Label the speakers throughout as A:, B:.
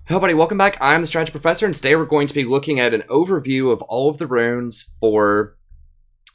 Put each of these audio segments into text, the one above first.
A: Hello buddy, welcome back. I'm the Strategy Professor, and today we're going to be looking at an overview of all of the runes for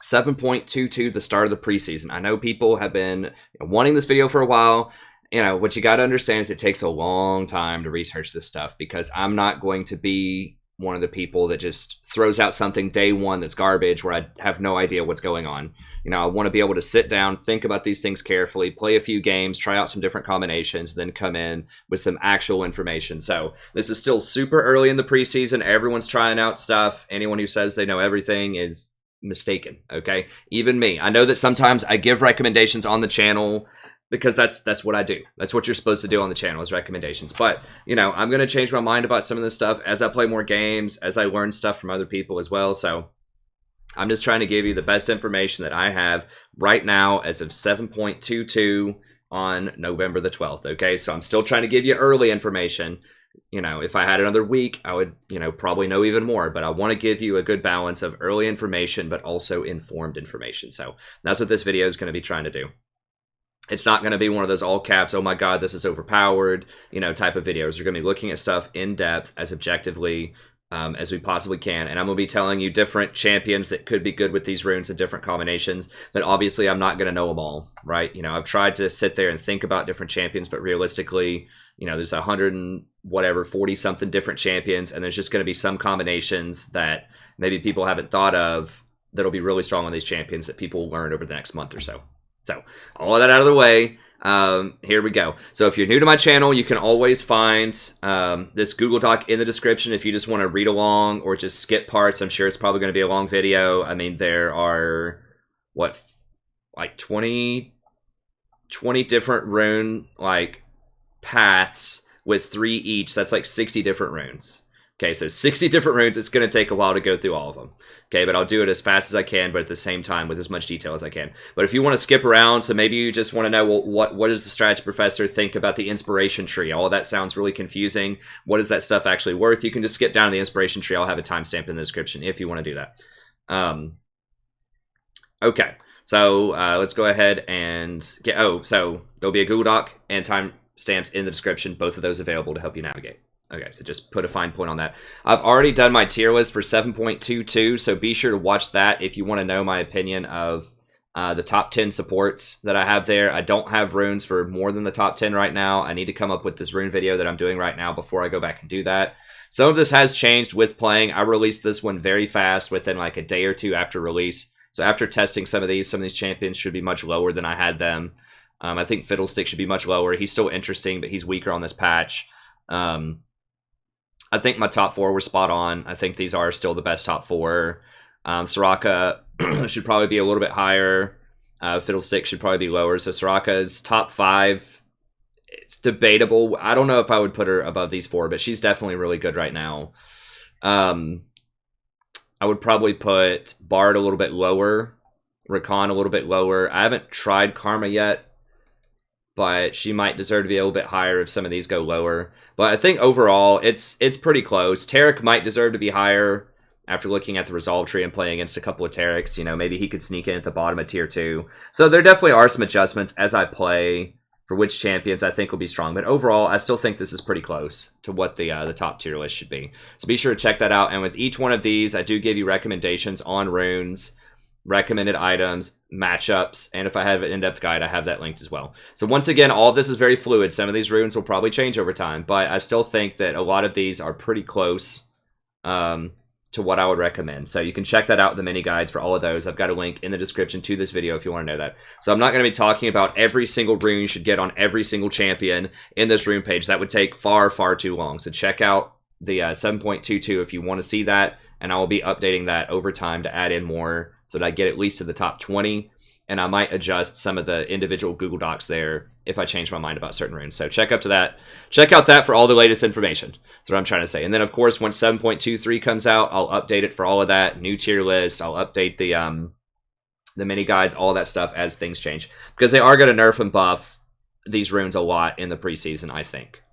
A: 7.22, the start of the preseason. I know people have been wanting this video for a while. What you got to understand is it takes a long time to research this stuff, because I'm not going to be one of the people that just throws out something day one that's garbage where I have no idea what's going on. I want to be able to sit down, think about these things carefully, play a few games, try out some different combinations, then come in with some actual information. So this is still super early in the preseason. Everyone's trying out stuff. Anyone who says they know everything is mistaken, okay? Even me. I know that sometimes I give recommendations on the channel because that's what I do. That's what you're supposed to do on the channel, is recommendations. But, I'm going to change my mind about some of this stuff as I play more games, as I learn stuff from other people as well. So I'm just trying to give you the best information that I have right now as of 7.22 on November the 12th, okay? So I'm still trying to give you early information. If I had another week, I would, probably know even more. But I want to give you a good balance of early information, but also informed information. So that's what this video is going to be trying to do. It's not going to be one of those all caps, oh my god, this is overpowered, type of videos. We're going to be looking at stuff in depth as objectively as we possibly can. And I'm going to be telling you different champions that could be good with these runes and different combinations. But obviously, I'm not going to know them all, right? I've tried to sit there and think about different champions, but realistically, there's 100 and whatever, 40-something different champions. And there's just going to be some combinations that maybe people haven't thought of that'll be really strong on these champions that people will learn over the next month or so. So, all of that out of the way, here we go. So, if you're new to my channel, you can always find this Google Doc in the description if you just want to read along or just skip parts. I'm sure it's probably going to be a long video. I mean, there are, like 20 different rune, paths with 3 each. That's like 60 different runes. Okay, so 60 different runes. It's going to take a while to go through all of them. Okay, but I'll do it as fast as I can, but at the same time with as much detail as I can. But if you want to skip around, so maybe you just want to know, well, what does the Strategy Professor think about the inspiration tree? All of that sounds really confusing. What is that stuff actually worth? You can just skip down to the inspiration tree. I'll have a timestamp in the description if you want to do that. Okay, so let's go ahead and get... Oh, so there'll be a Google Doc and timestamps in the description. Both of those available to help you navigate. Okay, so just put a fine point on that. I've already done my tier list for 7.22, so be sure to watch that if you want to know my opinion of the top 10 supports that I have there. I don't have runes for more than the top 10 right now. I need to come up with this rune video that I'm doing right now before I go back and do that. Some of this has changed with playing. I released this one very fast within like a day or two after release. So after testing some of these champions should be much lower than I had them. I think Fiddlestick should be much lower. He's still interesting, but he's weaker on this patch. I think my top 4 were spot on. I think these are still the best top 4. Soraka should probably be a little bit higher. Fiddlestick should probably be lower. So Soraka's top 5, it's debatable. I don't know if I would put her above these 4, but she's definitely really good right now. I would probably put Bard a little bit lower. Rakan a little bit lower. I haven't tried Karma yet, but she might deserve to be a little bit higher if some of these go lower. But I think overall, it's pretty close. Taric might deserve to be higher after looking at the Resolve tree and playing against a couple of Tarics. Maybe he could sneak in at the bottom of tier 2. So there definitely are some adjustments as I play for which champions I think will be strong. But overall, I still think this is pretty close to what the top tier list should be. So be sure to check that out. And with each one of these, I do give you recommendations on runes, recommended items, matchups, and if I have an in-depth guide, I have that linked as well. So once again, all of this is very fluid. Some of these runes will probably change over time, but I still think that a lot of these are pretty close to what I would recommend. So you can check that out in the mini guides for all of those. I've got a link in the description to this video if you want to know that. So I'm not going to be talking about every single rune you should get on every single champion in this rune page. That would take far, far too long. So check out the 7.22 if you want to see that, and I will be updating that over time to add in more so that I get at least to the top 20, and I might adjust some of the individual Google Docs there if I change my mind about certain runes. So check out that for all the latest information. That's what I'm trying to say. And then, of course, once 7.23 comes out, I'll update it for all of that, new tier list. I'll update the mini guides, all that stuff as things change, because they are going to nerf and buff these runes a lot in the preseason, I think.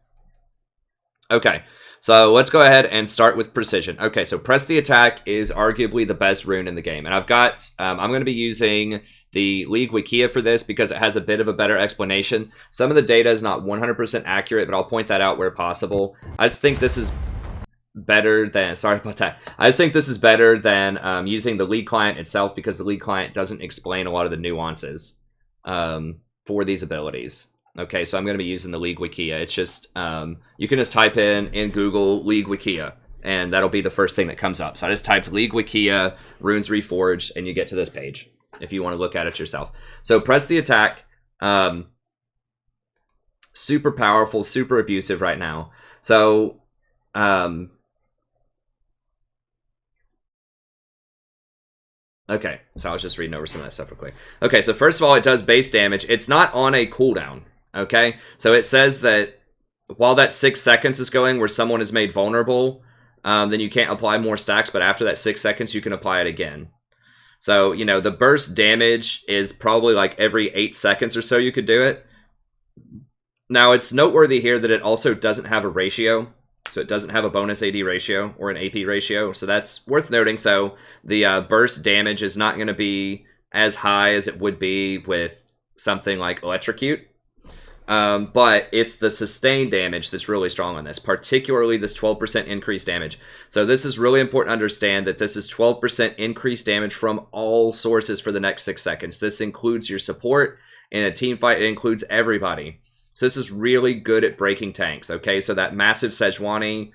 A: Okay, so let's go ahead and start with Precision. Okay, so Press the Attack is arguably the best rune in the game. And I've got, I'm going to be using the League Wikia for this because it has a bit of a better explanation. Some of the data is not 100% accurate, but I'll point that out where possible. I just think this is better than, sorry about that. I just think this is better than using the League client itself because the League client doesn't explain a lot of the nuances for these abilities. Okay, so I'm going to be using the League Wikia. It's just, you can just type in Google League Wikia, and that'll be the first thing that comes up. So I just typed League Wikia, Runes Reforged, and you get to this page if you want to look at it yourself. So press the attack. Super powerful, super abusive right now. So, okay, so I was just reading over some of that stuff real quick. Okay, so first of all, it does base damage. It's not on a cooldown. Okay, so it says that while that 6 seconds is going where someone is made vulnerable, then you can't apply more stacks, but after that 6 seconds, you can apply it again. So, you know, the burst damage is probably like every 8 seconds or so you could do it. Now, it's noteworthy here that it also doesn't have a ratio. So it doesn't have a bonus AD ratio or an AP ratio. So that's worth noting. So the burst damage is not going to be as high as it would be with something like Electrocute. But it's the sustained damage that's really strong on this, particularly this 12% increased damage. So this is really important to understand that this is 12% increased damage from all sources for the next 6 seconds. This includes your support. In a team fight, it includes everybody. So this is really good at breaking tanks, okay? So that massive Sejuani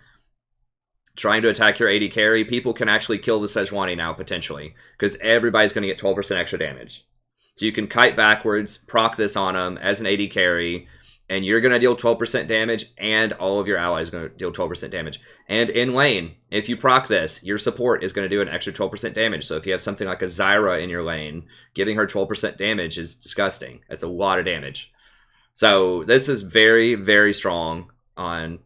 A: trying to attack your AD carry, people can actually kill the Sejuani now, potentially, because everybody's going to get 12% extra damage. So you can kite backwards, proc this on them as an AD carry, and you're going to deal 12% damage, and all of your allies are going to deal 12% damage. And in lane, if you proc this, your support is going to do an extra 12% damage. So if you have something like a Zyra in your lane, giving her 12% damage is disgusting. That's a lot of damage. So this is very, very strong on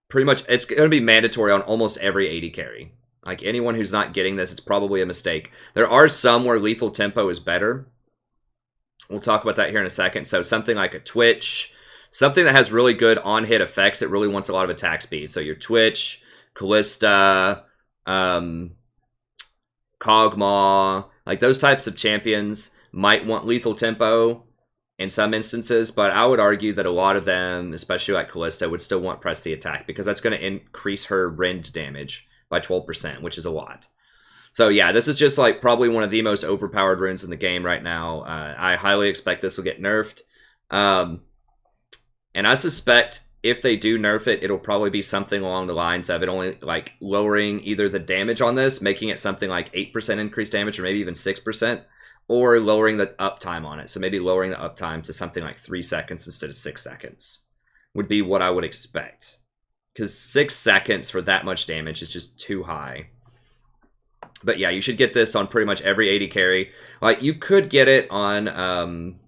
A: pretty much, it's going to be mandatory on almost every AD carry. Like anyone who's not getting this, it's probably a mistake. There are some where lethal tempo is better. We'll talk about that here in a second. So something like a Twitch, something that has really good on-hit effects that really wants a lot of attack speed. So your Twitch, Callista, Kog'Maw, like those types of champions might want lethal tempo in some instances, but I would argue that a lot of them, especially like Callista, would still want press the attack because that's going to increase her rend damage by 12%, which is a lot. So yeah, this is just like probably one of the most overpowered runes in the game right now. I highly expect this will get nerfed. And I suspect if they do nerf it, it'll probably be something along the lines of it only like lowering either the damage on this, making it something like 8% increased damage or maybe even 6%, or lowering the uptime on it. So maybe lowering the uptime to something like 3 seconds instead of 6 seconds would be what I would expect. Because 6 seconds for that much damage is just too high. But yeah, you should get this on pretty much every AD carry. Like you could get it on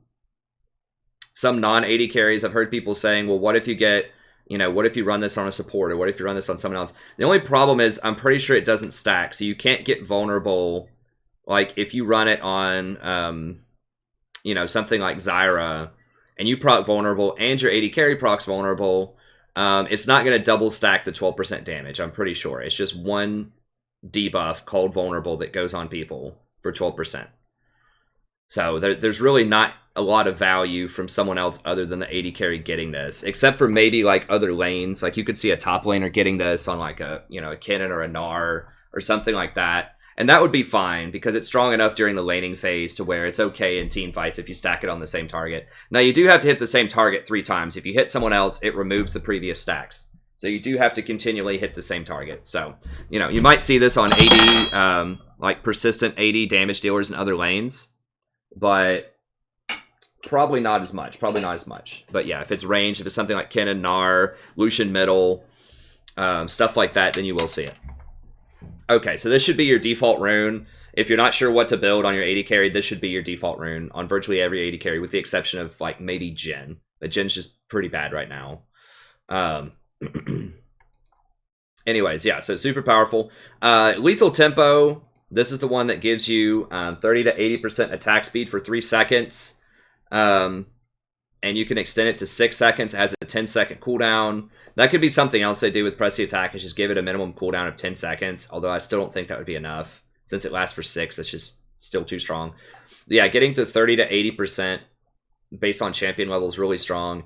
A: some non-AD carries. I've heard people saying, well, what if you get, you know, what if you run this on a support, or what if you run this on someone else? The only problem is I'm pretty sure it doesn't stack, so you can't get vulnerable. Like if you run it on, you know, something like Zyra, and you proc vulnerable, and your AD carry procs vulnerable, it's not going to double stack the 12% damage. I'm pretty sure it's just one debuff called vulnerable that goes on people for 12%. So there's really not a lot of value from someone else other than the AD carry getting this, except for maybe like other lanes. Like you could see a top laner getting this on like a, you know, a Kennen or a Gnar or something like that. And that would be fine because it's strong enough during the laning phase to where it's okay in team fights if you stack it on the same target. Now you do have to hit the same target 3 times. If you hit someone else, it removes the previous stacks. So you do have to continually hit the same target. So, you know, you might see this on AD, like persistent AD damage dealers in other lanes, but probably not as much. But yeah, if it's range, if it's something like Kennen, Gnar, Lucian middle, stuff like that, then you will see it. Okay, so this should be your default rune. If you're not sure what to build on your AD carry, this should be your default rune on virtually every AD carry, with the exception of like maybe Jhin. But Jin's just pretty bad right now. Anyways, yeah, so super powerful. Lethal tempo, this is the one that gives you 30 to 80% attack speed for 3 seconds. And you can extend it to 6 seconds. It has a 10-second cooldown. That could be something else they do with press the attack, is just give it a minimum cooldown of 10 seconds, although I still don't think that would be enough. Since it lasts for 6, that's just still too strong. Yeah, getting to 30 to 80% based on champion level is really strong.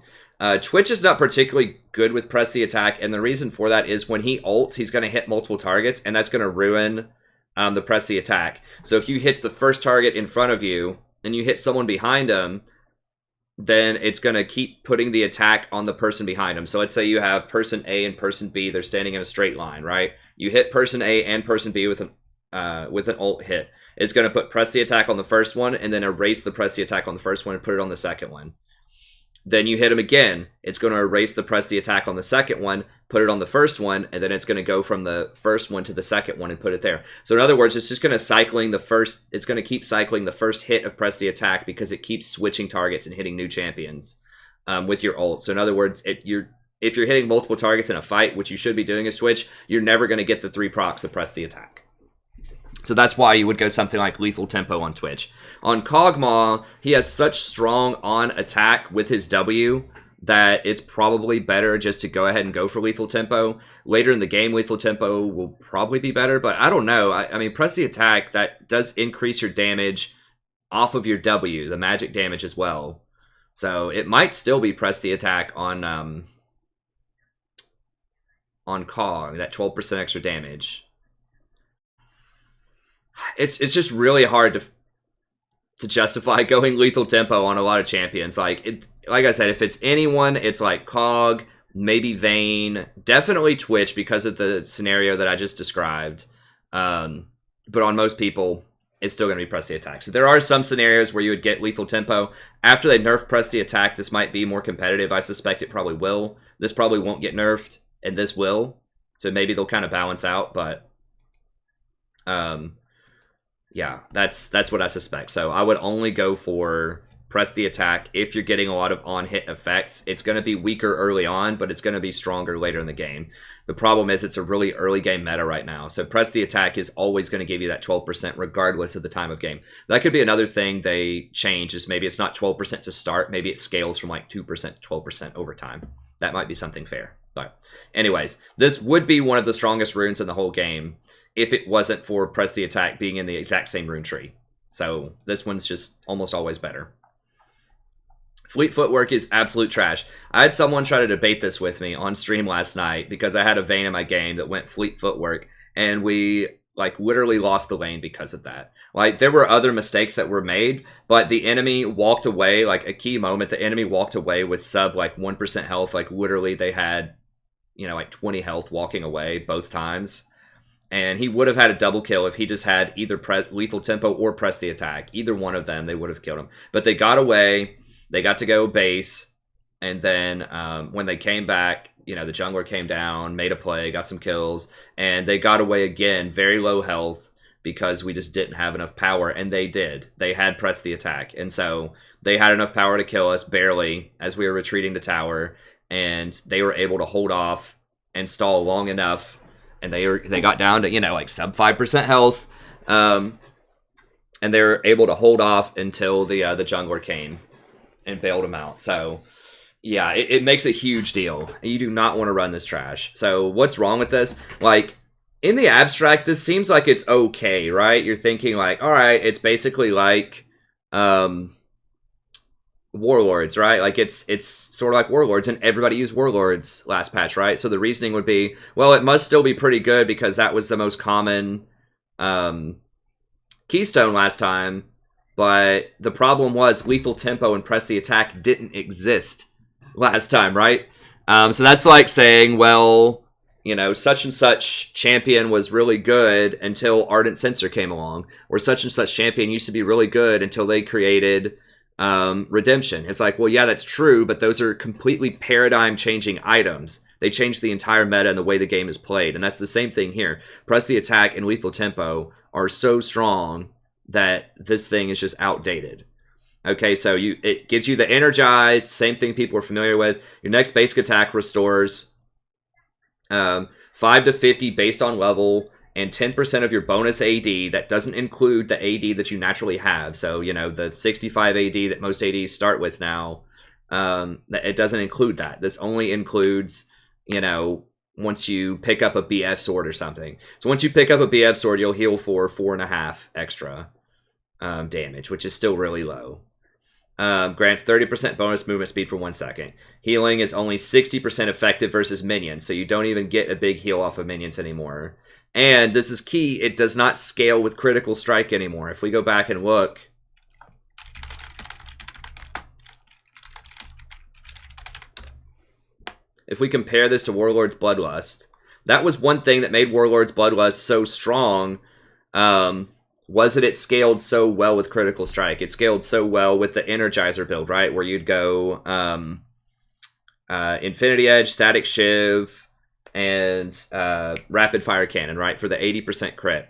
A: Twitch is not particularly good with press the attack, and the reason for that is when he ults, he's going to hit multiple targets, and that's going to ruin the press the attack. So if you hit the first target in front of you, and you hit someone behind him, then it's going to keep putting the attack on the person behind him. So let's say you have person A and person B, they're standing in a straight line, right? You hit person A and person B with an ult hit. It's going to put press the attack on the first one, and then erase the press the attack on the first one and put it on the second one. Then you hit him again. It's going to erase the press the attack on the second one, put it on the first one, and then it's going to go from the first one to the second one and put it there. So in other words, it's just going to it's going to keep cycling the first hit of press the attack because it keeps switching targets and hitting new champions with your ult. So in other words, if you're hitting multiple targets in a fight, which you should be doing as Twitch, you're never going to get the 3 procs to press the attack. So that's why you would go something like Lethal Tempo on Twitch. On Kog'Maw, he has such strong on attack with his W that it's probably better just to go ahead and go for Lethal Tempo. Later in the game, Lethal Tempo will probably be better, but I don't know. I mean, press the attack, that does increase your damage off of your W, the magic damage as well. So it might still be press the attack on Kog, that 12% extra damage. It's just really hard to justify going Lethal Tempo on a lot of champions. Like I said, if it's anyone, it's like Kog, maybe Vayne, definitely Twitch because of the scenario that I just described. But on most people, it's still going to be press the attack. So there are some scenarios where you would get Lethal Tempo. After they nerf press the attack, this might be more competitive. I suspect it probably will. This probably won't get nerfed, and this will. So maybe they'll kind of balance out, but yeah, that's what I suspect. So I would only go for press the attack if you're getting a lot of on-hit effects. It's going to be weaker early on, but it's going to be stronger later in the game. The problem is it's a really early game meta right now. So press the attack is always going to give you that 12% regardless of the time of game. That could be another thing they change, is maybe it's not 12% to start. Maybe it scales from like 2% to 12% over time. That might be something fair. But anyways, this would be one of the strongest runes in the whole game if it wasn't for press the attack being in the exact same rune tree. So this one's just almost always better. Fleet Footwork is absolute trash. I had someone try to debate this with me on stream last night because I had a Vayne in my game that went Fleet Footwork, and we like literally lost the lane because of that. Like there were other mistakes that were made, but the enemy walked away, like a key moment, the enemy walked away with sub like 1% health. Like literally they had, like 20 health walking away both times. And he would have had a double kill if he just had either Lethal Tempo or press the attack. Either one of them, they would have killed him. But they got away. They got to go base. And then when they came back, the jungler came down, made a play, got some kills. And they got away again, very low health, because we just didn't have enough power. And they did. They had pressed the attack. And so they had enough power to kill us, barely, as we were retreating the tower. And they were able to hold off and stall long enough. And they got down to, like sub 5% health. And they were able to hold off until the jungler came and bailed them out. So, yeah, it makes a huge deal. You do not want to run this trash. So, what's wrong with this? Like, in the abstract, this seems like it's okay, right? You're thinking like, all right, it's basically like Warlords, right? Like it's sort of like Warlords, and everybody used Warlords last patch, right? So the reasoning would be, well, it must still be pretty good because that was the most common keystone last time. But the problem was Lethal Tempo and Press the Attack didn't exist last time, right? So that's like saying, well, such and such champion was really good until Ardent Censor came along, or such and such champion used to be really good until they created Redemption. It's like, well, yeah, that's true, but those are completely paradigm-changing items. They change the entire meta and the way the game is played, and that's the same thing here. Press the Attack and Lethal Tempo are so strong that this thing is just outdated. Okay, so it gives you the Energize, same thing people are familiar with. Your next basic attack restores 5 to 50 based on level, and 10% of your bonus AD. That doesn't include the AD that you naturally have. So, the 65 AD that most ADs start with now, it doesn't include that. This only includes, once you pick up a BF sword or something. So once you pick up a BF sword, you'll heal for 4.5 extra. damage, which is still really low. Grants 30% bonus movement speed for 1 second. Healing is only 60% effective versus minions, so you don't even get a big heal off of minions anymore. And this is key, it does not scale with critical strike anymore. If we go back and look, if we compare this to Warlord's Bloodlust, that was one thing that made Warlord's Bloodlust so strong, was that it scaled so well with critical strike. It scaled so well with the Energizer build, right? Where you'd go Infinity Edge, Static Shiv, and Rapid Fire Cannon, right? For the 80% crit.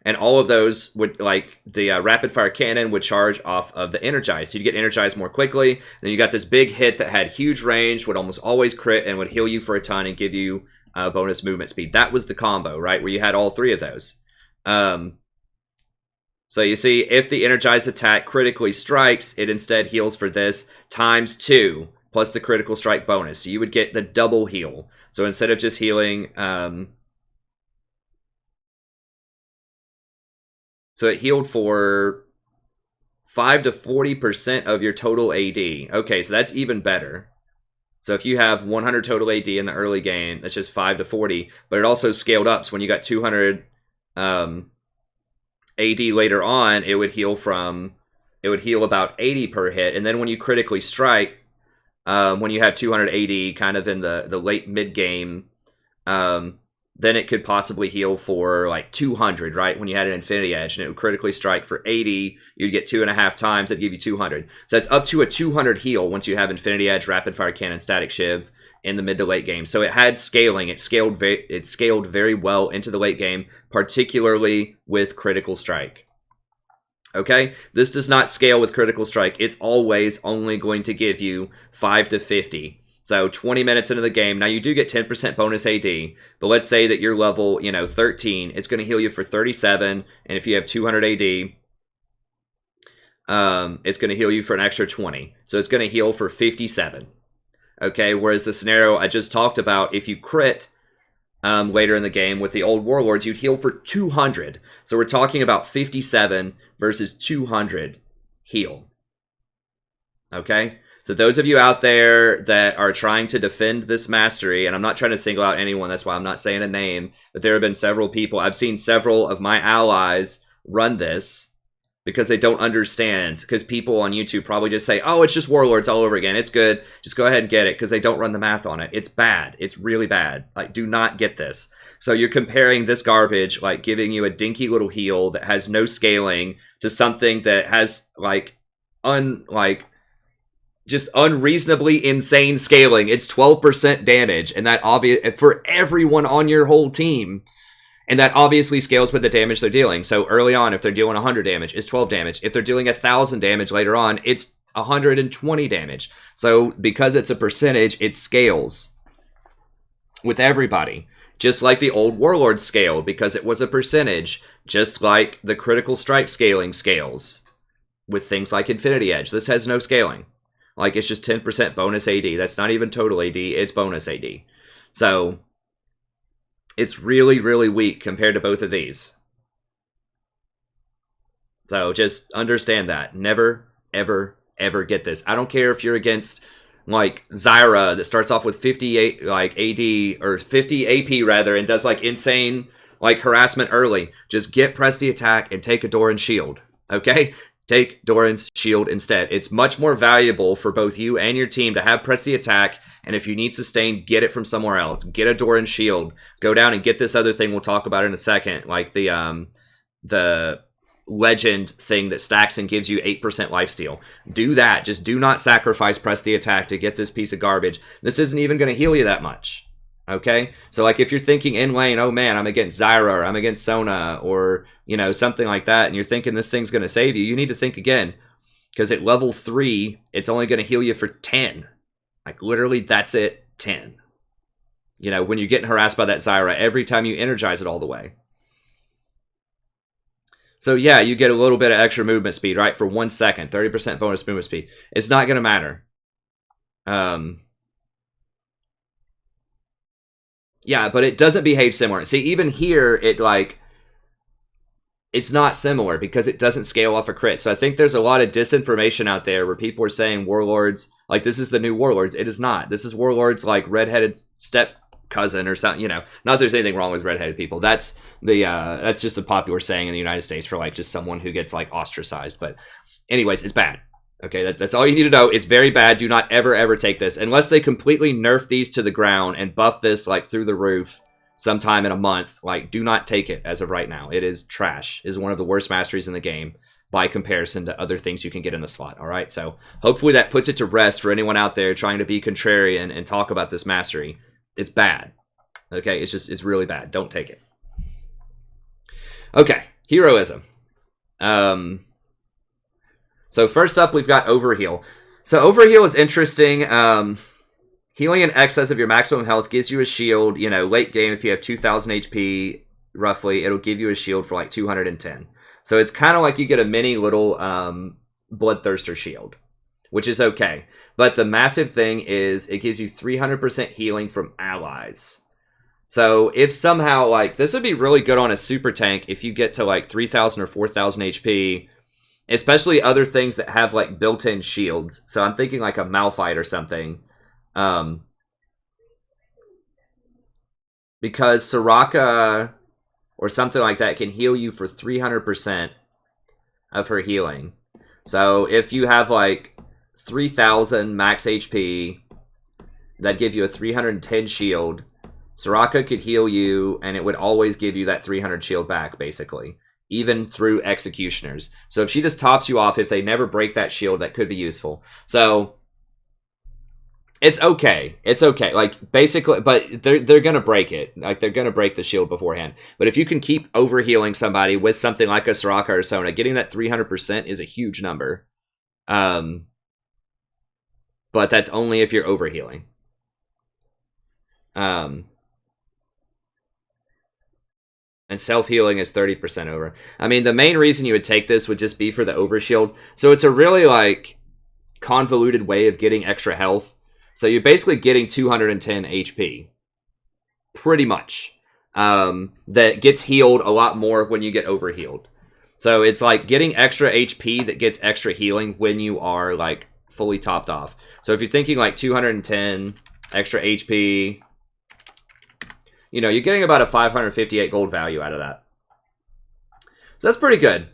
A: And all of those would, like, the Rapid Fire Cannon would charge off of the Energize. So you'd get Energized more quickly. Then you got this big hit that had huge range, would almost always crit, and would heal you for a ton and give you bonus movement speed. That was the combo, right? Where you had all three of those. So you see, if the Energized attack critically strikes, it instead heals for this times 2, plus the critical strike bonus. So you would get the double heal. So instead of just healing... so it healed for 5 to 40% of your total AD. Okay, so that's even better. So if you have 100 total AD in the early game, that's just 5 to 40. But it also scaled up. So when you got 200... AD later on, it would heal about 80 per hit, and then when you critically strike, when you have 200 AD kind of in the late mid game, then it could possibly heal for like 200, right? When you had an Infinity Edge, and it would critically strike for 80, you'd get 2.5 times, it'd give you 200. So that's up to a 200 heal once you have Infinity Edge, Rapid Fire Cannon, Static Shiv in the mid to late game. So it had scaling. It scaled very well into the late game, particularly with critical strike. Okay, this does not scale with critical strike. It's always only going to give you 5 to 50. So 20 minutes into the game, now you do get 10% bonus AD, but let's say that you're level, 13, it's going to heal you for 37, and if you have 200 AD, it's going to heal you for an extra 20. So it's going to heal for 57. Okay, whereas the scenario I just talked about, if you crit later in the game with the old Warlords, you'd heal for 200. So we're talking about 57 versus 200 heal. Okay, so those of you out there that are trying to defend this mastery, and I'm not trying to single out anyone, that's why I'm not saying a name, but there have been several people, I've seen several of my allies run this, because they don't understand, because people on YouTube probably just say, oh, it's just Warlords all over again, it's good, just go ahead and get it, because they don't run the math on it. It's bad. It's really bad. Like, do not get this. So you're comparing this garbage, like giving you a dinky little heal that has no scaling, to something that has, just unreasonably insane scaling. It's 12% damage, and that obvious for everyone on your whole team. And that obviously scales with the damage they're dealing. So early on, if they're dealing 100 damage, it's 12 damage. If they're dealing 1,000 damage later on, it's 120 damage. So because it's a percentage, it scales with everybody. Just like the old Warlord scaled, because it was a percentage. Just like the critical strike scaling scales with things like Infinity Edge. This has no scaling. Like, it's just 10% bonus AD. That's not even total AD, it's bonus AD. So it's really, really weak compared to both of these. So just understand that. Never, ever, ever get this. I don't care if you're against, like, Zyra that starts off with 58, like, AD, or 50 AP, rather, and does, like, insane, like, harassment early. Just press the attack and take a Doran's Shield, okay? Take Doran's Shield instead. It's much more valuable for both you and your team to have press the attack, and if you need sustain, get it from somewhere else. Get a Doran's Shield. Go down and get this other thing we'll talk about in a second, like the legend thing that stacks and gives you 8% lifesteal. Do that. Just do not sacrifice press the attack to get this piece of garbage. This isn't even going to heal you that much. Okay? So, like, if you're thinking in lane, oh man, I'm against Zyra, or I'm against Sona, or, something like that, and you're thinking this thing's going to save you, you need to think again. Because at level 3, it's only going to heal you for 10. Like, literally, that's it, 10. When you're getting harassed by that Zyra, every time you energize it all the way. So, yeah, you get a little bit of extra movement speed, right? For 1 second, 30% bonus movement speed. It's not going to matter. Yeah, but it doesn't behave similar. See, even here, it it's not similar because it doesn't scale off a crit. So I think there's a lot of disinformation out there where people are saying Warlords, like this is the new Warlords. It is not. This is Warlords like redheaded step cousin or something, you know. Not that there's anything wrong with redheaded people. That's just a popular saying in the United States for like just someone who gets like ostracized. But anyways, it's bad. Okay, that's all you need to know. It's very bad. Do not ever take this unless they completely nerf these to the ground and buff this like through the roof sometime in a month. Like, do not take it as of right now. It is trash. It is one of the worst masteries in the game by comparison to other things you can get in the slot. All right, so hopefully that puts it to rest for anyone out there trying to be contrarian and talk about this mastery. It's bad. Okay, it's really bad. Don't take it. Okay, Heroism. So first up, we've got Overheal. So Overheal is interesting. Healing in excess of your maximum health gives you a shield. You know, late game, if you have 2,000 HP, roughly, it'll give you a shield for like 210. So it's kind of like you get a mini little Bloodthirster shield, which is okay. But the massive thing is it gives you 300% healing from allies. So if somehow, like, this would be really good on a super tank if you get to like 3,000 or 4,000 HP, especially other things that have like built-in shields. So I'm thinking like a Malphite or something. Because Soraka or something like that can heal you for 300% of her healing. So if you have like 3,000 max HP, that'd give you a 310 shield. Soraka could heal you, and it would always give you that 300 shield back, basically. Even through Executioners. So if she just tops you off, if they never break that shield, that could be useful. So it's okay. It's okay. Like, basically, but they're going to break it. Like, they're going to break the shield beforehand. But if you can keep overhealing somebody with something like a Soraka or Sona, getting that 300% is a huge number. But that's only if you're overhealing. And self-healing is 30% over. I mean, the main reason you would take this would just be for the overshield. So it's a really, like, convoluted way of getting extra health. So you're basically getting 210 HP. Pretty much. That gets healed a lot more when you get overhealed. So it's like getting extra HP that gets extra healing when you are, like, fully topped off. So if you're thinking, like, 210 extra HP... You know, you're getting about a 558 gold value out of that. So that's pretty good.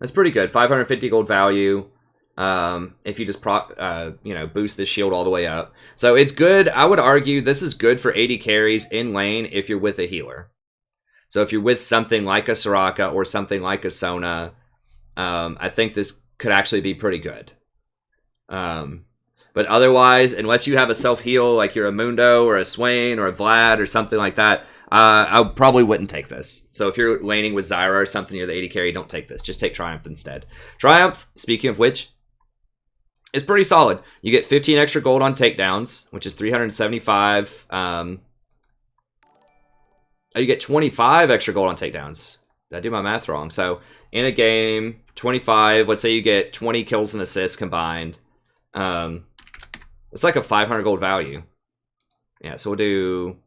A: That's pretty good. 550 gold value. If you just you know, boost this shield all the way up. So it's good. I would argue this is good for 80 carries in lane if you're with a healer. So if you're with something like a Soraka or something like a Sona, I think this could actually be pretty good. But otherwise, unless you have a self-heal, like you're a Mundo or a Swain or a Vlad or something like that, I probably wouldn't take this. So if you're laning with Zyra or something, you're the 80 carry, don't take this. Just take Triumph instead. Triumph, speaking of which, is pretty solid. You get 15 extra gold on takedowns, which is 375. You get 25 extra gold on takedowns. Did I do my math wrong? So in a game, 25, let's say you get 20 kills and assists combined. It's like a 500 gold value. Yeah, so we'll do...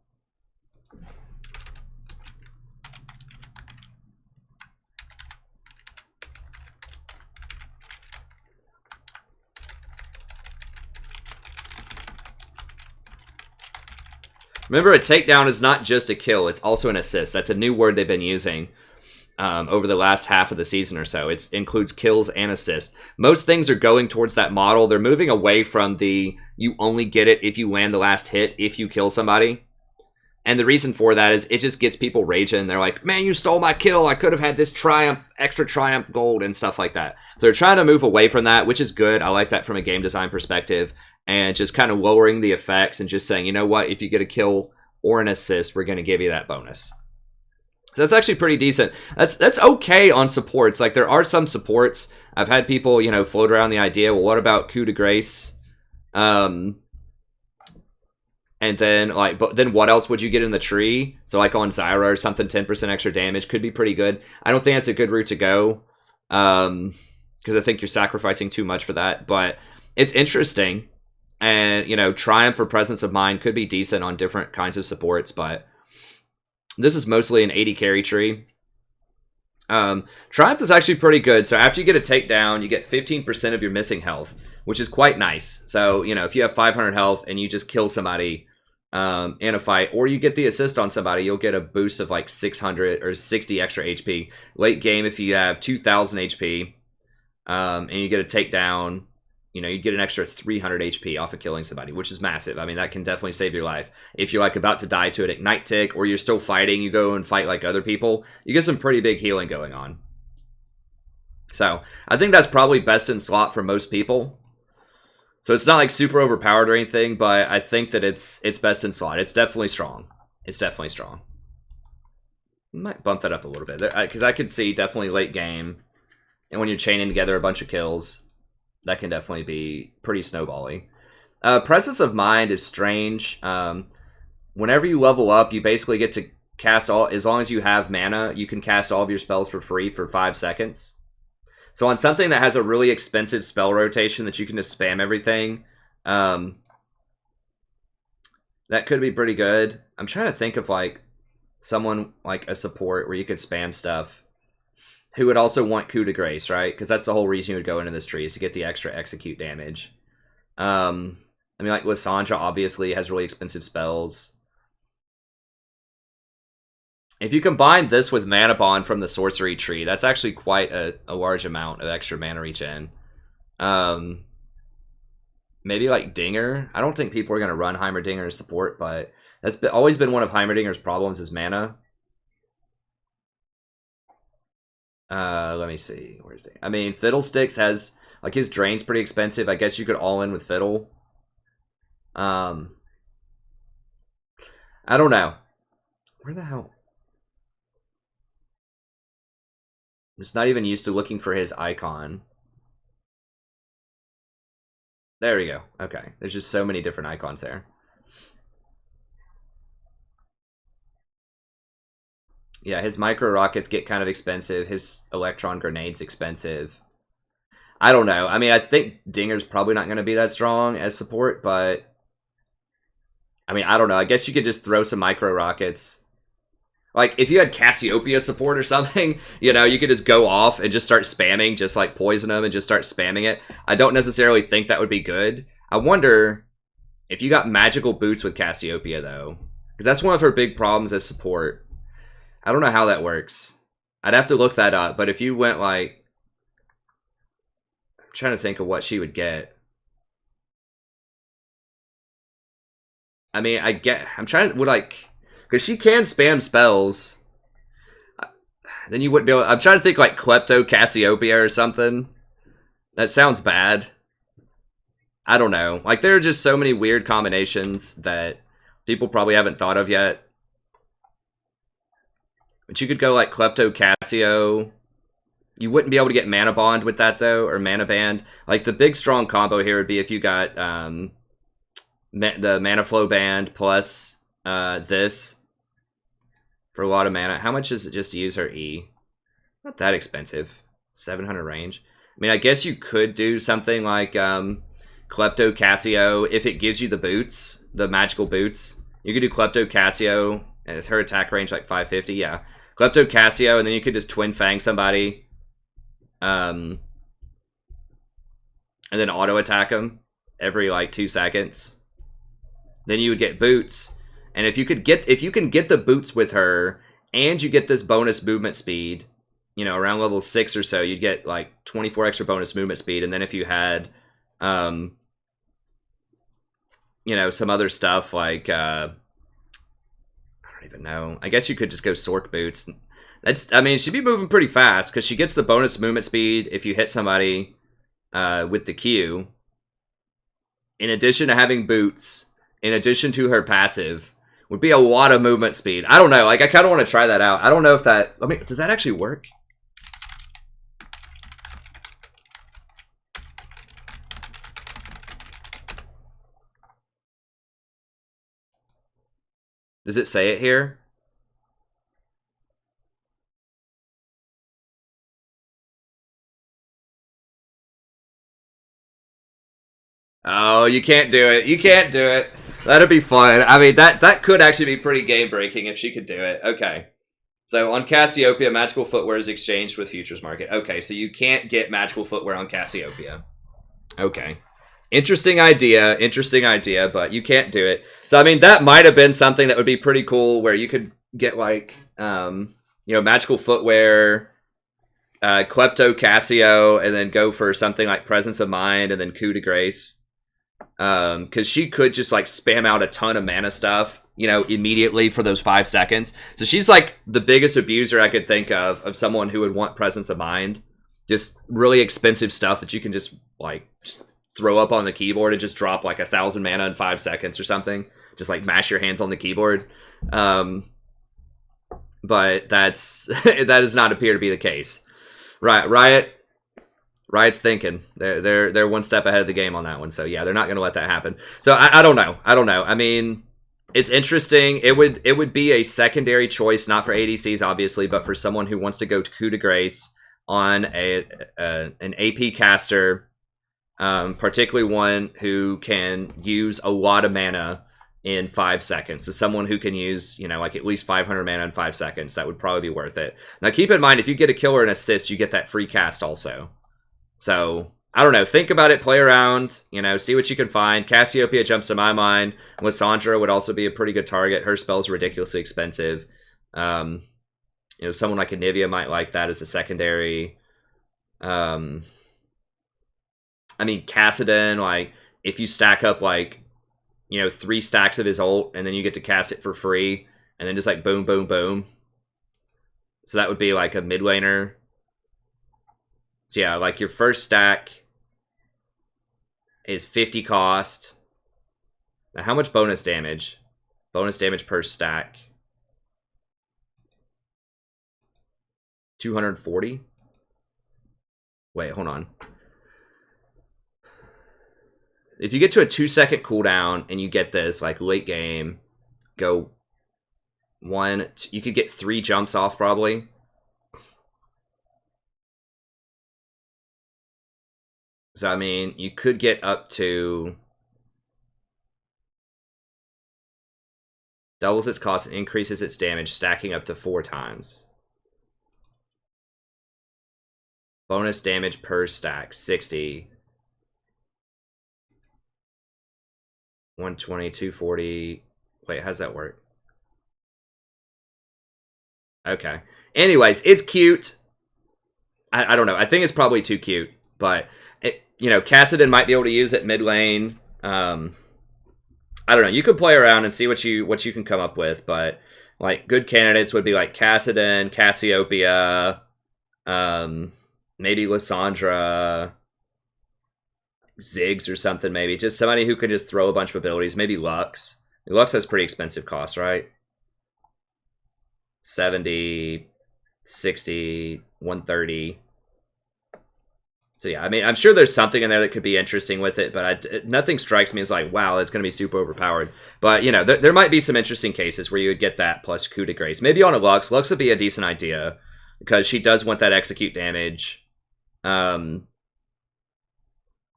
A: Remember, a takedown is not just a kill, it's also an assist. That's a new word they've been using over the last half of the season or so. It includes kills and assists. Most things are going towards that model. They're moving away from the you only get it if you land the last hit if you kill somebody. And the reason for that is it just gets people raging. They're like, man, you stole my kill. I could have had this Triumph, extra Triumph gold and stuff like that. So they're trying to move away from that, which is good. I like that from a game design perspective. And just kind of lowering the effects and just saying, you know what, if you get a kill or an assist, we're going to give you that bonus. So that's actually pretty decent. That's okay on supports. Like, there are some supports. I've had people, you know, float around the idea, well, what about Coup de Grace? And then, like, but then what else would you get in the tree? So, like, on Zyra or something, 10% extra damage could be pretty good. I don't think that's a good route to go. Because I think you're sacrificing too much for that. But it's interesting. And, you know, Triumph or Presence of Mind could be decent on different kinds of supports, but this is mostly an 80 carry tree. Triumph is actually pretty good. So after you get a takedown, you get 15% of your missing health, which is quite nice. So, you know, if you have 500 health and you just kill somebody in a fight, or you get the assist on somebody, you'll get a boost of like 600 or 60 extra HP. Late game, if you have 2,000 HP and you get a takedown, you know, you get an extra 300 HP off of killing somebody, which is massive. I mean, that can definitely save your life. If you're like about to die to an ignite tick, or you're still fighting, you go and fight like other people, you get some pretty big healing going on. So I think that's probably best in slot for most people. So it's not like super overpowered or anything, but I think that it's best in slot. It's definitely strong. It's definitely strong. Might bump that up a little bit, because I could see definitely late game, and when you're chaining together a bunch of kills, that can definitely be pretty snowbally. Presence of Mind is strange. Whenever you level up, you basically get to cast all, as long as you have mana, you can cast all of your spells for free for 5 seconds. So on something that has a really expensive spell rotation that you can just spam everything, that could be pretty good. I'm trying to think of like someone like a support where you could spam stuff who would also want Coup de Grace, right? Because that's the whole reason you would go into this tree, is to get the extra execute damage. I mean, like Lysandra obviously has really expensive spells. If you combine this with Mana Bond from the Sorcery tree, that's actually quite a large amount of extra mana regen. Maybe like Dinger. I don't think people are going to run Heimerdinger as support, but that's always been one of Heimerdinger's problems, is mana. Let me see. Where's the? I mean, Fiddlesticks has, like, his drain's pretty expensive. I guess you could all in with Fiddle. I don't know. Where the hell? I'm just not even used to looking for his icon. There we go. Okay. There's just so many different icons there. Yeah, his micro rockets get kind of expensive. His electron grenade's expensive. I don't know. I mean, I think Dinger's probably not going to be that strong as support, but I mean, I don't know. I guess you could just throw some micro rockets. Like, if you had Cassiopeia support or something, you know, you could just go off and just start spamming, just like poison them and just start spamming it. I don't necessarily think that would be good. I wonder if you got magical boots with Cassiopeia, though, because that's one of her big problems as support. I don't know how that works. I'd have to look that up, but if you went like, I'm trying to think of what she would get. I mean, I'm trying to, would like, because she can spam spells. Then you wouldn't be able, I'm trying to think like Klepto Cassiopeia or something. That sounds bad. I don't know. Like, there are just so many weird combinations that people probably haven't thought of yet. But you could go like Klepto Cassio. You wouldn't be able to get Mana Bond with that, though, or Mana Band. Like, the big strong combo here would be if you got the Mana Flow Band plus this for a lot of mana. How much is it just to use her E? Not that expensive. 700 range. I mean, I guess you could do something like Klepto Cassio if it gives you the boots, the magical boots. You could do Klepto Cassio, and it's her attack range like 550, yeah. Klepto Cassio, and then you could just Twin Fang somebody. And then auto attack them every like 2 seconds. Then you would get boots. And if you can get the boots with her, and you get this bonus movement speed, you know, around level 6 or so, you'd get like 24 extra bonus movement speed. And then if you had, you know, some other stuff like, I don't even know. I guess you could just go Sork boots. I mean, she'd be moving pretty fast because she gets the bonus movement speed if you hit somebody with the Q. In addition to having boots, in addition to her passive, would be a lot of movement speed. I don't know. Like, I kind of want to try that out. I don't know if that... I mean, does that actually work? Does it say it here? Oh, you can't do it. You can't do it. That'd be fun. I mean, that could actually be pretty game-breaking if she could do it. Okay. So on Cassiopeia, magical footwear is exchanged with futures market. Okay, so you can't get magical footwear on Cassiopeia. Okay. Interesting idea, but you can't do it. So, I mean, that might have been something that would be pretty cool where you could get, like, magical footwear, Klepto Cassio, and then go for something like Presence of Mind and then Coup de Grace. Because she could just, like, spam out a ton of mana stuff, immediately for those 5 seconds. So she's, like, the biggest abuser I could think of someone who would want Presence of Mind. Just really expensive stuff that you can just throw up on the keyboard and just drop like 1,000 mana in 5 seconds or something. Just like mash your hands on the keyboard. But that does not appear to be the case. Right, Riot's thinking they're one step ahead of the game on that one. So yeah, they're not going to let that happen. So I don't know. I mean, it's interesting. It would be a secondary choice, not for ADCs obviously, but for someone who wants to go to Coup de Grace on an AP caster, particularly one who can use a lot of mana in 5 seconds. So someone who can use, like at least 500 mana in 5 seconds, that would probably be worth it. Now keep in mind, if you get a kill or an assist, you get that free cast also. So I don't know. Think about it. Play around. See what you can find. Cassiopeia jumps to my mind. Lysandra would also be a pretty good target. Her spells are ridiculously expensive. Someone like Anivia might like that as a secondary. I mean, Kassadin, like, if you stack up, 3 stacks of his ult, and then you get to cast it for free, and then just, boom, boom, boom. So that would be, a mid laner. So, yeah, your first stack is 50 cost. Now, how much bonus damage? Bonus damage per stack. 240? Wait, hold on. If you get to a 2-second cooldown and you get this, late game, go 1, you could get 3 jumps off probably. So, I mean, you could get up to... doubles its cost and increases its damage, stacking up to 4 times. Bonus damage per stack, 60. 120, 240. Wait, how does that work? Okay. Anyways, it's cute. I don't know. I think it's probably too cute. But, Kassadin might be able to use it mid lane. I don't know. You could play around and see what you can come up with. But, good candidates would be Kassadin, Cassiopeia, maybe Lysandra, Ziggs or something, maybe. Just somebody who can just throw a bunch of abilities. Maybe Lux. Lux has pretty expensive costs, right? 70, 60, 130. So yeah, I mean, I'm sure there's something in there that could be interesting with it, but nothing strikes me as wow, it's going to be super overpowered. But, there might be some interesting cases where you would get that plus Coup de Grace. Maybe on a Lux. Lux would be a decent idea because she does want that execute damage.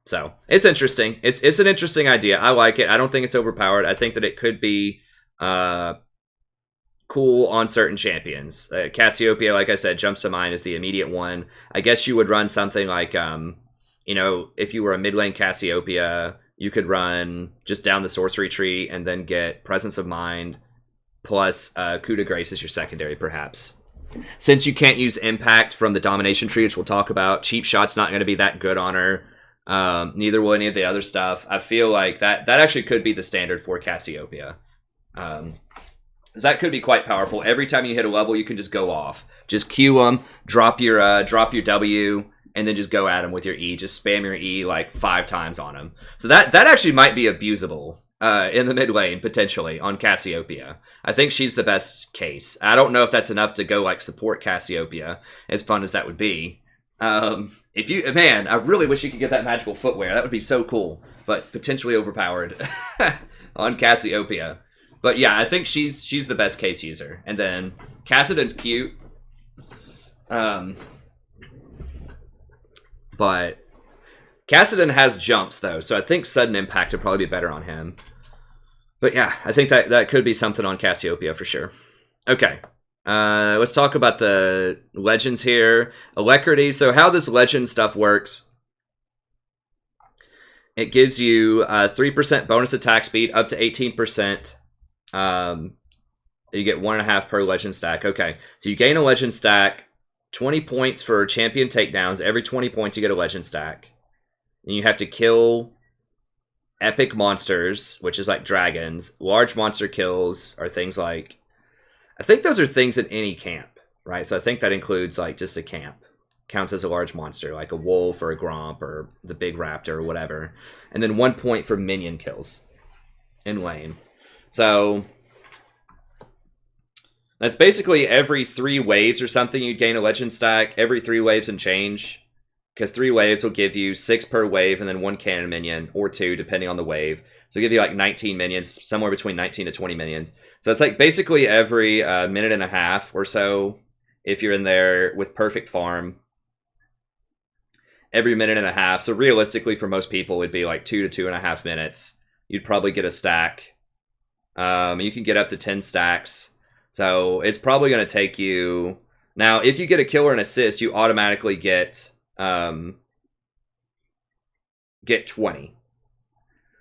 A: So it's interesting. It's an interesting idea. I like it. I don't think it's overpowered. I think that it could be cool on certain champions. Cassiopeia, like I said, jumps to mind as the immediate one. I guess you would run something like, if you were a mid lane Cassiopeia, you could run just down the sorcery tree and then get Presence of Mind plus Coup de Grace as your secondary, perhaps. Since you can't use Impact from the Domination tree, which we'll talk about, Cheap Shot's not going to be that good on her. Neither will any of the other stuff. I feel like that actually could be the standard for Cassiopeia. That could be quite powerful. Every time you hit a level, you can just go off. Just Q them, drop your W, and then just go at them with your E. Just spam your E 5 times on them. So that actually might be abusable in the mid lane, potentially, on Cassiopeia. I think she's the best case. I don't know if that's enough to go support Cassiopeia, as fun as that would be. Man, I really wish you could get that magical footwear. That would be so cool, but potentially overpowered on Cassiopeia. But yeah, I think she's the best case user. And then Kassadin's cute. But Kassadin has jumps though, so I think sudden impact would probably be better on him. But yeah, I think that could be something on Cassiopeia for sure. Okay. Let's talk about the legends here. Alacrity. So how this legend stuff works, it gives you 3% bonus attack speed up to 18%. You get 1.5 per legend stack. Okay, so you gain a legend stack, 20 points for champion takedowns. Every 20 points you get a legend stack. And you have to kill epic monsters, which is like dragons. Large monster kills are things like, I think those are things in any camp, right? So I think that includes like just a camp. Counts as a large monster, like a wolf or a gromp or the big raptor or whatever. And then 1 point for minion kills in lane. So that's basically every 3 waves or something you'd gain a legend stack. Every 3 waves and change. Because 3 waves will give you 6 per wave and then 1 cannon minion, or 2 depending on the wave. So it'll give you like 19 minions, somewhere between 19 to 20 minions. So it's like basically every minute and a half or so, if you're in there with perfect farm. Every minute and a half. So realistically for most people it'd be like 2 to 2.5 minutes. You'd probably get a stack. You can get up to 10 stacks. So it's probably going to take you... Now, if you get a kill or an assist, you automatically get 20.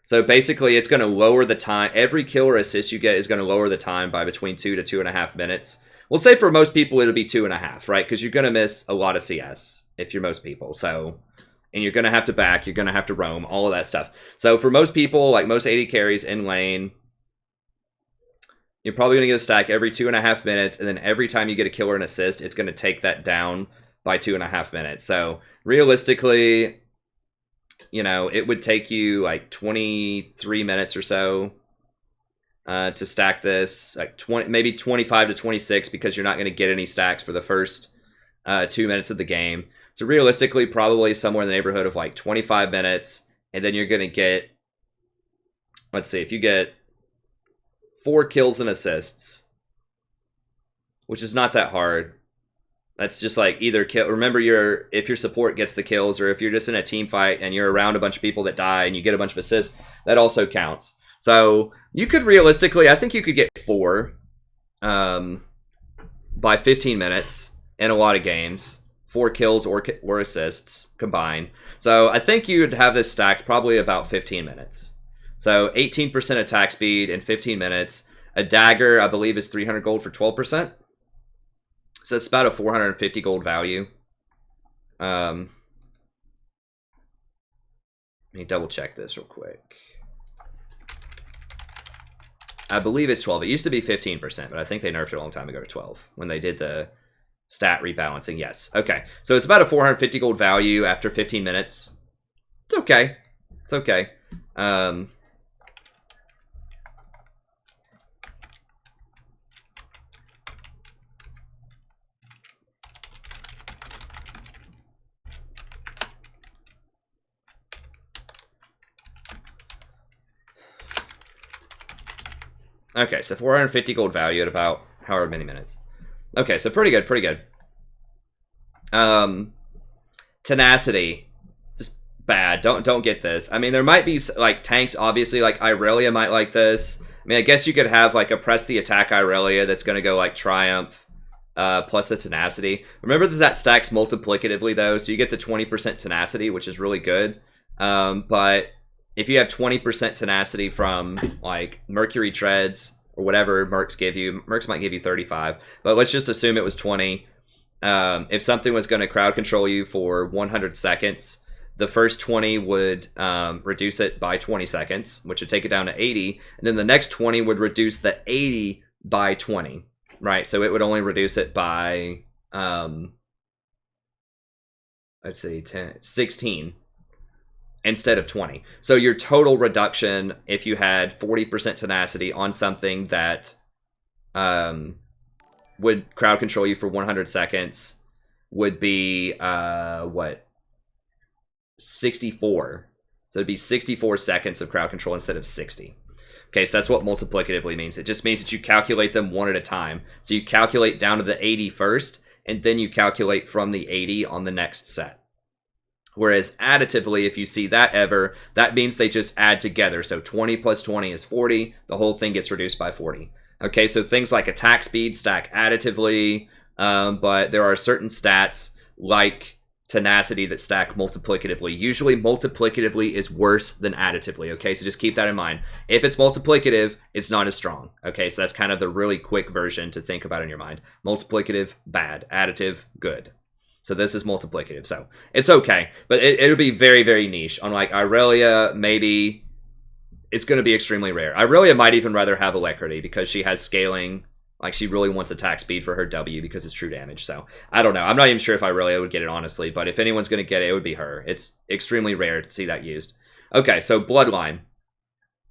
A: So basically, it's going to lower the time. Every kill or assist you get is going to lower the time by between 2 to 2.5 minutes. We'll say for most people, it'll be 2.5, right? Because you're going to miss a lot of CS if you're most people. So, and you're going to have to back, you're going to have to roam, all of that stuff. So for most people, like most AD carries in lane, you're probably going to get a stack every 2.5 minutes, and then every time you get a kill or an assist, it's going to take that down by 2.5 minutes. So realistically, you know, it would take you like 23 minutes or so to stack this, like 20, maybe 25 to 26, because you're not going to get any stacks for the first 2 minutes of the game. So realistically, probably somewhere in the neighborhood of like 25 minutes, and then you're going to get, let's see, if you get 4 kills and assists, which is not that hard. That's just like either kill. Remember, if your support gets the kills, or if you're just in a team fight and you're around a bunch of people that die and you get a bunch of assists, that also counts. So you could realistically, I think you could get 4 by 15 minutes in a lot of games. 4 kills or assists combined. So I think you'd have this stacked probably about 15 minutes. So 18% attack speed in 15 minutes. A dagger, I believe, is 300 gold for 12%. So it's about a 450 gold value. Let me double check this real quick. I believe it's 12. It used to be 15%, but I think they nerfed it a long time ago to 12 when they did the stat rebalancing. Yes. Okay. So it's about a 450 gold value after 15 minutes. It's okay. It's okay. Okay, so 450 gold value at about however many minutes. Okay, so pretty good, pretty good. Tenacity, just bad. Don't get this. I mean, there might be like tanks, obviously, like Irelia might like this. I mean, I guess you could have like a press the attack Irelia that's going to go like Triumph plus the tenacity. Remember that stacks multiplicatively though, so you get the 20% tenacity, which is really good. But if you have 20% tenacity from like Mercury Treads or whatever Mercs give you, Mercs might give you 35, but let's just assume it was 20. If something was going to crowd control you for 100 seconds, the first 20 would reduce it by 20 seconds, which would take it down to 80, and then the next 20 would reduce the 80 by 20, right? So it would only reduce it by, let's see, 16. Instead of 20. So your total reduction, if you had 40% tenacity on something that would crowd control you for 100 seconds, would be, 64. So it'd be 64 seconds of crowd control instead of 60. Okay, so that's what multiplicatively means. It just means that you calculate them one at a time. So you calculate down to the 80 first, and then you calculate from the 80 on the next set. Whereas additively, if you see that ever, that means they just add together. So 20 plus 20 is 40. The whole thing gets reduced by 40. Okay, so things like attack speed stack additively, but there are certain stats like tenacity that stack multiplicatively. Usually multiplicatively is worse than additively, okay? So just keep that in mind. If it's multiplicative, it's not as strong, okay? So that's kind of the really quick version to think about in your mind. Multiplicative, bad. Additive, good. So this is multiplicative, so it's okay. But it'll be very, very niche. Unlike Irelia, maybe it's going to be extremely rare. Irelia might even rather have Alacrity because she has scaling. Like, she really wants attack speed for her W because it's true damage. So, I don't know. I'm not even sure if Irelia would get it, honestly. But if anyone's going to get it, it would be her. It's extremely rare to see that used. Okay, so Bloodline.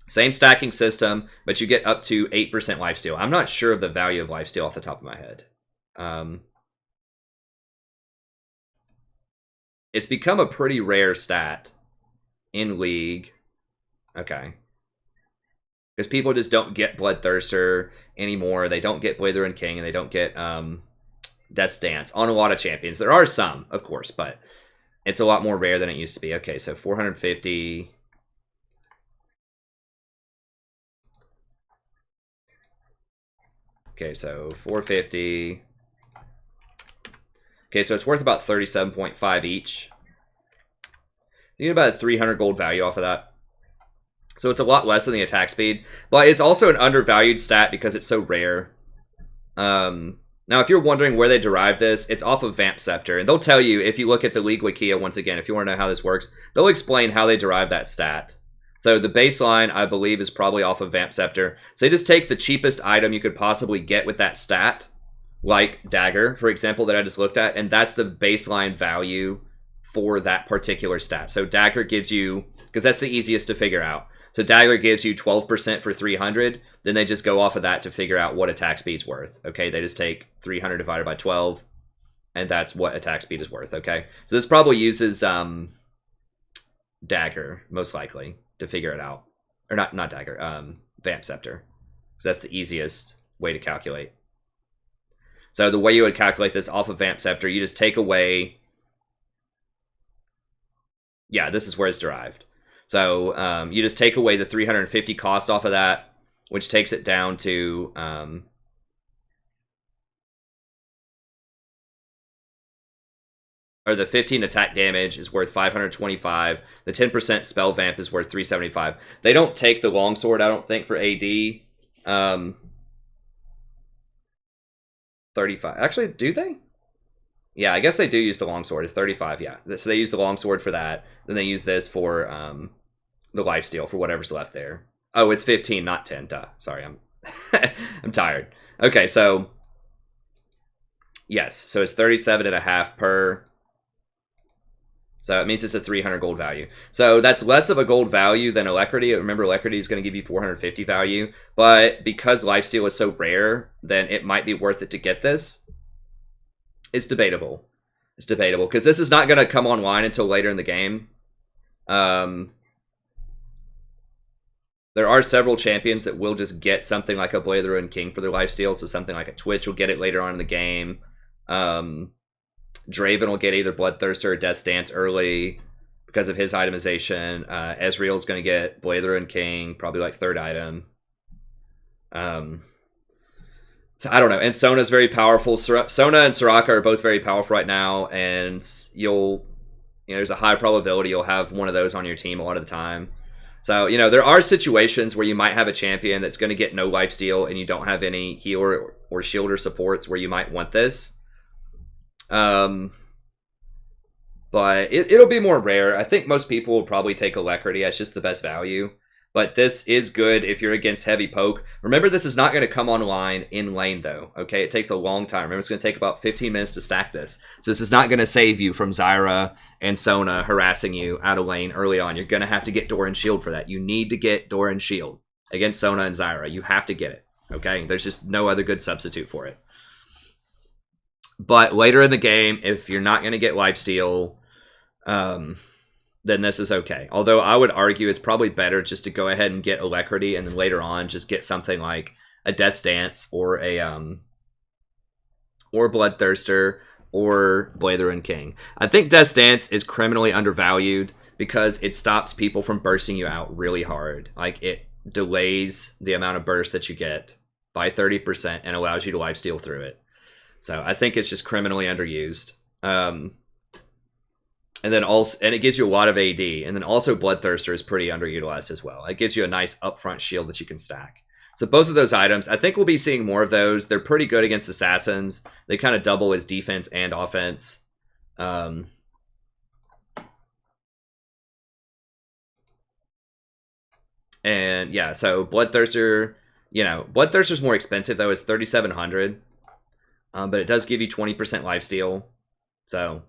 A: Same stacking system, but you get up to 8% lifesteal. I'm not sure of the value of lifesteal off the top of my head. It's become a pretty rare stat in League. Okay. Because people just don't get Bloodthirster anymore. They don't get Blade King, and they don't get Death's Dance on a lot of champions. There are some, of course, but it's a lot more rare than it used to be. Okay, so 450. Okay, so 450. Okay, so it's worth about 37.5 each. You get about a 300 gold value off of that. So it's a lot less than the attack speed, but it's also an undervalued stat because it's so rare. Now, if you're wondering where they derived this, it's off of Vamp Scepter, and they'll tell you, if you look at the League Wikia once again, if you want to know how this works, they'll explain how they derive that stat. So the baseline, I believe, is probably off of Vamp Scepter. So they just take the cheapest item you could possibly get with that stat, like Dagger, for example, that I just looked at, and that's the baseline value for that particular stat. So Dagger gives you, because that's the easiest to figure out. So Dagger gives you 12% for 300. Then they just go off of that to figure out what attack speed's worth. Okay, they just take 300 divided by 12, and that's what attack speed is worth. Okay, so this probably uses Dagger, most likely, to figure it out. Or not Dagger, Vamp Scepter. Because that's the easiest way to calculate. So the way you would calculate this off of Vamp Scepter, you just take away... Yeah, this is where it's derived. So you just take away the 350 cost off of that, which takes it down to or the 15 attack damage is worth 525. The 10% spell vamp is worth 375. They don't take the longsword, I don't think, for AD. 35. Actually, do they? Yeah, I guess they do use the longsword. It's 35, yeah. So they use the longsword for that. Then they use this for the lifesteal, for whatever's left there. Oh, it's 15, not 10. Duh. Sorry, I'm I'm tired. Okay, so yes, so it's 37.5 per. So it means it's a 300 gold value. So that's less of a gold value than Alacrity. Remember, Alacrity is going to give you 450 value, but because lifesteal is so rare, then it might be worth it to get this. It's debatable. It's debatable because this is not going to come online until later in the game. There are several champions that will just get something like a Blade of the Rune King for their lifesteal. So something like a Twitch will get it later on in the game. Draven will get either Bloodthirster or Death's Dance early because of his itemization. Ezreal is going to get Blade of the Rune King, probably like third item. So I don't know. And Sona's very powerful. Sona and Soraka are both very powerful right now, and there's a high probability you'll have one of those on your team a lot of the time. So, there are situations where you might have a champion that's going to get no lifesteal and you don't have any healer or shielder supports where you might want this. But it'll be more rare. I think most people will probably take Alacrity as just the best value. But this is good if you're against heavy poke. Remember, this is not going to come online in lane, though. Okay, it takes a long time. Remember, it's going to take about 15 minutes to stack this. So this is not going to save you from Zyra and Sona harassing you out of lane early on. You're going to have to get Doran Shield for that. You need to get Doran Shield against Sona and Zyra. You have to get it. Okay, there's just no other good substitute for it. But later in the game, if you're not going to get lifesteal, then this is okay. Although I would argue it's probably better just to go ahead and get Alacrity and then later on just get something like a Death's Dance or a or Bloodthirster or Blade of the Rune King. I think Death's Dance is criminally undervalued because it stops people from bursting you out really hard. Like, it delays the amount of burst that you get by 30% and allows you to lifesteal through it. So I think it's just criminally underused. And then also, and it gives you a lot of AD. And then also Bloodthirster is pretty underutilized as well. It gives you a nice upfront shield that you can stack. So both of those items, I think we'll be seeing more of those. They're pretty good against assassins. They kind of double as defense and offense. And yeah, so Bloodthirster, you know, Bloodthirster's more expensive though. It's 3,700, but it does give you 20% lifesteal. So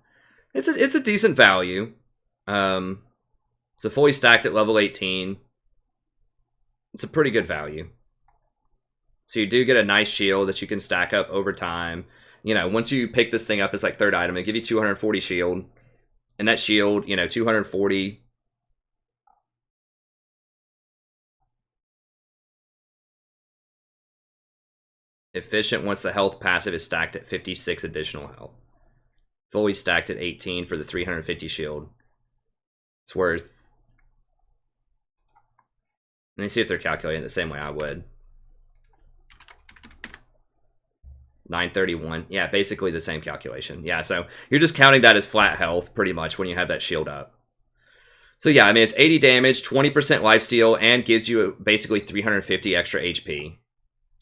A: it's a decent value. So fully stacked at level 18. It's a pretty good value. So you do get a nice shield that you can stack up over time. You know, once you pick this thing up as like third item, it give you 240 shield. And that shield, you know, 240. Efficient once the health passive is stacked at 56 additional health. Fully stacked at 18 for the 350 shield. It's worth... Let me see if they're calculating it the same way I would. 931. Yeah, basically the same calculation. Yeah, so you're just counting that as flat health pretty much when you have that shield up. So yeah, I mean, it's 80 damage, 20% lifesteal, and gives you basically 350 extra HP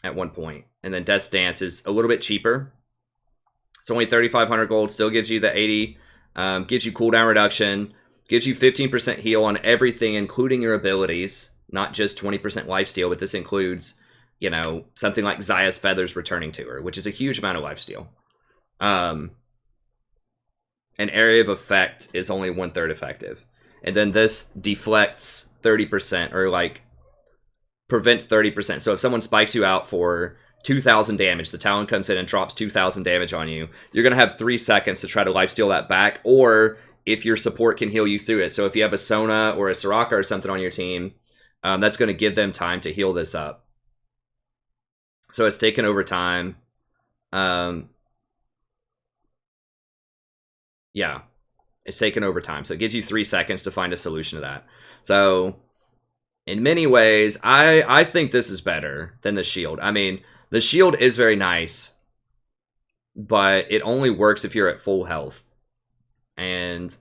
A: at one point. And then Death's Dance is a little bit cheaper. It's only 3,500 gold, still gives you the 80, gives you cooldown reduction, gives you 15% heal on everything, including your abilities, not just 20% lifesteal, but this includes... you know, something like Zaya's Feathers returning to her, which is a huge amount of lifesteal. An area of effect is only 1/3 effective. And then this deflects 30%, or like prevents 30%. So if someone spikes you out for 2,000 damage, the Talon comes in and drops 2,000 damage on you, you're going to have 3 seconds to try to lifesteal that back, or if your support can heal you through it. So if you have a Sona or a Soraka or something on your team, that's going to give them time to heal this up. So it's taken over time. Yeah, it's taken over time. So it gives you 3 seconds to find a solution to that. So in many ways, I think this is better than the shield. I mean, the shield is very nice, but it only works if you're at full health. And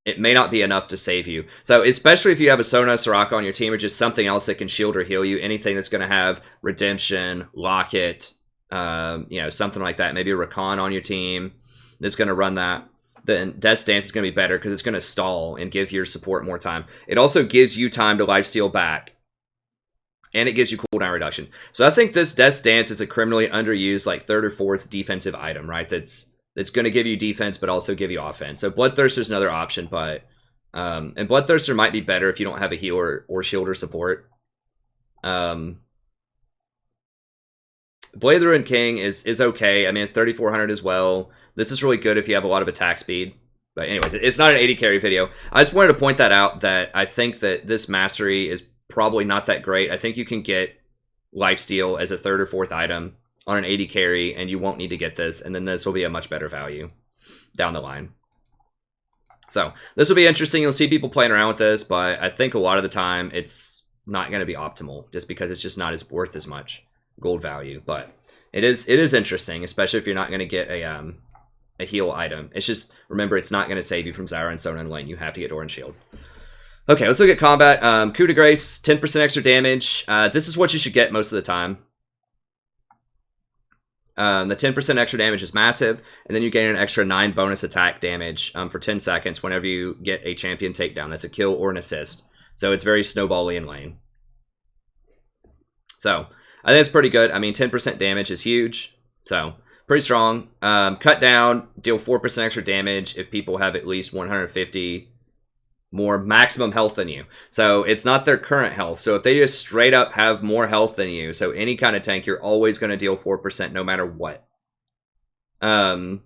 A: it may not be enough to save you. So especially if you have a Sona, Soraka on your team, or just something else that can shield or heal you, anything that's going to have Redemption, Locket, you know, something like that. Maybe a Rakan on your team that's going to run that. Then Death's Dance is going to be better because it's going to stall and give your support more time. It also gives you time to lifesteal back. And it gives you cooldown reduction. So I think this Death's Dance is a criminally underused, like, 3rd or 4th defensive item, right? That's going to give you defense, but also give you offense. So Bloodthirster is another option, but... and Bloodthirster might be better if you don't have a healer or shield or support. Blade of the Ruined King is okay. I mean, it's 3,400 as well. This is really good if you have a lot of attack speed. But anyways, it's not an 80 carry video. I just wanted to point that out, that I think that this mastery is probably not that great. I think you can get lifesteal as a 3rd or 4th item on an 80 carry, and you won't need to get this, and then this will be a much better value down the line. So this will be interesting. You'll see people playing around with this, but I think a lot of the time it's not going to be optimal, just because it's just not as worth as much gold value. But it is interesting, especially if you're not going to get a heal item. It's just, remember, it's not going to save you from Zyra and Sona in lane. You have to get Doran Shield. Okay, let's look at combat. Coup de Grace, 10% extra damage. This is what you should get most of the time. The 10% extra damage is massive, and then you gain an extra 9 bonus attack damage for 10 seconds whenever you get a champion takedown. That's a kill or an assist. So it's very snowball-y in lane. So I think it's pretty good. I mean, 10% damage is huge. So pretty strong. Cut down, deal 4% extra damage if people have at least 150 more maximum health than you. So it's not their current health. So if they just straight up have more health than you, so any kind of tank, you're always going to deal 4% no matter what. And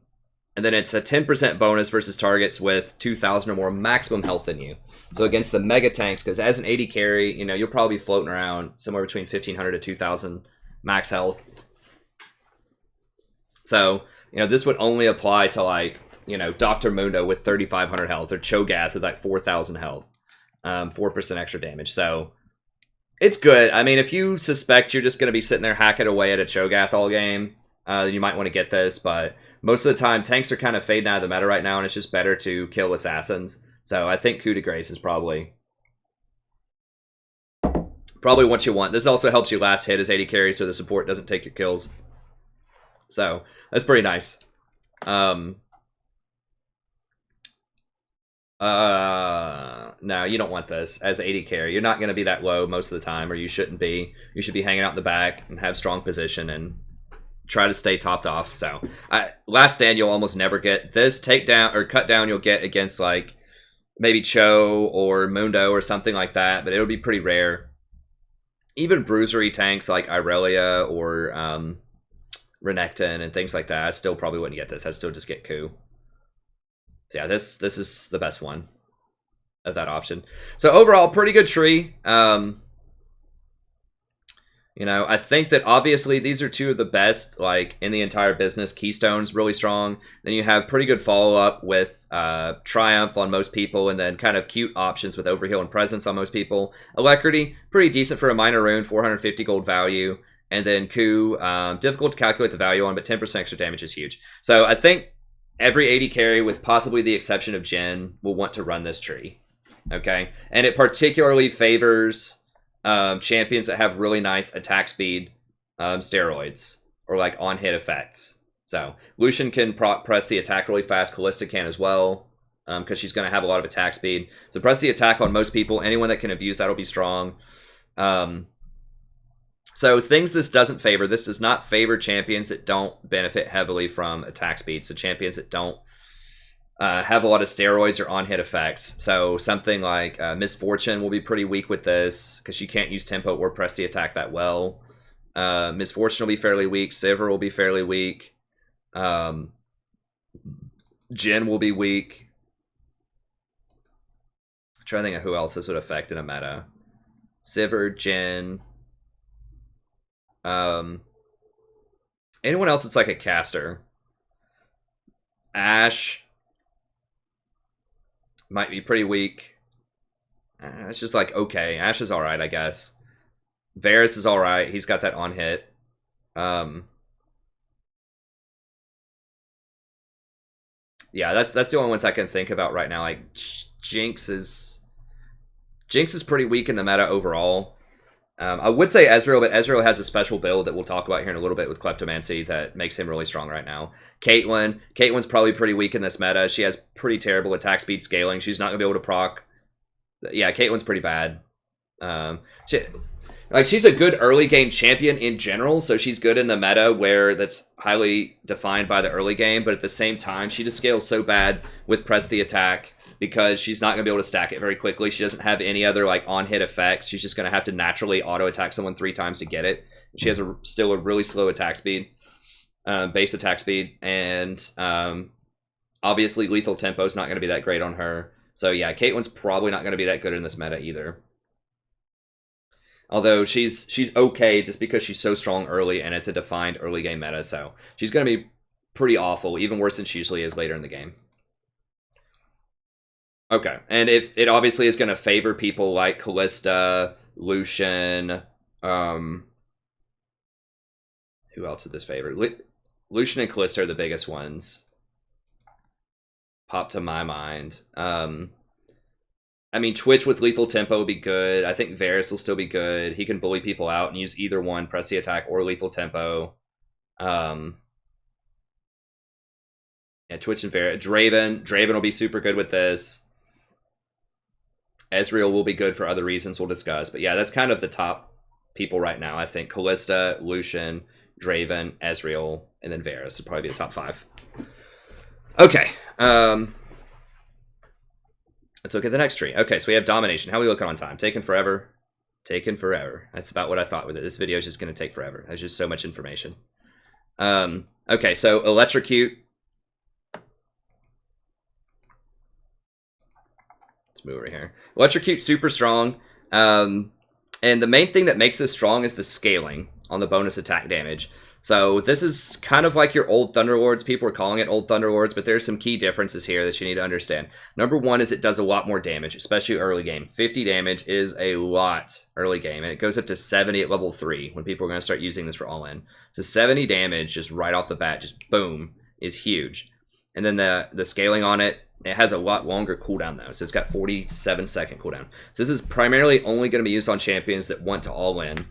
A: then it's a 10% bonus versus targets with 2,000 or more maximum health than you. So against the mega tanks, because as an 80 carry, you know, you'll probably be floating around somewhere between 1,500 to 2,000 max health. So, you know, this would only apply to, like, you know, Dr. Mundo with 3,500 health, or Cho'Gath with like 4,000 health, 4% extra damage. So It's good. I mean, if you suspect you're just going to be sitting there hacking away at a Cho'Gath all game, you might want to get this, but most of the time, tanks are kind of fading out of the meta right now, and it's just better to kill assassins. So I think Coup de Grace is probably what you want. This also helps you last hit as AD carry, so the support doesn't take your kills. So that's pretty nice. No, you don't want this as AD carry. You're not going to be that low most of the time, or you shouldn't be. You should be hanging out in the back and have strong position and try to stay topped off. So last stand you'll almost never get. This takedown or cut down you'll get against like maybe Cho or Mundo or something like that, but it'll be pretty rare. Even bruisery tanks like Irelia or Renekton and things like that, I still probably wouldn't get this. I'd still just get Coup. So yeah, this is the best one of that option. So overall, pretty good tree. You know, I think that obviously these are two of the best, like, in the entire business. Keystones, really strong. Then you have pretty good follow-up with Triumph on most people, and then kind of cute options with Overheal and Presence on most people. Alacrity, pretty decent for a minor rune, 450 gold value. And then Coup, difficult to calculate the value on, but 10% extra damage is huge. So I think every AD carry, with possibly the exception of Jhin, will want to run this tree. Okay? And it particularly favors champions that have really nice attack speed steroids or like on hit effects. So Lucian can press the attack really fast. Callista can as well because she's going to have a lot of attack speed. So press the attack on most people. Anyone that can abuse that will be strong. So things this doesn't favor. This does not favor champions that don't benefit heavily from attack speed. So champions that don't have a lot of steroids or on-hit effects. So something like Misfortune will be pretty weak with this because she can't use tempo or press the attack that well. Misfortune will be fairly weak. Sivir will be fairly weak. Jhin will be weak. I'm trying to think of who else this would affect in a meta. Sivir, Jhin. Anyone else that's like a caster. Ashe might be pretty weak. It's just like, okay. Ashe is alright, I guess. Varus is alright. He's got that on hit. Yeah, that's the only ones I can think about right now. Like, Jinx is pretty weak in the meta overall. I would say Ezreal, but Ezreal has a special build that we'll talk about here in a little bit with Kleptomancy that makes him really strong right now. Caitlyn's probably pretty weak in this meta. She has pretty terrible attack speed scaling. She's not going to be able to proc. Yeah, Caitlyn's pretty bad. She's a good early game champion in general, so she's good in the meta where that's highly defined by the early game, but at the same time, she just scales so bad with press the attack because she's not going to be able to stack it very quickly. She doesn't have any other like on-hit effects. She's just going to have to naturally auto-attack someone 3 times to get it. She has still a really slow attack speed, base attack speed, and obviously lethal tempo is not going to be that great on her. So yeah, Caitlyn's probably not going to be that good in this meta either. Although she's okay just because she's so strong early and it's a defined early game meta. So she's going to be pretty awful, even worse than she usually is later in the game. Okay, and if it obviously is going to favor people like Callista, Lucian, who else would this favor? Lucian and Callista are the biggest ones. Pop to my mind. I mean, Twitch with lethal tempo would be good. I think Varus will still be good. He can bully people out and use either one, press the attack or lethal tempo. Yeah, Twitch and Varus. Draven will be super good with this. Ezreal will be good for other reasons we'll discuss. But yeah, that's kind of the top people right now. I think Callista, Lucian, Draven, Ezreal, and then Varus would probably be the top 5. Okay. Let's look at the next tree. Okay, so we have Domination. How are we looking on time? Taking forever. Taking forever. That's about what I thought with it. This video is just going to take forever. There's just so much information. Okay, so Electrocute. Let's move over here. Electrocute, super strong. And the main thing that makes this strong is the scaling on the bonus attack damage. So this is kind of like your old Thunderlords. People are calling it old Thunderlords, but there's some key differences here that you need to understand. Number one is it does a lot more damage, especially early game. 50 damage is a lot early game, and it goes up to 70 at level 3 when people are going to start using this for all-in. So 70 damage just right off the bat, just boom, is huge. And then the scaling on it, it has a lot longer cooldown though. So it's got 47-second cooldown. So this is primarily only going to be used on champions that want to all-in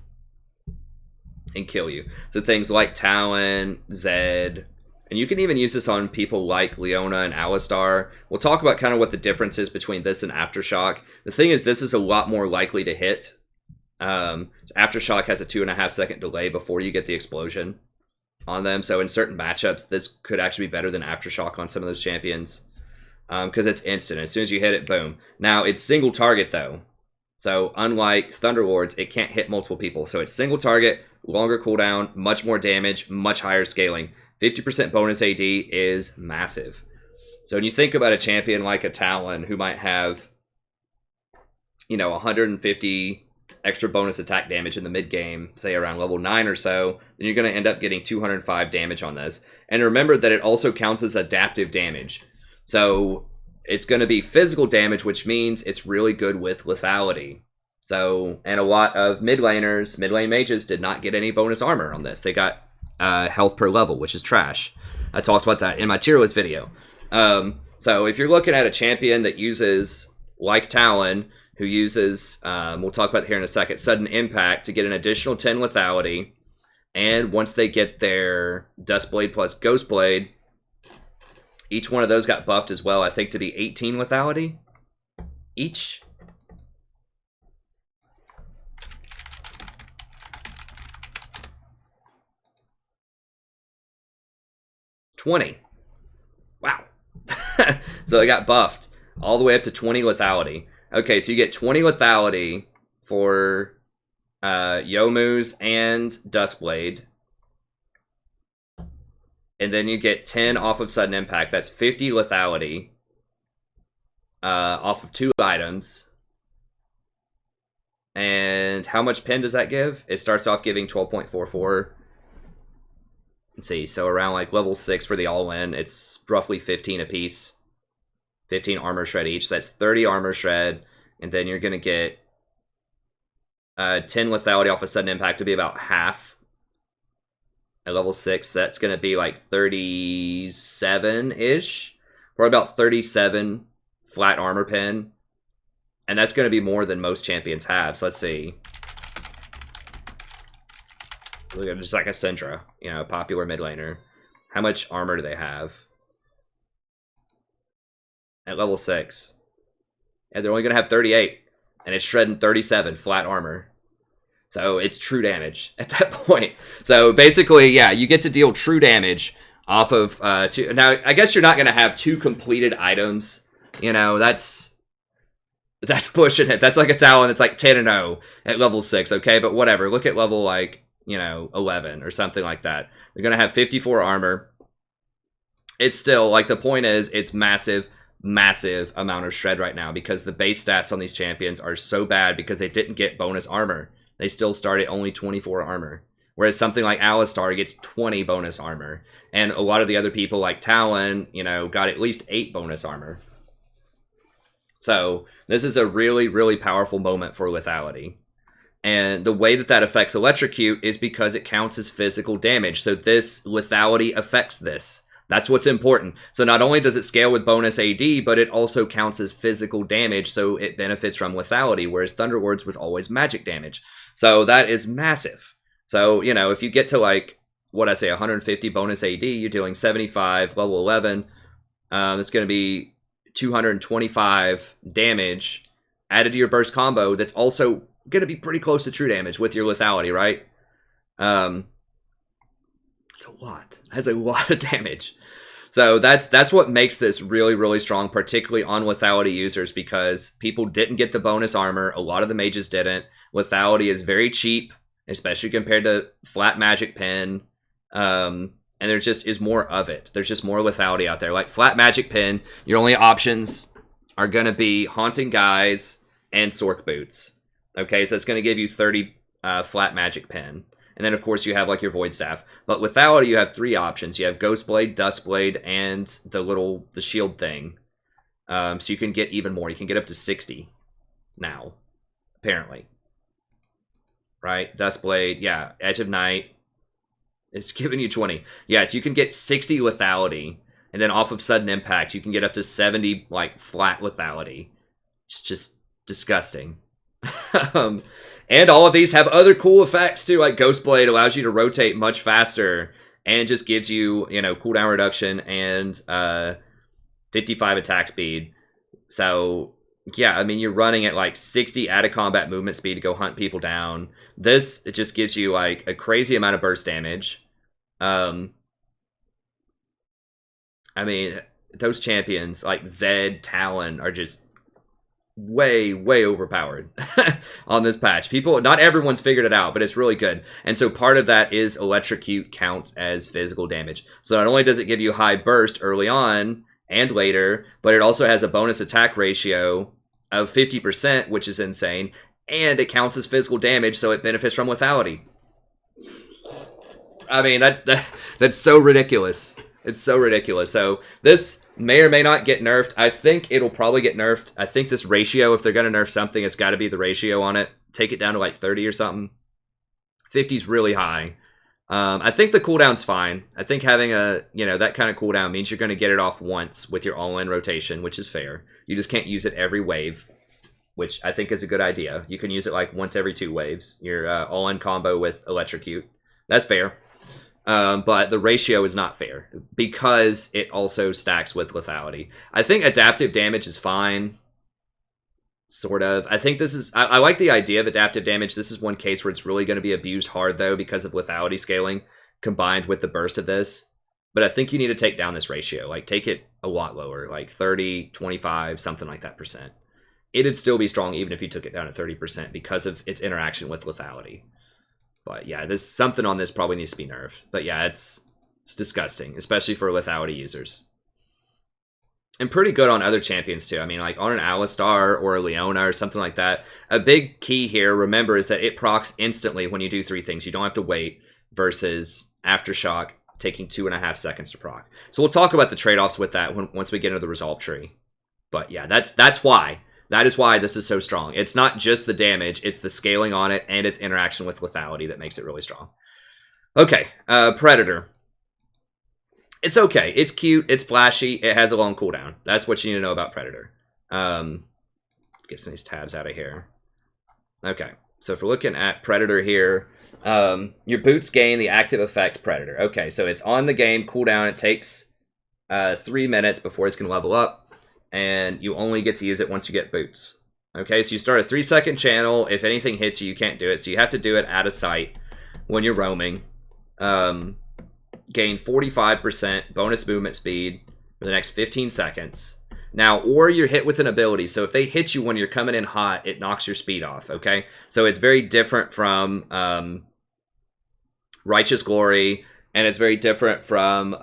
A: and kill you. So things like Talon, Zed, and you can even use this on people like Leona and Alistar. We'll talk about kind of what the difference is between this and Aftershock. The thing is, this is a lot more likely to hit. Aftershock has a 2.5-second delay before you get the explosion on them. So in certain matchups, this could actually be better than Aftershock on some of those champions. Because it's instant. As soon as you hit it, boom. Now, it's single target though. So unlike Thunderlords, it can't hit multiple people. So it's single target, longer cooldown, much more damage, much higher scaling. 50% bonus AD is massive. So when you think about a champion like a Talon who might have, 150 extra bonus attack damage in the mid game, say around level 9 or so, then you're going to end up getting 205 damage on this. And remember that it also counts as adaptive damage. So it's going to be physical damage, which means it's really good with lethality. So, and a lot of mid lane mages did not get any bonus armor on this. They got health per level, which is trash. I talked about that in my tier list video. So if you're looking at a champion that uses, like Talon, who uses, we'll talk about here in a second, sudden impact to get an additional 10 lethality, and once they get their Duskblade plus Ghostblade, each one of those got buffed as well, I think, to be 18 lethality each. $20. Wow. So they got buffed all the way up to 20 lethality. Okay, so you get 20 lethality for Youmuu's and Duskblade. And then you get 10 off of sudden impact. That's 50 lethality off of 2 items. And how much pen does that give? It starts off giving 12.44. Let's see, so around like level 6 for the all-in, it's roughly 15 apiece. 15 armor shred each, so that's 30 armor shred. And then you're going to get 10 lethality off of sudden impact to be about half. At level 6, that's going to be like 37-ish. Or about 37 flat armor pen. And that's going to be more than most champions have. So let's see. Look at just like a Syndra, a popular mid laner. How much armor do they have? At level 6. And they're only going to have 38. And it's shredding 37 flat armor. So it's true damage at that point. So basically, yeah, you get to deal true damage off of 2. Now, I guess you're not going to have 2 completed items. That's pushing it. That's like a Talon that's like 10-0 at level 6, okay? But whatever. Look at level like, 11 or something like that. They're going to have 54 armor. It's still, like, the point is, it's massive amount of shred right now because the base stats on these champions are so bad because they didn't get bonus armor. They still start at only 24 armor. Whereas something like Alistar gets 20 bonus armor. And a lot of the other people like Talon, got at least 8 bonus armor. So this is a really, really powerful moment for lethality. And the way that affects Electrocute is because it counts as physical damage. So this lethality affects this. That's what's important. So not only does it scale with bonus AD, but it also counts as physical damage, so it benefits from lethality, whereas Thunderlords was always magic damage. So that is massive. So, if you get to 150 bonus AD, you're doing 75, level 11, it's going to be 225 damage added to your burst combo that's also going to be pretty close to true damage with your lethality, right? It's a lot. That's a lot of damage. So that's what makes this really, really strong, particularly on lethality users, because people didn't get the bonus armor. A lot of the mages didn't. Lethality is very cheap, especially compared to flat magic pen. And there just is more of it. There's just more lethality out there. Like flat magic pen, your only options are going to be Haunting Guise and Sork Boots. Okay, so it's going to give you 30 flat magic pen. And then, of course, you have, like, your Void Staff. But lethality, you have 3 options. You have Ghost Blade, Dust Blade, and the shield thing. So you can get even more. You can get up to 60 now, apparently. Right? Dust Blade, yeah. Edge of Night. It's giving you 20. Yeah, so you can get 60 lethality. And then off of Sudden Impact, you can get up to 70, like, flat lethality. It's just disgusting. And all of these have other cool effects too, like Ghost Blade allows you to rotate much faster and just gives you, you know, cooldown reduction and 55 attack speed. So yeah, I mean, you're running at like 60 out of combat movement speed to go hunt people down. This, it just gives you like a crazy amount of burst damage. I mean, those champions like Zed, Talon are just way overpowered on this patch. People, not everyone's figured it out, but it's really good. And so part of that is Electrocute counts as physical damage. So not only does it give you high burst early on and later, but it also has a bonus attack ratio of 50%, which is insane, and it counts as physical damage, so it benefits from lethality. I mean, that's so ridiculous. It's so ridiculous. So this may or may not get nerfed. I think it'll probably get nerfed. I think this ratio, if they're going to nerf something, it's got to be the ratio on it. Take it down to like 30 or something. 50 is really high. I think the cooldown's fine. I think having a, you know, that kind of cooldown means you're going to get it off once with your all-in rotation, which is fair. You just can't use it every wave, which I think is a good idea. You can use it like once every 2 waves. Your all-in combo with Electrocute. That's fair. But the ratio is not fair because it also stacks with lethality. I think adaptive damage is fine. Sort of. I think this is... I like the idea of adaptive damage. This is one case where it's really going to be abused hard, though, because of lethality scaling combined with the burst of this. But I think you need to take down this ratio. Like, take it a lot lower. Like 30, 25, something like that %. It'd still be strong even if you took it down to 30% because of its interaction with lethality. But yeah, there's something on this probably needs to be nerfed. But yeah, it's disgusting, especially for lethality users. And pretty good on other champions too. I mean, like on an Alistar or a Leona or something like that. A big key here, remember, is that it procs instantly when you do 3 things. You don't have to wait versus Aftershock taking 2.5 seconds to proc. So we'll talk about the trade-offs with that once we get into the resolve tree. But yeah, that's why. That is why this is so strong. It's not just the damage, it's the scaling on it and its interaction with lethality that makes it really strong. Okay, Predator. It's okay. It's cute. It's flashy. It has a long cooldown. That's what you need to know about Predator. Get some of these tabs out of here. Okay, so if we're looking at Predator here, your boots gain the active effect Predator. Okay, so it's on the game, cooldown. It takes 3 minutes before it's going to level up. And you only get to use it once you get boots. Okay, so you start a 3-second channel. If anything hits you, you can't do it. So you have to do it out of sight when you're roaming. Gain 45% bonus movement speed for the next 15 seconds. Now, or you're hit with an ability. So if they hit you when you're coming in hot, it knocks your speed off, okay? So it's very different from Righteous Glory, and it's very different from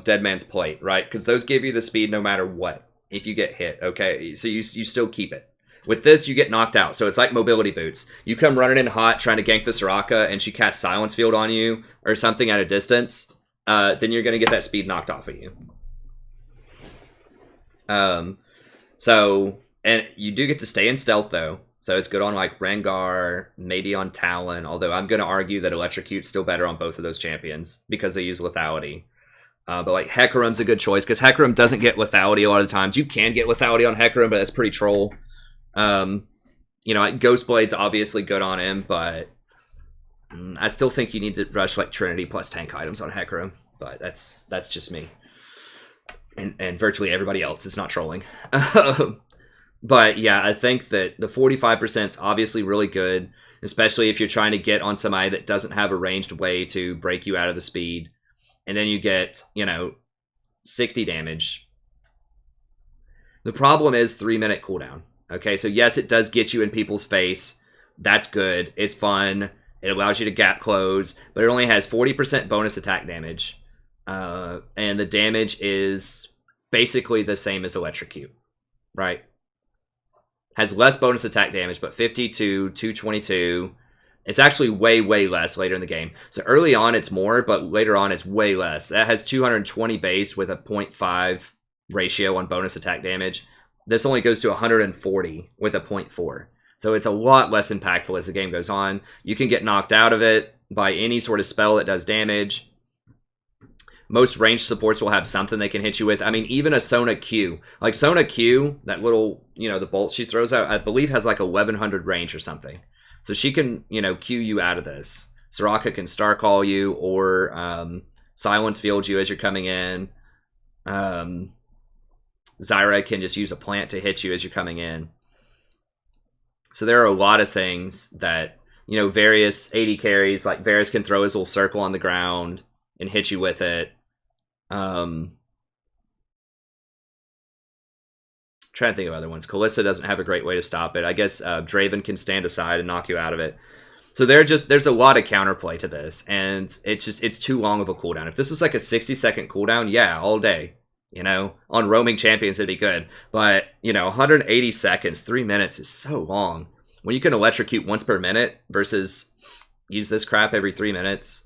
A: Dead Man's Plate, right? Because those give you the speed no matter what. If you get hit, okay? So you still keep it. With this, you get knocked out. So it's like mobility boots. You come running in hot trying to gank the Soraka and she casts Silence Field on you or something at a distance, then you're going to get that speed knocked off of you. So, and you do get to stay in stealth though. So it's good on like Rengar, maybe on Talon, although I'm going to argue that Electrocute's still better on both of those champions because they use lethality. But like Hecarim's a good choice because Hecarim doesn't get lethality a lot of times. You can get lethality on Hecarim, but that's pretty troll. You know, like Ghostblade's obviously good on him, but I still think you need to rush like Trinity plus tank items on Hecarim. But that's just me, and virtually everybody else. It's not trolling. But yeah, I think that the 45% is obviously really good, especially if you're trying to get on somebody that doesn't have a ranged way to break you out of the speed. And then you get, you know, 60 damage. The problem is 3-minute cooldown. Okay, so yes, it does get you in people's face. That's good. It's fun. It allows you to gap close. But it only has 40% bonus attack damage. And the damage is basically the same as Electrocute. Right? Has less bonus attack damage, but 50 to 222. It's actually way, way less later in the game. So early on, it's more, but later on, it's way less. That has 220 base with a 0.5 ratio on bonus attack damage. This only goes to 140 with a 0.4. So it's a lot less impactful as the game goes on. You can get knocked out of it by any sort of spell that does damage. Most ranged supports will have something they can hit you with. I mean, even a Sona Q. Like Sona Q, that little, the bolt she throws out, I believe has like 1100 range or something. So she can, Q you out of this. Soraka can Star Call you or Silence Field you as you're coming in. Zyra can just use a plant to hit you as you're coming in. So there are a lot of things that, various AD carries, like Varus can throw his little circle on the ground and hit you with it. Trying to think of other ones. Kalista doesn't have a great way to stop it. I guess Draven can stand aside and knock you out of it. So there's a lot of counterplay to this, and it's too long of a cooldown. If this was like a 60-second cooldown, yeah, all day. On roaming champions it'd be good. But 180 seconds, 3 minutes is so long. When you can electrocute once per minute versus use this crap every 3 minutes.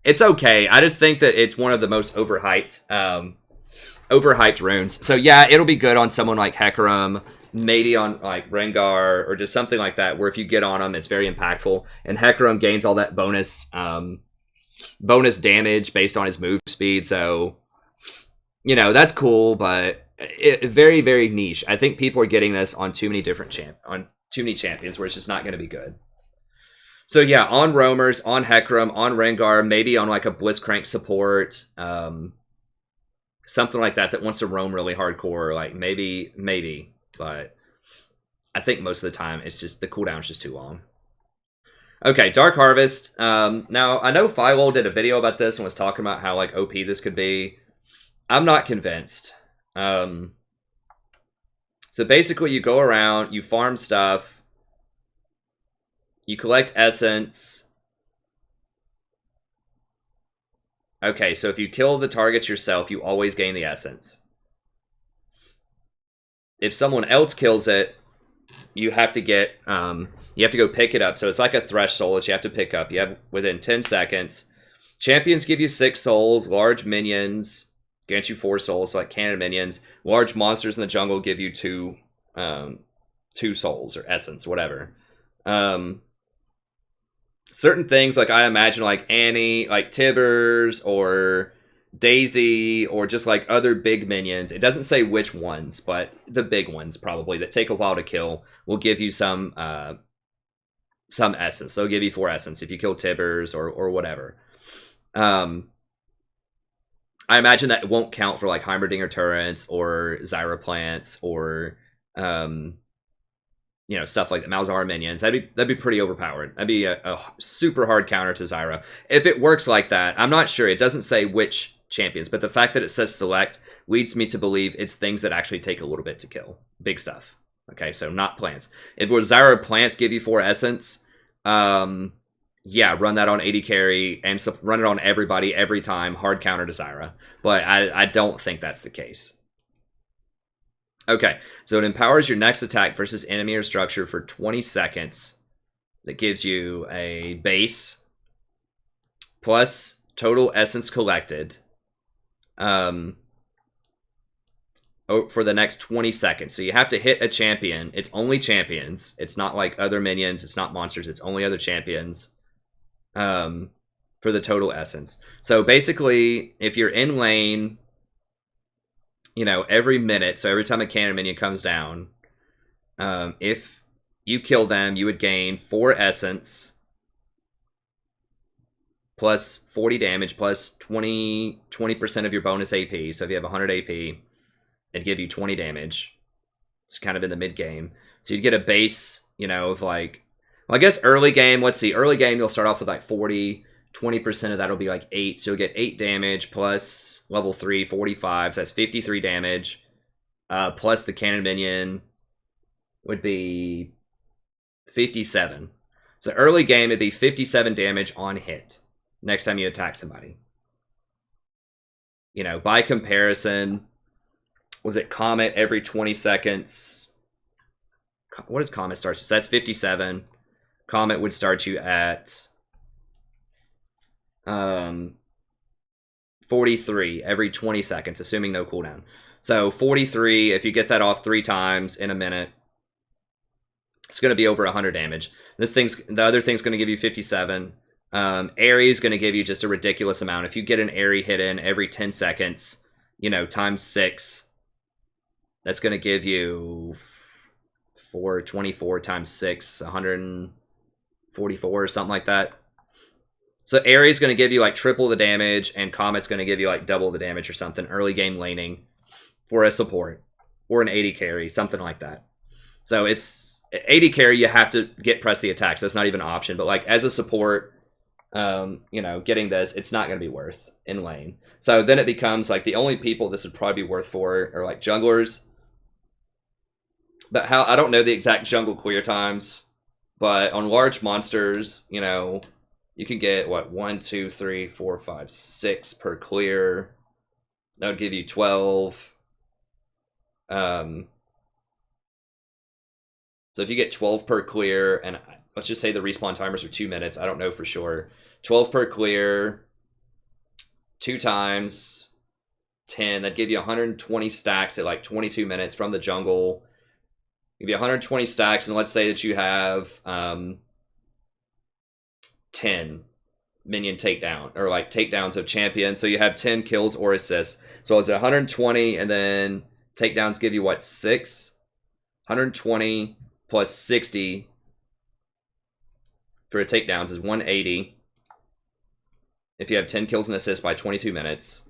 A: It's okay. I just think that it's one of the most overhyped runes. So yeah, it'll be good on someone like Hecarim, maybe on like Rengar or just something like that, where if you get on them, it's very impactful. And Hecarim gains all that bonus damage based on his move speed. So, that's cool, but very, very niche. I think people are getting this on too many champions where it's just not going to be good. So yeah, on roamers, on Hecarim, on Rengar, maybe on like a Blitzcrank support, something like that wants to roam really hardcore, like maybe, but I think most of the time it's just the cooldown is just too long. Okay, Dark Harvest. Now I know Firewall did a video about this and was talking about how like OP this could be. I'm not convinced. So basically, you go around, you farm stuff. You collect essence. Okay, so if you kill the targets yourself, you always gain the essence. If someone else kills it, you have to go pick it up. So it's like a Thresh Soul that you have to pick up. You have within 10 seconds. Champions give you 6 souls. Large minions grant you 4 souls, so like cannon minions. Large monsters in the jungle give you 2 souls or essence, whatever. Certain things, like I imagine like Annie, like Tibbers or Daisy or just like other big minions. It doesn't say which ones, but the big ones probably that take a while to kill will give you some essence. They'll give you 4 essence if you kill Tibbers or whatever. I imagine that it won't count for like Heimerdinger turrets or Zyra plants or stuff like the Malzahar minions. That'd be pretty overpowered. That'd be a super hard counter to Zyra. If it works like that, I'm not sure. It doesn't say which champions, but the fact that it says select leads me to believe it's things that actually take a little bit to kill. Big stuff. Okay, so not plants. If Zyra plants give you 4 essence, yeah, run that on AD carry and run it on everybody every time. Hard counter to Zyra. But I don't think that's the case. Okay, so it empowers your next attack versus enemy or structure for 20 seconds. That gives you a base plus total essence collected for the next 20 seconds. So you have to hit a champion. It's only champions. It's not like other minions. It's not monsters. It's only other champions for the total essence. So basically, if you're in lane, every minute, so every time a cannon minion comes down, if you kill them, you would gain 4 essence plus 40 damage plus 20% of your bonus AP. So if you have 100 AP, it'd give you 20 damage. It's kind of in the mid game. So you'd get a base, of like, well, I guess early game, let's see, early game, you'll start off with like 40, 20% of that will be like 8. So you'll get 8 damage plus level 3, 45. So that's 53 damage. Plus the cannon minion would be 57. So early game, it'd be 57 damage on hit next time you attack somebody. By comparison, was it Comet every 20 seconds? What does Comet start? So that's 57. Comet would start you at 43 every 20 seconds, assuming no cooldown. So 43, if you get that off 3 times in a minute, it's going to be over 100 damage. The other thing's going to give you 57. Airy is going to give you just a ridiculous amount. If you get an Airy hit in every 10 seconds, you know, times 6, that's going to give you 424 times 6, 144 or something like that. So Airy is going to give you like triple the damage, and Comet's going to give you like double the damage or something. Early game laning for a support or an 80 carry, something like that. So it's 80 carry, you have to press the attack, so it's not even an option. But like as a support, you know, getting this, it's not going to be worth in lane. So then it becomes like the only people this would probably be worth for are like junglers. But I don't know the exact jungle clear times, but on large monsters, you know, you can get what 1, 2, 3, 4, 5, 6 per clear. That would give you 12. So if you get 12 per clear, and let's just say the respawn timers are 2 minutes, I don't know for sure. 12 per clear, 2 times 10, that'd give you 120 stacks at like 22 minutes from the jungle. Give you 120 stacks, and let's say that you have 10 minion takedown, or like takedowns of champions. So you have 10 kills or assists. So it's 120, and then takedowns give you what, 6? 120 plus 60 for a takedowns is 180. If you have 10 kills and assists by 22 minutes.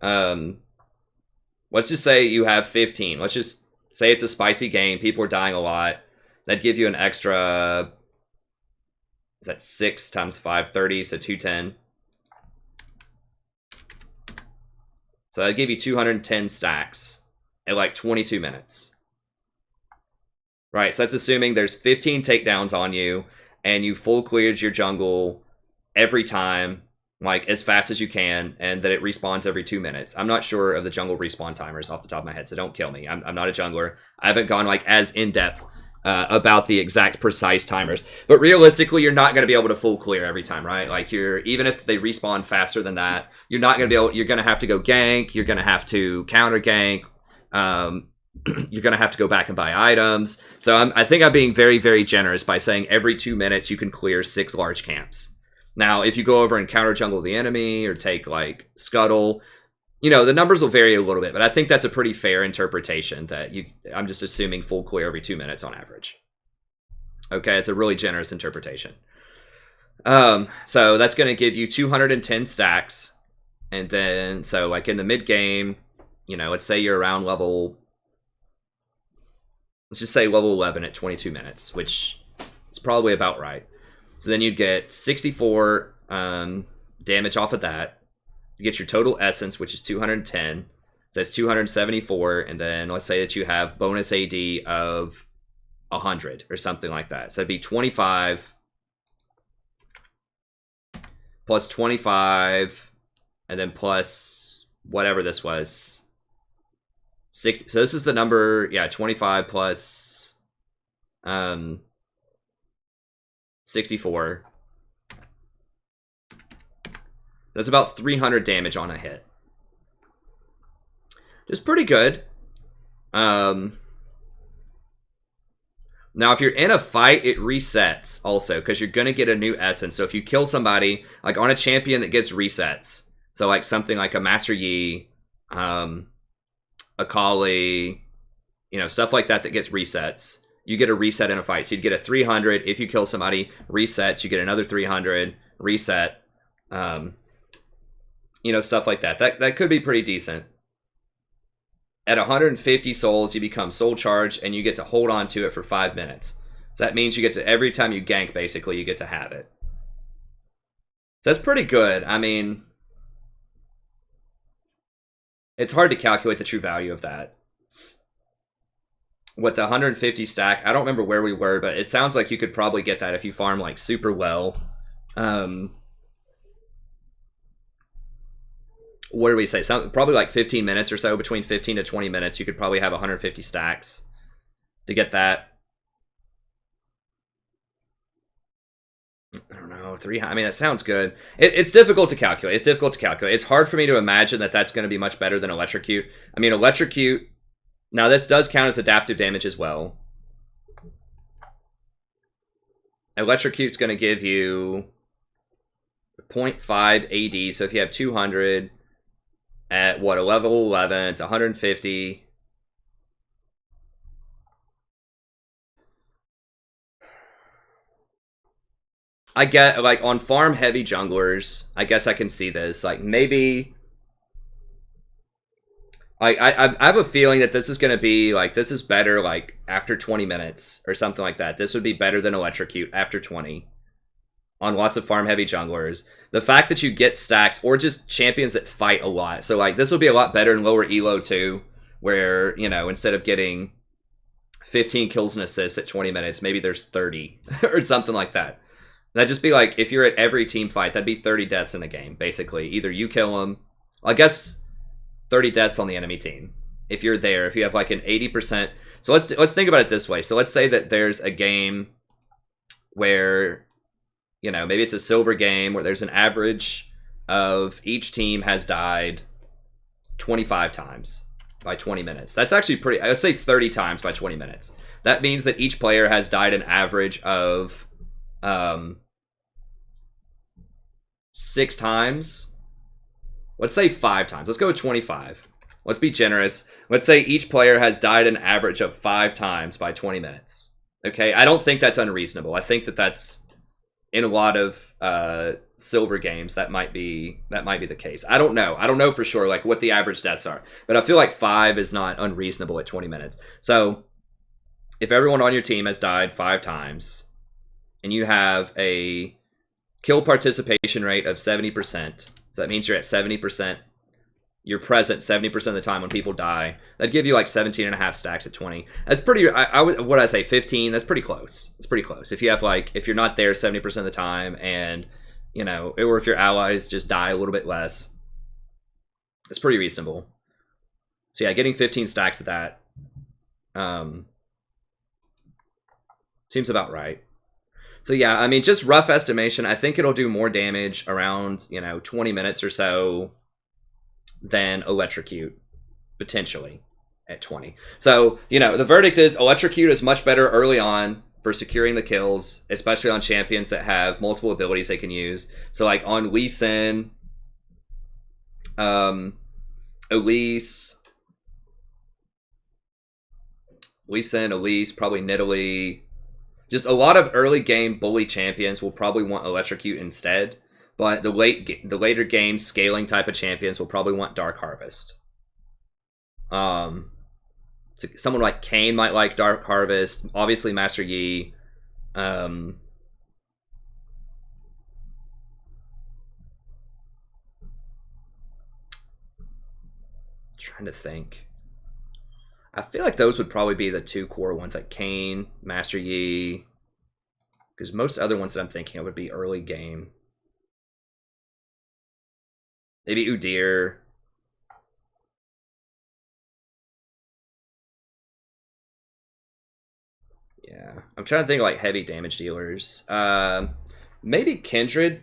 A: Let's just say you have 15. Let's just say it's a spicy game. People are dying a lot. That'd give you an extra, is that 6 times 5, 30, so 210. So that'd give you 210 stacks at like 22 minutes. Right, so that's assuming there's 15 takedowns on you, and you full cleared your jungle every time, like as fast as you can, and that it respawns every 2 minutes. I'm not sure of the jungle respawn timers off the top of my head, so don't kill me. I'm not a jungler. I haven't gone like as in-depth about the exact precise timers. But realistically, you're not going to be able to full clear every time, right? Like even if they respawn faster than that, you're not going to be able, you're going to have to go gank, you're going to have to counter gank, you're going to have to go back and buy items. So I think I'm being very, very generous by saying every 2 minutes you can clear 6 large camps. Now, if you go over and counter jungle the enemy or take like Scuttle, you know, the numbers will vary a little bit, but I think that's a pretty fair interpretation that I'm just assuming full clear every 2 minutes on average. Okay, it's a really generous interpretation. So that's going to give you 210 stacks. And then, so like in the mid game, you know, let's say you're around level, let's just say level 11 at 22 minutes, which is probably about right. So then you'd get 64 damage off of that. You get your total essence, which is 210. So that's 274. And then let's say that you have bonus AD of 100 or something like that. So it'd be 25 plus 25, and then plus whatever this was. 60. So this is the number, yeah, 25 plus 64. That's about 300 damage on a hit. Just pretty good. Now, if you're in a fight, it resets also, because you're going to get a new essence. So if you kill somebody, like on a champion that gets resets, so like something like a Master Yi, a Kali, you know, stuff like that gets resets, you get a reset in a fight. So you'd get a 300. If you kill somebody, resets, you get another 300, reset. You know, stuff like that. That could be pretty decent. At 150 souls, you become soul charged, and you get to hold on to it for 5 minutes. So that means you get to, every time you gank, basically, you get to have it. So that's pretty good. I mean, it's hard to calculate the true value of that. With the 150 stack, I don't remember where we were, but it sounds like you could probably get that if you farm like super well. What do we say? Probably like 15 minutes or so, between 15 to 20 minutes, you could probably have 150 stacks to get that. Oh, 300. I mean, that sounds good. It's difficult to calculate. It's difficult to calculate. It's hard for me to imagine that that's going to be much better than Electrocute. I mean, Electrocute... Now, this does count as adaptive damage as well. Electrocute's going to give you 0.5 AD. So if you have 200 at, what, a level 11, it's 150. I get, like, on farm-heavy junglers, I guess I can see this. Like, maybe... Like, I have a feeling that this is going to be, like, this is better, like, after 20 minutes or something like that. This would be better than Electrocute after 20 on lots of farm-heavy junglers. The fact that you get stacks or just champions that fight a lot. So, like, this will be a lot better in lower elo, too, where, you know, instead of getting 15 kills and assists at 20 minutes, maybe there's 30 or something like that. That'd just be like, if you're at every team fight, that'd be 30 deaths in a game, basically. Either you kill them, I guess 30 deaths on the enemy team. If you're there, if you have like an 80%. So let's think about it this way. So let's say that there's a game where, you know, maybe it's a silver game where there's an average of each team has died 25 times by 20 minutes. That's actually pretty, I would say 30 times by 20 minutes. That means that each player has died an average of 6 times. Let's say 5 times. Let's go with 25. Let's be generous. Let's say each player has died an average of 5 times by 20 minutes. Okay, I don't think that's unreasonable. I think that that's in a lot of silver games that might be the case. I don't know. I don't know for sure like what the average deaths are, but I feel like 5 is not unreasonable at 20 minutes. So if everyone on your team has died 5 times and you have a kill participation rate of 70%, so that means you're at 70%. You're present 70% of the time when people die. That'd give you like 17 and a half stacks at 20. That's pretty, I would, what I say, 15? That's pretty close. It's pretty close. If you have like, if you're not there 70% of the time and, you know, or if your allies just die a little bit less, it's pretty reasonable. So yeah, getting 15 stacks at that seems about right. So yeah, I mean, just rough estimation, I think it'll do more damage around, you know, 20 minutes or so than Electrocute, potentially, at 20. So, you know, the verdict is Electrocute is much better early on for securing the kills, especially on champions that have multiple abilities they can use. So, like, on Lee Sin, Elise, probably Nidalee. Just a lot of early game bully champions will probably want Electrocute instead, but the later game scaling type of champions will probably want Dark Harvest. So someone like Kayn might like Dark Harvest. Obviously, Master Yi. Trying to think. I feel like those would probably be the 2 core ones, like Kayn, Master Yi, because most other ones that I'm thinking of would be early game. Maybe Udyr. Yeah, I'm trying to think of like heavy damage dealers. Maybe Kindred.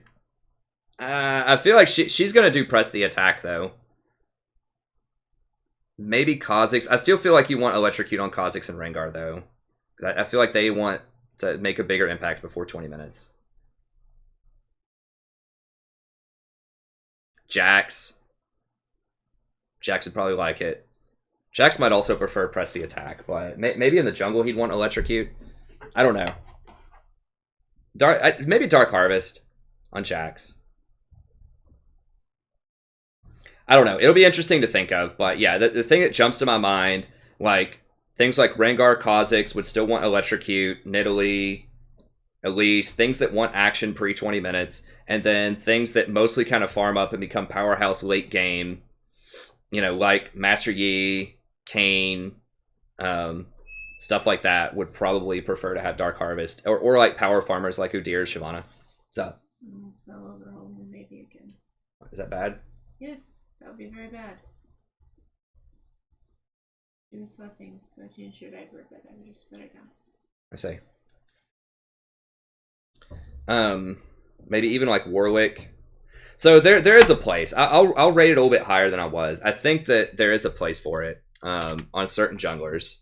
A: I feel like she's gonna do press the attack though. Maybe Kha'Zix. I still feel like you want Electrocute on Kha'Zix and Rengar, though. I feel like they want to make a bigger impact before 20 minutes. Jax. Jax would probably like it. Jax might also prefer press the attack, but maybe in the jungle he'd want Electrocute. I don't know. Maybe Dark Harvest on Jax. I don't know. It'll be interesting to think of, but yeah, the thing that jumps to my mind, like things like Rengar, Kha'Zix would still want Electrocute, Nidalee, Elise, things that want action pre 20 minutes, and then things that mostly kind of farm up and become powerhouse late game, you know, like Master Yi, Kayn, stuff like that would probably prefer to have Dark Harvest, or like power farmers like Udyr, Shyvana. So.
B: Almost fell over home and maybe again.
A: Is that bad?
B: Yes. That would be very bad. It was fussing, so I changed your diaper, but I would just put it down.
A: I see. maybe even like Warwick. So there is a place. I'll rate it a little bit higher than I was. I think that there is a place for it on certain junglers.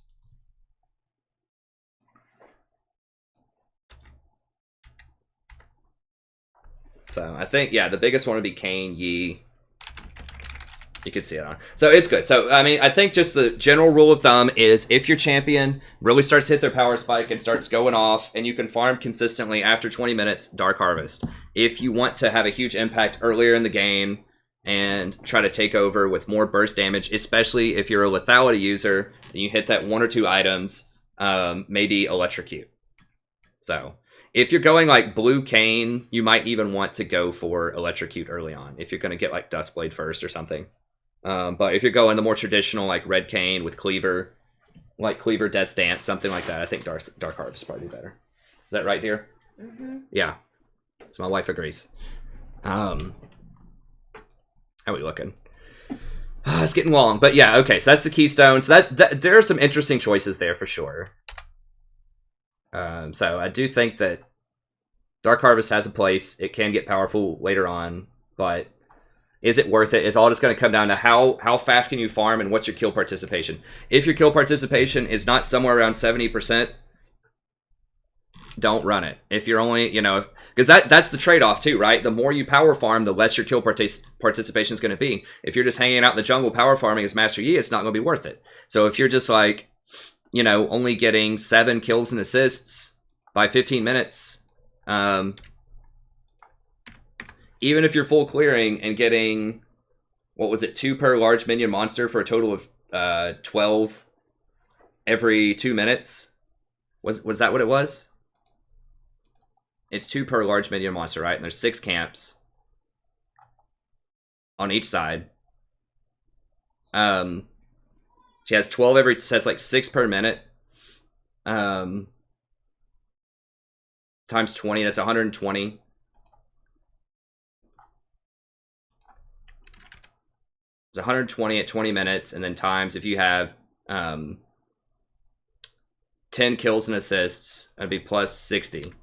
A: So I think, yeah, the biggest one would be Kayn, Yi. You can see it on. So it's good. So, I mean, I think just the general rule of thumb is if your champion really starts to hit their power spike and starts going off and you can farm consistently after 20 minutes, Dark Harvest. If you want to have a huge impact earlier in the game and try to take over with more burst damage, especially if you're a lethality user and you hit that 1 or 2 items, maybe Electrocute. So if you're going like blue Kayn, you might even want to go for Electrocute early on if you're going to get like Duskblade first or something. But if you're going the more traditional like red Kayn with Cleaver, like Cleaver, Death's Dance, something like that, I think Dark Harvest is probably better. Is that right, dear?
B: Mm-hmm.
A: Yeah. So my wife agrees. How are we looking? It's getting long, but yeah, okay. So that's the Keystones. That there are some interesting choices there for sure. So I do think that Dark Harvest has a place. It can get powerful later on, but is it worth it? It's all just going to come down to how fast can you farm and what's your kill participation. If your kill participation is not somewhere around 70%, don't run it. If you're only, because that's the trade-off too, right? The more you power farm, the less your kill participation is going to be. If you're just hanging out in the jungle power farming as Master Yi, it's not going to be worth it. So if you're just like, only getting 7 kills and assists by 15 minutes, even if you're full clearing and getting, 2 per large minion monster for a total of 12 every 2 minutes? Was that what it was? It's 2 per large minion monster, right? And there's 6 camps on each side. She has 12 every, so that's like 6 per minute. Times 20, that's 120. It's 120 at 20 minutes, and then times, if you have 10 kills and assists, that'd be plus 60.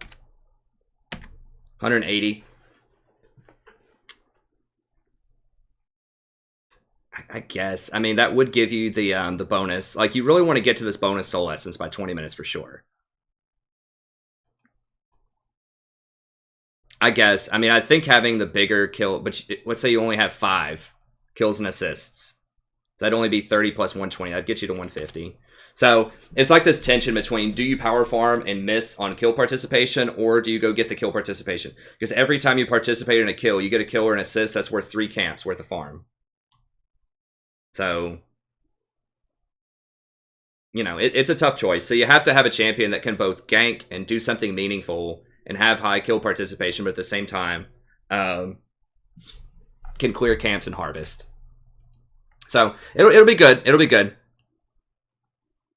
A: 180. I guess. I mean, that would give you the bonus. Like, you really want to get to this bonus soul essence by 20 minutes for sure. I guess. I mean, I think having the bigger kill, but let's say you only have 5 kills and assists. So that'd only be 30 plus 120. That'd get you to 150. So it's like this tension between, do you power farm and miss on kill participation, or do you go get the kill participation? Because every time you participate in a kill, you get a kill or an assist, that's worth 3 camps worth of farm. So, it's a tough choice. So you have to have a champion that can both gank and do something meaningful and have high kill participation, but at the same time, can clear camps and harvest. So it'll be good. It'll be good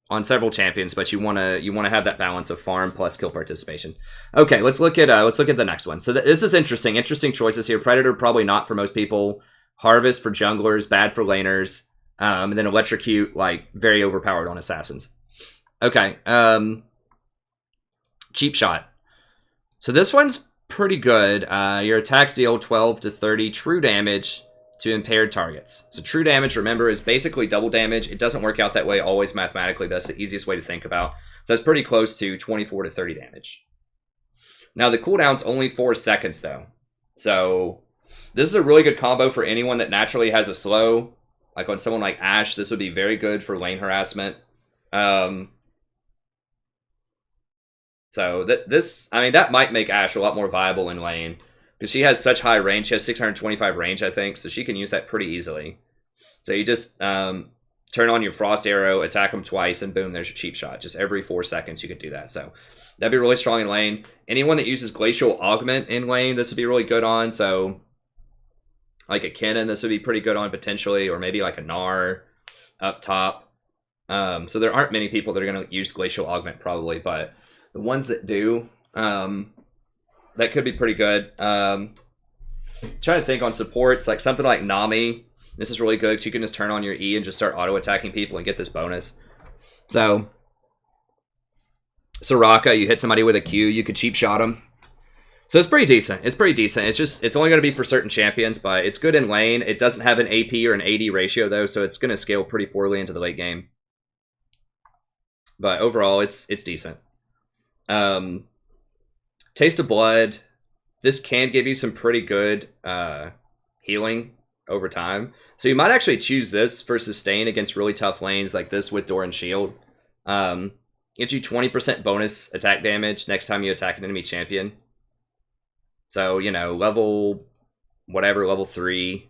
A: on several champions, but you want to have that balance of farm plus kill participation. Okay, let's look at the next one. So this is interesting. Interesting choices here. Predator probably not for most people. Harvest for junglers, bad for laners, and then Electrocute, like, very overpowered on assassins. Okay, Cheap Shot. So this one's pretty good. Your attacks deal 12 to 30 true damage to impaired targets. So true damage, remember, is basically double damage. It doesn't work out that way always mathematically, but that's the easiest way to think about. So it's pretty close to 24 to 30 damage. Now the cooldown's only 4 seconds though. So this is a really good combo for anyone that naturally has a slow. Like on someone like Ashe, this would be very good for lane harassment. So that might make Ashe a lot more viable in lane. Because she has such high range. She has 625 range, I think. So she can use that pretty easily. So you just turn on your Frost Arrow, attack them twice, and boom, there's your Cheap Shot. Just every 4 seconds you could do that. So that'd be really strong in lane. Anyone that uses Glacial Augment in lane, this would be really good on. So like a Kennen, this would be pretty good on potentially. Or maybe like a Gnar up top. So there aren't many people that are going to use Glacial Augment probably. But the ones that do... that could be pretty good. Trying to think on supports, like something like Nami. This is really good because you can just turn on your E and just start auto-attacking people and get this bonus. So, Soraka, you hit somebody with a Q, you could cheap shot them. So it's pretty decent. It's pretty decent. It's only going to be for certain champions, but it's good in lane. It doesn't have an AP or an AD ratio though, so it's going to scale pretty poorly into the late game. But overall, it's decent. Taste of Blood. This can give you some pretty good healing over time. So you might actually choose this for sustain against really tough lanes like this with Doran Shield. Gives you 20% bonus attack damage next time you attack an enemy champion. So, you know, level 3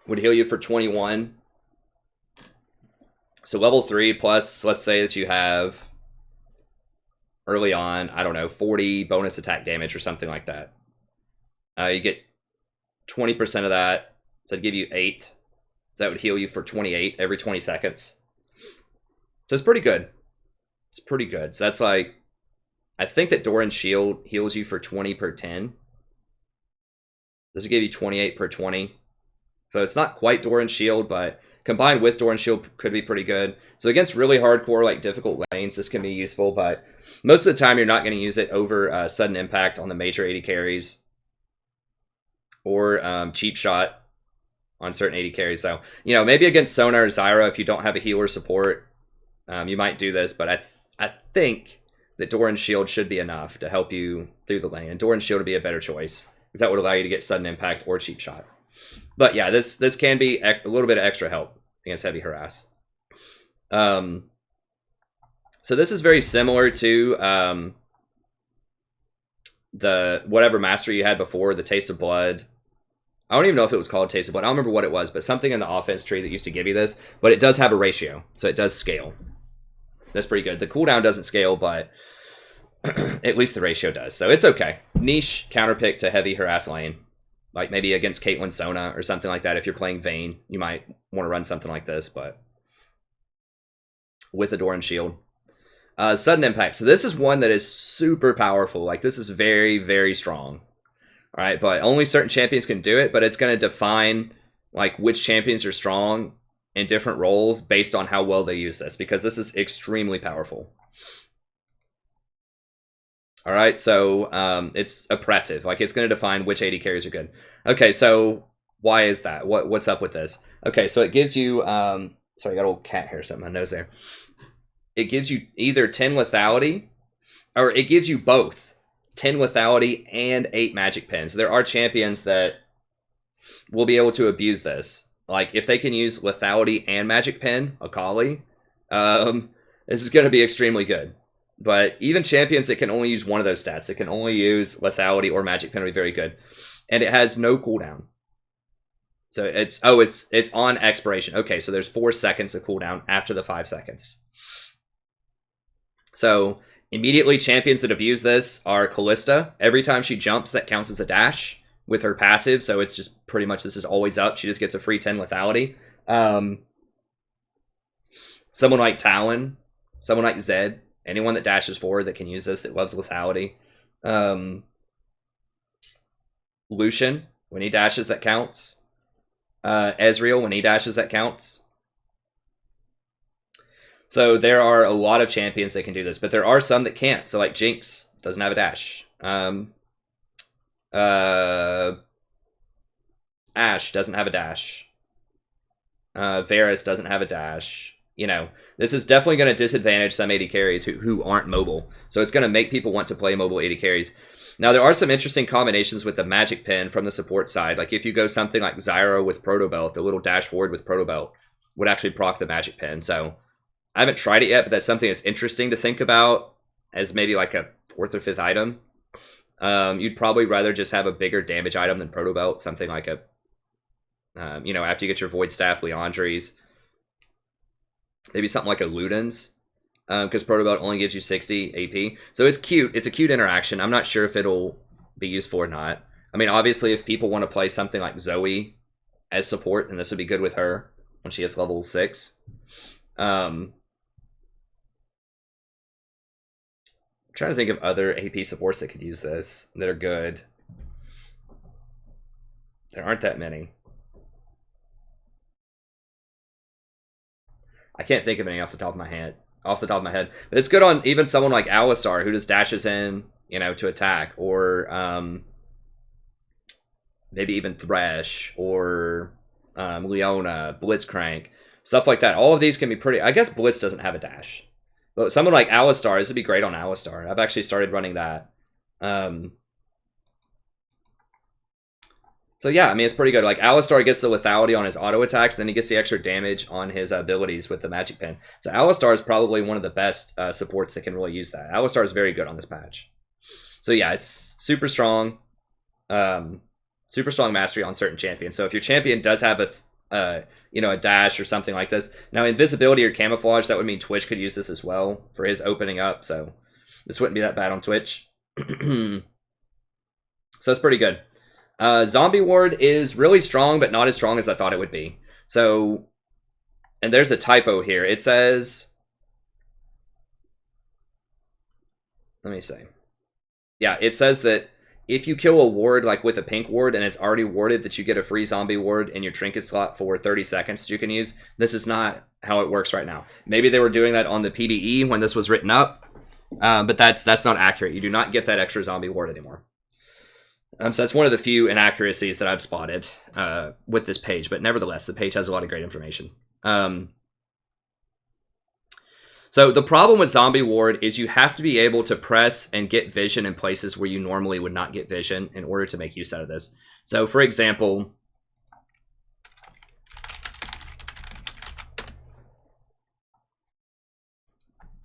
A: would heal you for 21. So level 3 plus, let's say that you have early on, I don't know, 40 bonus attack damage or something like that. You get 20% of that, so it'd give you 8. So that would heal you for 28 every 20 seconds. So it's pretty good. It's pretty good. So that's like, I think that Doran's Shield heals you for 20 per 10. This will give you 28 per 20. So it's not quite Doran's Shield, but combined with Doran's Shield could be pretty good. So against really hardcore, like difficult lanes, this can be useful, but most of the time you're not going to use it over sudden impact on the major AD carries or cheap shot on certain AD carries. So, you know, maybe against Sona or Zyra, if you don't have a healer support, you might do this, but I think that Doran's Shield should be enough to help you through the lane. And Doran's Shield would be a better choice, because that would allow you to get sudden impact or cheap shot. But yeah, this can be a little bit of extra help against heavy harass. So this is very similar to the whatever mastery you had before, the Taste of Blood. I don't even know if it was called Taste of Blood. I don't remember what it was, but something in the offense tree that used to give you this. But it does have a ratio, so it does scale. That's pretty good. The cooldown doesn't scale, but at least the ratio does. So it's okay. Niche counterpick to heavy harass lane. Like maybe against Caitlyn Sona or something like that. If you're playing Vayne, you might want to run something like this, but with a Doran Shield. Sudden Impact. So this is one that is super powerful. Like this is very, very strong. All right, but only certain champions can do it, but it's going to define like which champions are strong in different roles based on how well they use this, because this is extremely powerful. All right, so it's oppressive. Like it's going to define which AD carries are good. Okay, so why is that? What's up with this? Okay, so it gives you sorry, I got a little cat hair stuck in my nose there. It gives you either 10 lethality, or it gives you both 10 lethality and 8 magic pins. There are champions that will be able to abuse this. Like if they can use lethality and magic pin, Akali, this is going to be extremely good. But even champions that can only use one of those stats, that can only use lethality or magic pin, will be very good. And it has no cooldown. So it's on expiration. Okay, so there's 4 seconds of cooldown after the 5 seconds. So immediately champions that abuse this are Callista. Every time she jumps, that counts as a dash with her passive. So it's just pretty much this is always up. She just gets a free 10 lethality. Someone like Talon, someone like Zed, anyone that dashes forward that can use this, that loves lethality. Lucian, when he dashes, that counts. Ezreal, when he dashes, that counts. So there are a lot of champions that can do this, but there are some that can't. So like Jinx doesn't have a dash. Ashe doesn't have a dash. Varus doesn't have a dash. You know, this is definitely going to disadvantage some AD carries who aren't mobile. So it's going to make people want to play mobile AD carries. Now, there are some interesting combinations with the magic pin from the support side. Like if you go something like Zyra with Proto Belt, the little dash forward with Proto Belt would actually proc the magic pin. So I haven't tried it yet, but that's something that's interesting to think about as maybe like a 4th or 5th item. You'd probably rather just have a bigger damage item than Proto Belt, something like a, you know, after you get your Void Staff, Leandri's, maybe something like a Luden's, because Proto Belt only gives you 60 AP. So it's cute. It's a cute interaction. I'm not sure if it'll be useful or not. I mean, obviously, if people want to play something like Zoe as support, then this would be good with her when she hits level 6. I'm trying to think of other AP supports that could use this that are good. There aren't that many. I can't think of any off the top of my head. But it's good on even someone like Alistar who just dashes in, you know, to attack, or maybe even Thresh, or Leona, Blitzcrank, stuff like that. All of these can be pretty... I guess Blitz doesn't have a dash. But someone like Alistar, this would be great on Alistar. I've actually started running that. So yeah, I mean, it's pretty good. Like, Alistar gets the lethality on his auto attacks, then he gets the extra damage on his abilities with the magic pen. So Alistar is probably one of the best supports that can really use that. Alistar is very good on this patch. So yeah, it's super strong. Super strong mastery on certain champions. So if your champion does have a dash or something like this. Now, invisibility or camouflage, that would mean Twitch could use this as well for his opening up. So this wouldn't be that bad on Twitch. So it's pretty good. Zombie Ward is really strong, but not as strong as I thought it would be. So, and there's a typo here. It says, let me see. Yeah, it says that if you kill a ward like with a pink ward and it's already warded, that you get a free zombie ward in your trinket slot for 30 seconds that you can use. This is not how it works right now. Maybe they were doing that on the PBE when this was written up, but that's not accurate. You do not get that extra zombie ward anymore. So that's one of the few inaccuracies that I've spotted with this page, but nevertheless, the page has a lot of great information. So the problem with Zombie Ward is you have to be able to press and get vision in places where you normally would not get vision in order to make use out of this. So for example,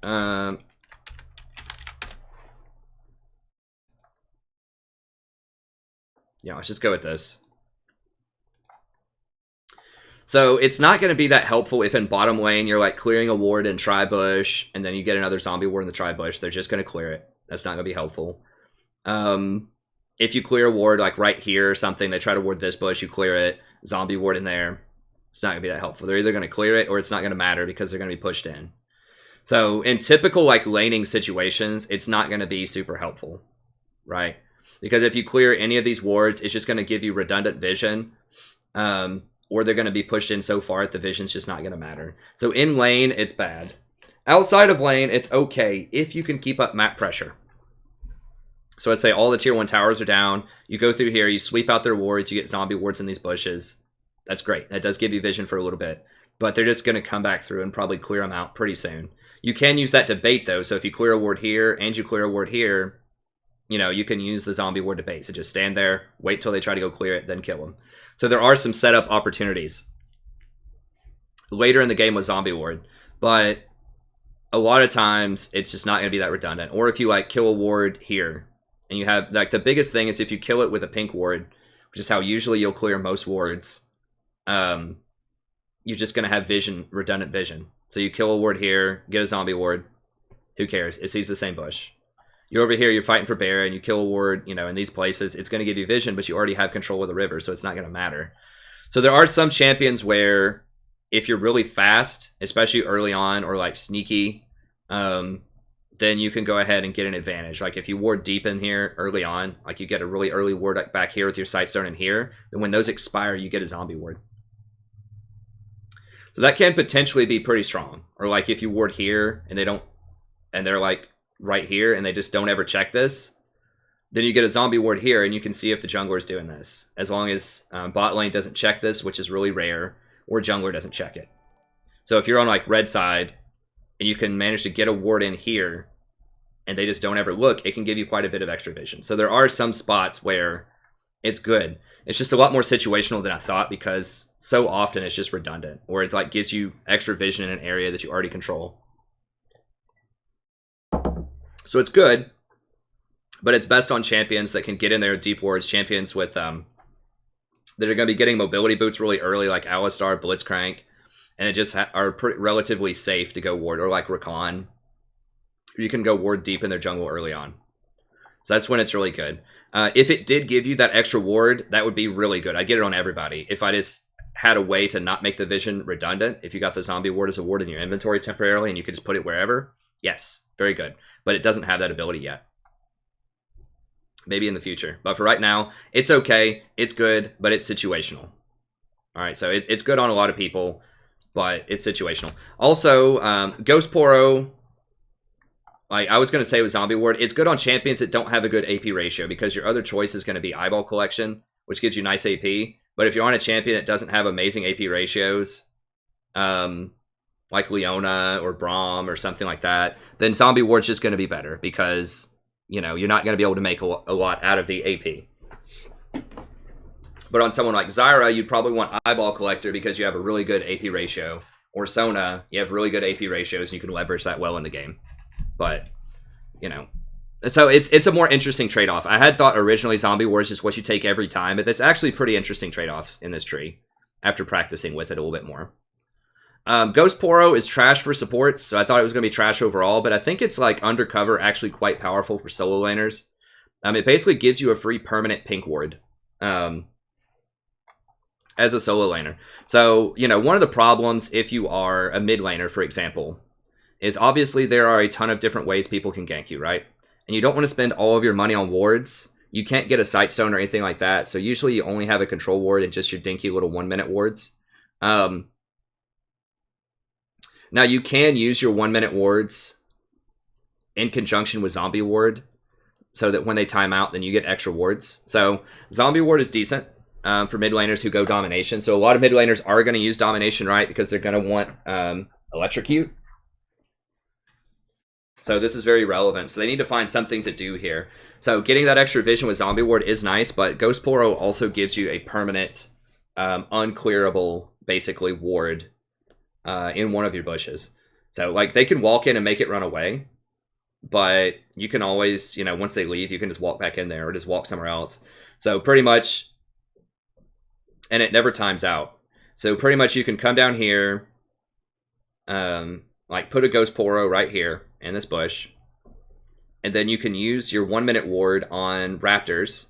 A: yeah, let's just go with this. So it's not going to be that helpful if in bottom lane you're like clearing a ward in Tri-Bush and then you get another zombie ward in the Tri-Bush. They're just going to clear it. That's not going to be helpful. If you clear a ward like right here or something, they try to ward this bush, you clear it, zombie ward in there. It's not going to be that helpful. They're either going to clear it or it's not going to matter because they're going to be pushed in. So in typical like laning situations, it's not going to be super helpful, right? Because if you clear any of these wards, it's just going to give you redundant vision. Or they're going to be pushed in so far that the vision's just not going to matter. So in lane, it's bad. Outside of lane, it's okay if you can keep up map pressure. So let's say all the tier 1 towers are down. You go through here, you sweep out their wards, you get zombie wards in these bushes. That's great. That does give you vision for a little bit. But they're just going to come back through and probably clear them out pretty soon. You can use that to bait, though. So if you clear a ward here and you clear a ward here, you know, you can use the zombie ward to bait. So just stand there, wait till they try to go clear it, then kill them. So there are some setup opportunities later in the game with zombie ward, but a lot of times it's just not going to be that redundant. Or if you like kill a ward here and you have like the biggest thing is if you kill it with a pink ward, which is how usually you'll clear most wards, you're just going to have vision, redundant vision. So you kill a ward here, get a zombie ward, who cares? It sees the same bush. You're over here, you're fighting for Baron, you kill a ward, you know, in these places, it's going to give you vision, but you already have control of the river, so it's not going to matter. So there are some champions where if you're really fast, especially early on, or like sneaky, then you can go ahead and get an advantage. Like if you ward deep in here early on, like you get a really early ward back here with your Sightstone in here, then when those expire, you get a zombie ward. So that can potentially be pretty strong. Or like if you ward here and they don't, and they're like right here and they just don't ever check this, then you get a zombie ward here and you can see if the jungler is doing this, as long as bot lane doesn't check this, which is really rare, or jungler doesn't check it. So if you're on like red side and you can manage to get a ward in here and they just don't ever look, it can give you quite a bit of extra vision. So there are some spots where it's good. It's just a lot more situational than I thought, because so often it's just redundant, or it's like gives you extra vision in an area that you already control. So it's good, but it's best on champions that can get in there deep wards, champions with that are going to be getting mobility boots really early, like Alistar, Blitzcrank, and it just are relatively safe to go ward, or like Rakan. You can go ward deep in their jungle early on. So that's when it's really good. If it did give you that extra ward, that would be really good. I'd get it on everybody. If I just had a way to not make the vision redundant, if you got the zombie ward as a ward in your inventory temporarily and you could just put it wherever, yes, very good. But it doesn't have that ability yet. Maybe in the future. But for right now, it's okay. It's good, but it's situational. All right, so it's good on a lot of people, but it's situational. Also, Ghost Poro, like I was going to say with Zombie Ward, it's good on champions that don't have a good AP ratio because your other choice is going to be Eyeball Collection, which gives you nice AP. But if you're on a champion that doesn't have amazing AP ratios, like Leona or Braum or something like that, then Zombie Ward's just going to be better because, you know, you're not going to be able to make a lot out of the AP. But on someone like Zyra, you'd probably want Eyeball Collector because you have a really good AP ratio. Or Sona, you have really good AP ratios and you can leverage that well in the game. But, you know, so it's a more interesting trade-off. I had thought originally Zombie Wars is what you take every time, but that's actually pretty interesting trade-offs in this tree after practicing with it a little bit more. Ghost Poro is trash for supports, so I thought it was going to be trash overall, but I think it's like undercover actually quite powerful for solo laners. It basically gives you a free permanent pink ward as a solo laner. So, you know, one of the problems if you are a mid laner, for example, is obviously there are a ton of different ways people can gank you, right? And you don't want to spend all of your money on wards. You can't get a Sightstone or anything like that, so usually you only have a control ward and just your dinky little 1-minute wards. Now, you can use your 1-minute wards in conjunction with Zombie Ward so that when they time out, then you get extra wards. So, Zombie Ward is decent for mid laners who go Domination. So, a lot of mid laners are going to use Domination, right? Because they're going to want Electrocute. So, this is very relevant. So, they need to find something to do here. So, getting that extra vision with Zombie Ward is nice, but Ghost Poro also gives you a permanent, unclearable, basically, ward in one of your bushes. So, like, they can walk in and make it run away, but you can always, you know, once they leave, you can just walk back in there or just walk somewhere else. So, pretty much, and it never times out. So, pretty much you can come down here, like, put a Ghost Poro right here in this bush, and then you can use your 1-minute ward on Raptors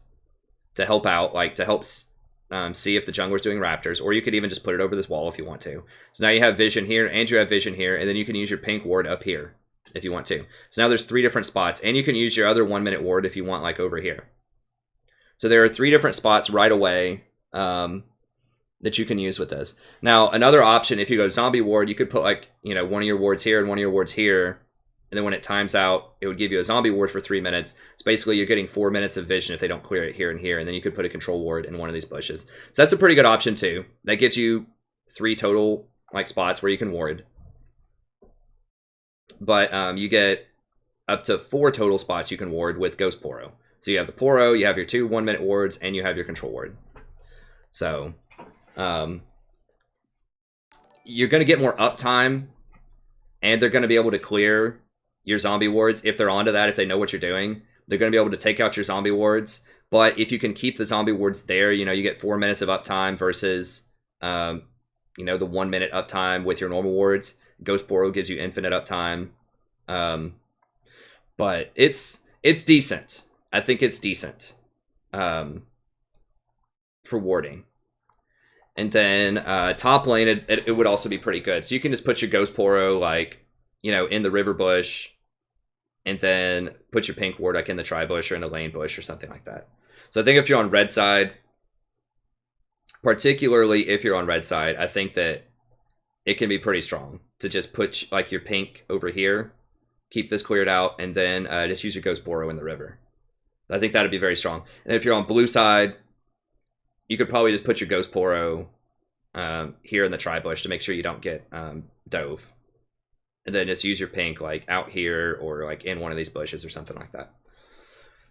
A: to help out, like, to help see if the jungler's doing Raptors, or you could even just put it over this wall if you want to. So now you have vision here, and you have vision here, and then you can use your pink ward up here if you want to. So now there's 3 different spots, and you can use your other 1-minute ward if you want, like over here. So there are 3 different spots right away that you can use with this. Now, another option, if you go Zombie Ward, you could put, like, you know, one of your wards here and one of your wards here, and then when it times out, it would give you a Zombie Ward for 3 minutes. So basically, you're getting 4 minutes of vision if they don't clear it here and here, and then you could put a control ward in one of these bushes. So that's a pretty good option, too. That gives you 3 total, like, spots where you can ward. But you get up to 4 total spots you can ward with Ghost Poro. So you have the Poro, you have your 2 1-minute wards, and you have your control ward. So, you're going to get more uptime, and they're going to be able to clear your zombie wards if they're onto that, if they know what you're doing. They're going to be able to take out your zombie wards. But if you can keep the zombie wards there, you know, you get 4 minutes of uptime versus, you know, the 1 minute uptime with your normal wards. Ghost Poro gives you infinite uptime. But it's decent. I think it's decent for warding. And then top lane, it would also be pretty good. So you can just put your Ghost Poro, like, you know, in the river bush, and then put your pink ward like in the tri bush or in the lane bush or something like that. So I think if you're on red side, particularly if you're on red side, I think that it can be pretty strong to just put like your pink over here, keep this cleared out, and then just use your Ghost Poro in the river. I think that'd be very strong. And if you're on blue side, you could probably just put your Ghost Poro here in the tri bush to make sure you don't get dove. And then just use your pink like out here or like in one of these bushes or something like that.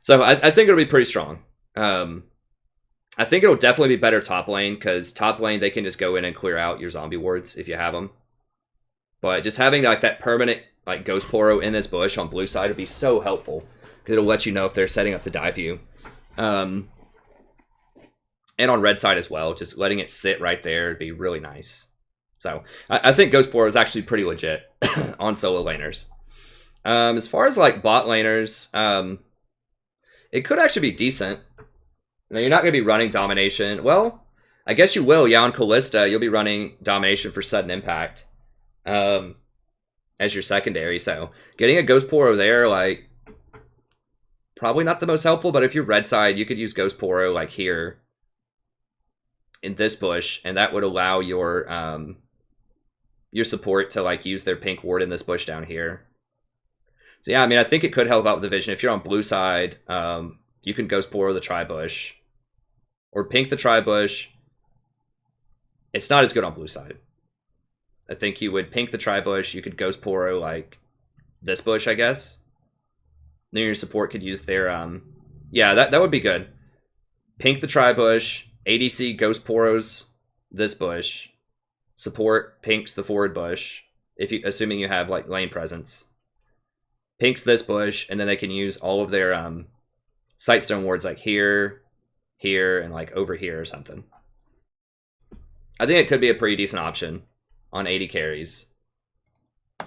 A: So I think it'll be pretty strong. I think it'll definitely be better top lane, because top lane, they can just go in and clear out your zombie wards if you have them. But just having like that permanent like Ghost Poro in this bush on blue side would be so helpful, because it'll let you know if they're setting up to dive you. And on red side as well, just letting it sit right there would be really nice. So I think Ghost Poro is actually pretty legit on solo laners. As far as like bot laners, it could actually be decent. Now, you're not going to be running Domination. Well, I guess you will. Yeah, on Callista, you'll be running Domination for sudden impact as your secondary. So getting a Ghost Poro there, like, probably not the most helpful. But if you're red side, you could use Ghost Poro like here in this bush, and that would allow your support to like use their pink ward in this bush down here. So yeah, I mean, I think it could help out with the vision. If you're on blue side, you can Ghost Poro the Tri-Bush. Or pink the Tri-Bush. It's not as good on blue side. I think you would pink the Tri-Bush. You could Ghost Poro like this bush, I guess. Then your support could use their... yeah, that would be good. Pink the Tri-Bush. ADC Ghost Poros this bush. Support pinks the forward bush. Assuming you have like lane presence. Pinks this bush, and then they can use all of their Sightstone wards like here, here, and like over here or something. I think it could be a pretty decent option on 80 carries.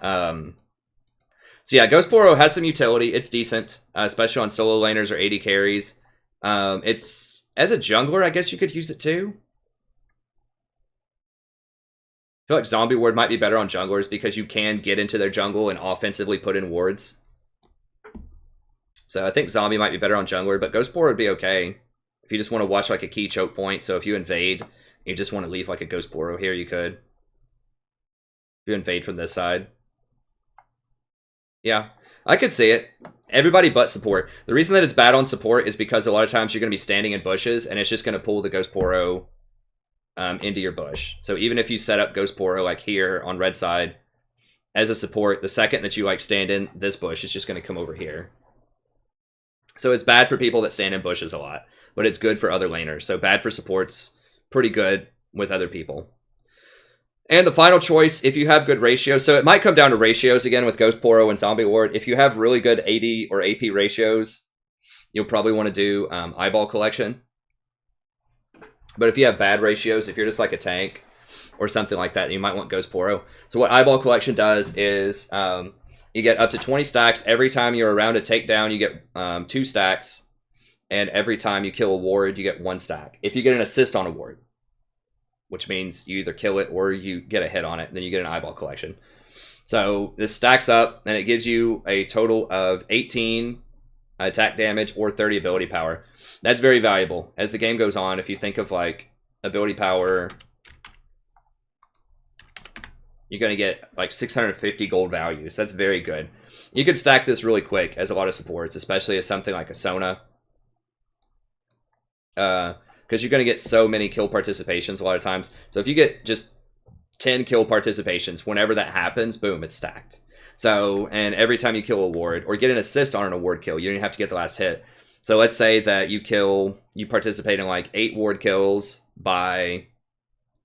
A: So yeah, Ghost Poro has some utility. It's decent, especially on solo laners or 80 carries. It's as a jungler, I guess you could use it too. I feel like Zombie Ward might be better on junglers because you can get into their jungle and offensively put in wards. So I think Zombie might be better on jungler, but Ghost Poro would be okay. If you just want to watch like a key choke point, so if you invade, you just want to leave like a Ghost Poro here, you could. If you invade from this side. Yeah, I could see it. Everybody but support. The reason that it's bad on support is because a lot of times you're going to be standing in bushes, and it's just going to pull the Ghost Poro into your bush. So even if you set up Ghost Poro like here on red side as a support, the second that you like stand in this bush, it's just going to come over here. So it's bad for people that stand in bushes a lot, but it's good for other laners. So bad for supports, pretty good with other people. And the final choice, if you have good ratios, so it might come down to ratios again with Ghost Poro and Zombie Ward. If you have really good AD or AP ratios, you'll probably want to do Eyeball Collection. But if you have bad ratios, if you're just like a tank or something like that, you might want Ghost Poro. So what Eyeball Collection does is you get up to 20 stacks. Every time you're around a takedown, you get 2 stacks. And every time you kill a ward, you get 1 stack. If you get an assist on a ward, which means you either kill it or you get a hit on it, then you get an Eyeball Collection. So this stacks up, and it gives you a total of 18 attack damage or 30 ability power. That's very valuable. As the game goes on, if you think of like ability power, you're going to get like 650 gold values. That's very good. You could stack this really quick as a lot of supports, especially as something like a Sona. Because you're going to get so many kill participations a lot of times. So if you get just 10 kill participations, whenever that happens, boom, it's stacked. So, and every time you kill a ward or get an assist on an award kill, you don't even have to get the last hit. So let's say that you participate in like 8 ward kills by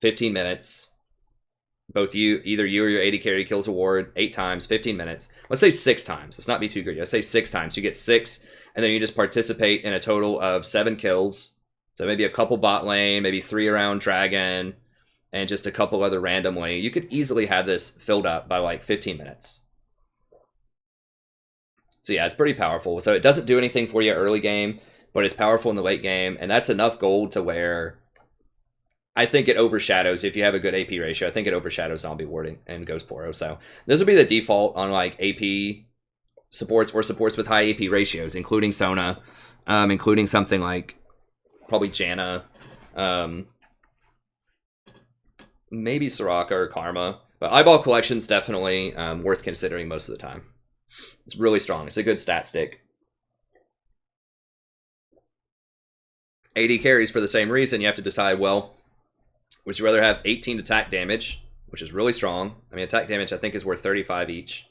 A: 15 minutes. Either you or your AD carry kills a ward 8 times, 15 minutes. Let's say 6 times. Let's not be too greedy. Let's say 6 times. You get 6, and then you just participate in a total of 7 kills. So maybe a couple bot lane, maybe 3 around dragon, and just a couple other randomly. You could easily have this filled up by like 15 minutes. So yeah, it's pretty powerful. So it doesn't do anything for you early game, but it's powerful in the late game, and that's enough gold to where I think it overshadows, if you have a good AP ratio, I think it overshadows Zombie Ward and Ghost Poro. So this would be the default on like AP supports or supports with high AP ratios, including Sona, including something like probably Janna, maybe Soraka or Karma. But Eyeball Collection's definitely worth considering most of the time. It's really strong. It's a good stat stick. 80 carries for the same reason. You have to decide, well, would you rather have 18 attack damage, which is really strong. I mean, attack damage I think is worth 35 each.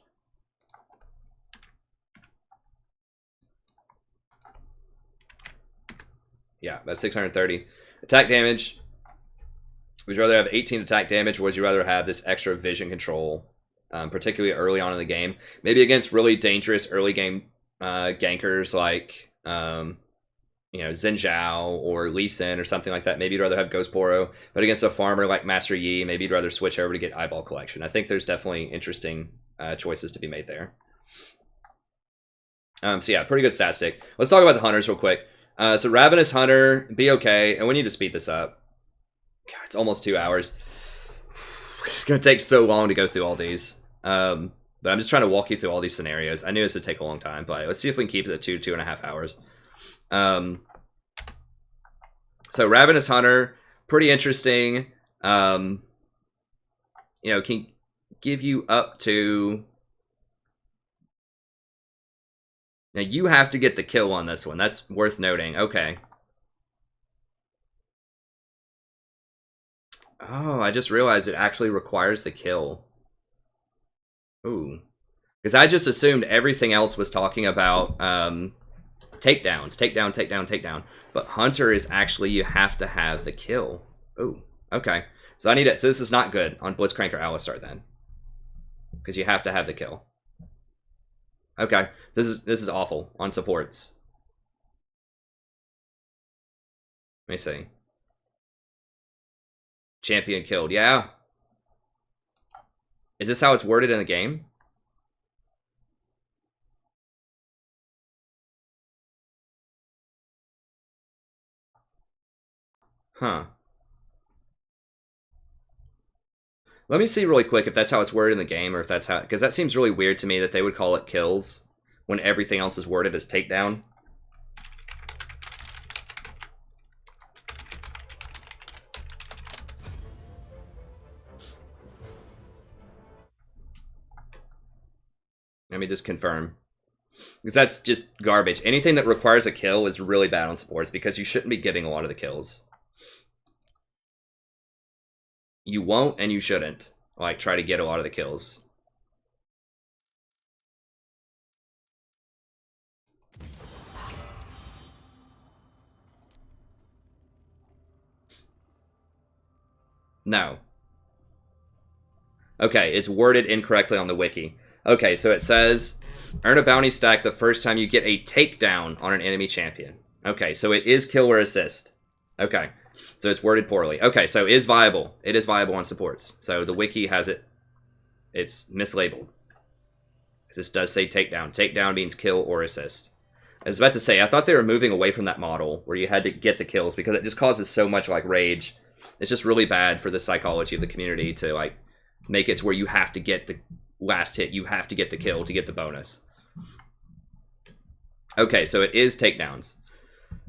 A: Yeah, that's 630. Attack damage. Would you rather have 18 attack damage, or would you rather have this extra vision control, particularly early on in the game? Maybe against really dangerous early game gankers like Xin Zhao or Lee Sin or something like that. Maybe you'd rather have Ghost Poro. But against a farmer like Master Yi, maybe you'd rather switch over to get Eyeball Collection. I think there's definitely interesting choices to be made there. So yeah, pretty good stat stick. Let's talk about the hunters real quick. So Ravenous Hunter, be okay. And we need to speed this up. God, it's almost 2 hours. It's going to take so long to go through all these. But I'm just trying to walk you through all these scenarios. I knew this would take a long time, but let's see if we can keep it at 2.5 hours. So Ravenous Hunter, pretty interesting. Can give you up to Now you have to get the kill on this one. That's worth noting. Okay. Oh, I just realized it actually requires the kill. Ooh. Because I just assumed everything else was talking about takedowns. Takedown, takedown, takedown. But Hunter is actually, you have to have the kill. Ooh. Okay. So I need it. So this is not good on Blitzcrank or Alistar then. Because you have to have the kill. Okay. This is awful on supports. Let me see. Champion killed. Yeah. Is this how it's worded in the game? Huh. Let me see really quick if that's how it's worded in the game, or if that's how... Because that seems really weird to me that they would call it kills when everything else is worded as takedown. Let me just confirm. Because that's just garbage. Anything that requires a kill is really bad on supports because you shouldn't be getting a lot of the kills. You won't and you shouldn't. Like, try to get a lot of the kills. No. Okay, it's worded incorrectly on the wiki. Okay, so it says, earn a bounty stack the first time you get a takedown on an enemy champion. Okay, so it is kill or assist. Okay, so it's worded poorly. Okay, so is viable. It is viable on supports. So the wiki has it. It's mislabeled. This does say takedown. Takedown means kill or assist. I was about to say, I thought they were moving away from that model where you had to get the kills because it just causes so much like rage. It's just really bad for the psychology of the community to like make it to where you have to get the last hit. You have to get the kill to get the bonus. Okay, so it is takedowns.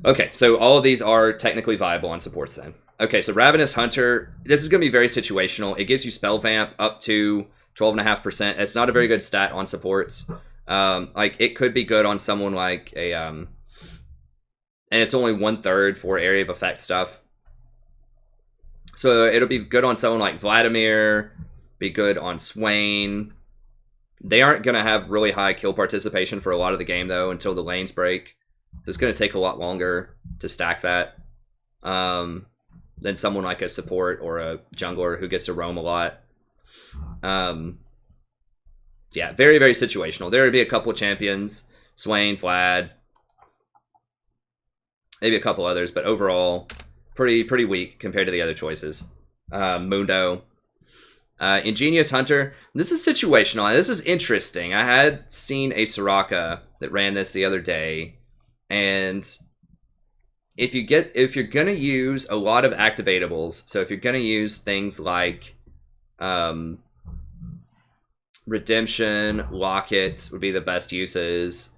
A: Okay, so all of these are technically viable on supports then. Okay, so Ravenous Hunter, this is going to be very situational. It gives you spell vamp up to 12.5%. It's not a very good stat on supports. Like, it could be good on someone like a... and it's only 1/3 for area of effect stuff. So it'll be good on someone like Vladimir, be good on Swain. They aren't going to have really high kill participation for a lot of the game, though, until the lanes break. So it's going to take a lot longer to stack that than someone like a support or a jungler who gets to roam a lot. Yeah, very, very situational. There would be a couple of champions, Swain, Vlad, maybe a couple others, but overall, pretty weak compared to the other choices. Mundo. Ingenious Hunter. This is situational. This is interesting. I had seen a Soraka that ran this the other day, and if you're gonna use a lot of activatables, so if you're gonna use things like Redemption, Locket would be the best uses,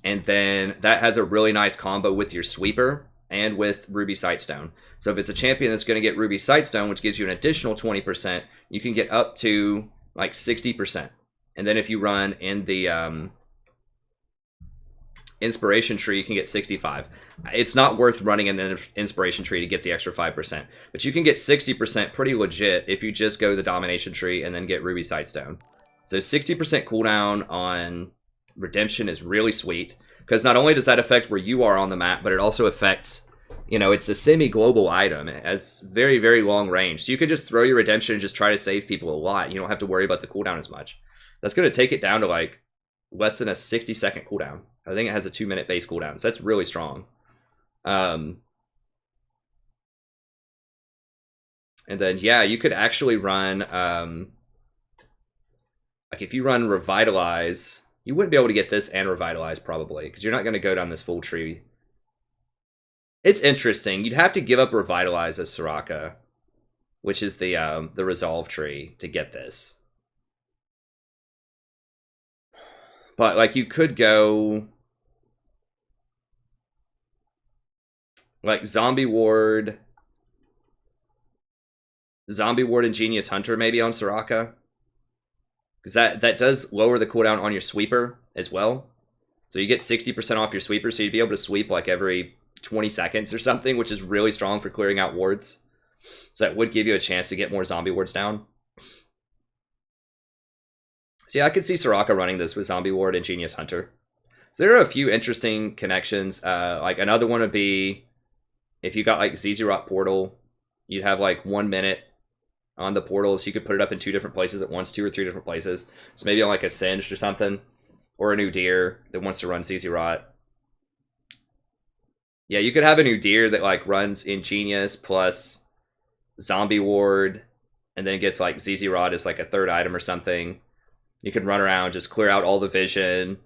A: and then that has a really nice combo with your Sweeper and with Ruby Sightstone. So if it's a champion that's going to get Ruby Sightstone, which gives you an additional 20%, you can get up to like 60%. And then if you run in the Inspiration Tree, you can get 65. It's not worth running in the Inspiration Tree to get the extra 5%. But you can get 60% pretty legit if you just go the Domination Tree and then get Ruby Sightstone. So 60% cooldown on Redemption is really sweet. Because not only does that affect where you are on the map, but it also affects... You know, it's a semi-global item. It has very, very long range. So you can just throw your Redemption and just try to save people a lot. You don't have to worry about the cooldown as much. That's going to take it down to, like, less than a 60-second cooldown. I think it has a 2-minute base cooldown. So that's really strong. And then, yeah, you could actually run... like, if you run Revitalize... You wouldn't be able to get this and Revitalize, probably. Because you're not going to go down this full tree... It's interesting. You'd have to give up Revitalize as Soraka, which is the Resolve tree, to get this. But, like, you could go... Like, Zombie Ward, Ingenious Hunter, maybe, on Soraka. Because that does lower the cooldown on your Sweeper, as well. So you get 60% off your sweeper, so you'd be able to sweep like every 20 seconds or something, which is really strong for clearing out wards. So that would give you a chance to get more zombie wards down. So yeah, I could see Soraka running this with Zombie Ward and Genius Hunter. So there are a few interesting connections. Like another one would be if you got like ZZ Rock Portal, you'd have like 1 minute on the portal, so you could put it up in 2 different places at once, 2 or 3 different places. So maybe on like a Singed or something, or a new deer that wants to run ZZ Rot. Yeah, you could have a new deer that like runs Ingenious plus Zombie Ward, and then gets like ZZ Rot as like a 3rd item or something. You can run around, just clear out all the vision,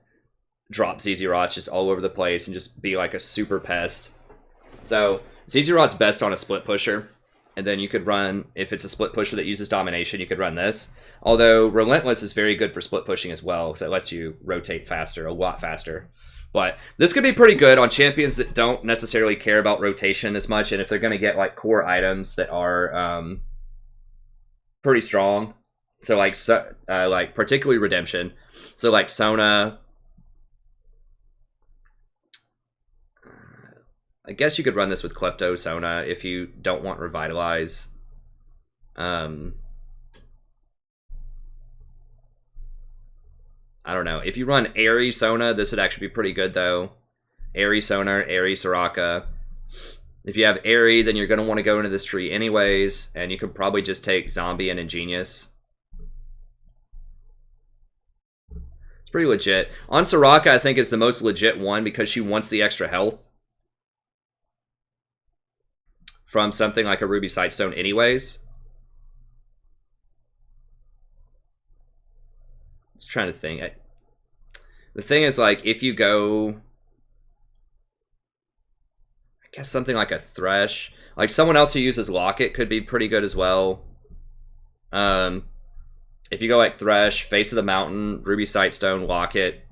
A: drop ZZ Rots just all over the place, and just be like a super pest. So ZZ Rot's best on a split pusher, and then you could run, if it's a split pusher that uses Domination, you could run this. Although Relentless is very good for split pushing as well, because it lets you rotate faster, a lot faster. But this could be pretty good on champions that don't necessarily care about rotation as much, and if they're going to get like core items that are pretty strong. So like particularly Redemption. So like Sona. I guess you could run this with Klepto Sona if you don't want Revitalize. I don't know. If you run Airy Sona, this would actually be pretty good though. Airy Sona, Airy Soraka. If you have Airy, then you're going to want to go into this tree anyways, and you could probably just take Zombie and Ingenious. It's pretty legit. On Soraka, I think is the most legit one because she wants the extra health from something like a Ruby Sightstone anyways. Just trying to think. The thing is, like, if you go, I guess something like a Thresh, like someone else who uses Locket could be pretty good as well. If you go like Thresh, Face of the Mountain, Ruby Sightstone, Locket,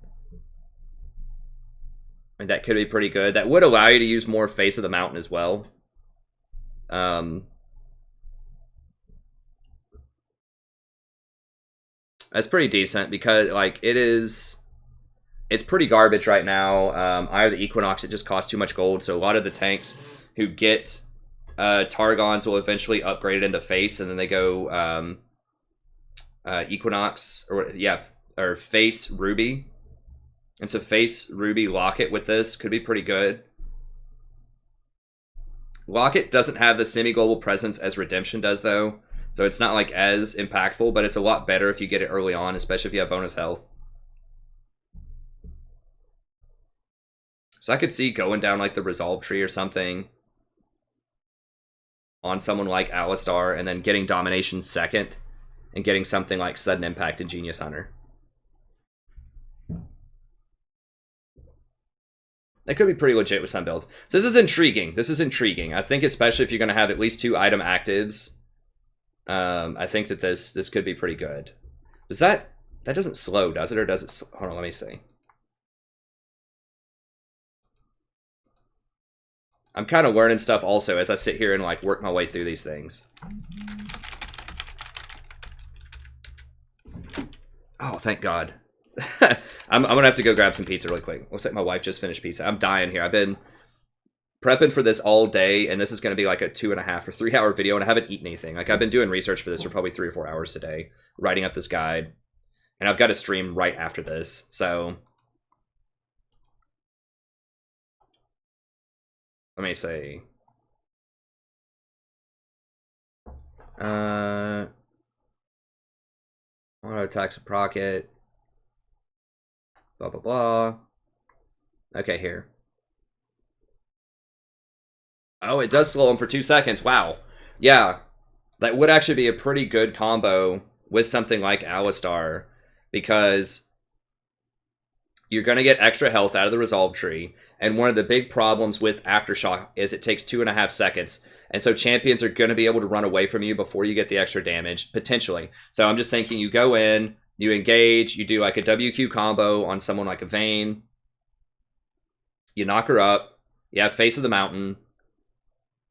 A: and that could be pretty good. That would allow you to use more Face of the Mountain as well. That's pretty decent because like it's pretty garbage right now. Eye of the Equinox, it just costs too much gold, so a lot of the tanks who get Targons will eventually upgrade it into Face, and then they go Equinox or Face Ruby. And so Face Ruby Locket with this could be pretty good. Locket doesn't have the semi-global presence as Redemption does though, so it's not like as impactful, but it's a lot better if you get it early on, especially if you have bonus health. So I could see going down like the Resolve tree or something on someone like Alistar, and then getting Domination second, and getting something like Sudden Impact and Genius Hunter. That could be pretty legit with some builds. So this is intriguing. This is intriguing. I think especially if you're going to have at least 2 item actives, I think that this could be pretty good. Does that doesn't slow, does it? Or does it? Hold on, let me see. I'm kind of learning stuff also as I sit here and like work my way through these things. Oh, thank God. I'm gonna have to go grab some pizza really quick. Looks like my wife just finished pizza. I'm dying here. I've been prepping for this all day, and this is gonna be like a 2.5 or 3 hour video, and I haven't eaten anything. Like I've been doing research for this for probably 3 or 4 hours today, writing up this guide, and I've got a stream right after this. So let me see. Auto attacks a procket. Blah, blah, blah. Okay, here. Oh, it does slow him for 2 seconds. Wow. Yeah. That would actually be a pretty good combo with something like Alistar, because you're going to get extra health out of the Resolve tree, and one of the big problems with Aftershock is it takes 2.5 seconds, and so champions are going to be able to run away from you before you get the extra damage, potentially. So I'm just thinking you go in, you engage, you do like a WQ combo on someone like a Vayne, you knock her up, you have Face of the Mountain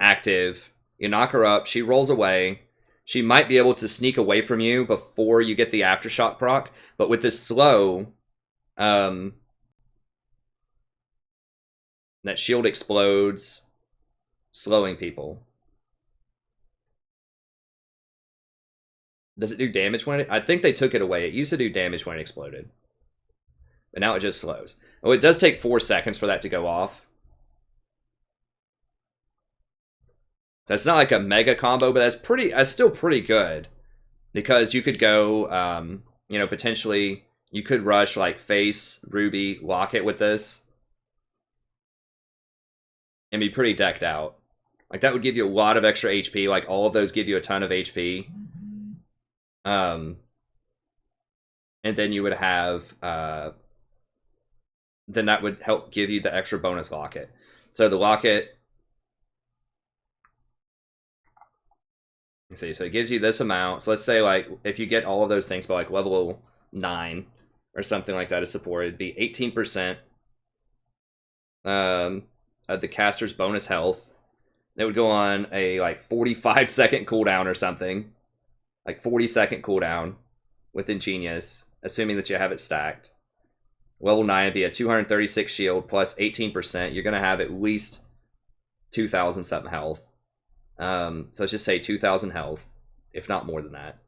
A: active, you knock her up, she rolls away, she might be able to sneak away from you before you get the Aftershock proc, but with this slow, And that shield explodes, slowing people. Does it do damage when it... I think they took it away. It used to do damage when it exploded. But now it just slows. Oh, it does take 4 seconds for that to go off. That's not like a mega combo, but that's still pretty good. Because you could go, you know, potentially you could rush like Face, Ruby, Locket with this. And be pretty decked out. Like that would give you a lot of extra HP. Like all of those give you a ton of HP. And then you would have, then that would help give you the extra bonus Locket. So the Locket, let's see, so it gives you this amount. So let's say like if you get all of those things by like level 9 or something like that is supported, it'd be 18% of the caster's bonus health. It would go on a like 45-second cooldown or something. Like 40-second cooldown with Ingenious, assuming that you have it stacked. Level 9 would be a 236 shield plus 18%. You're going to have at least 2,000 something health. So let's just say 2,000 health, if not more than that.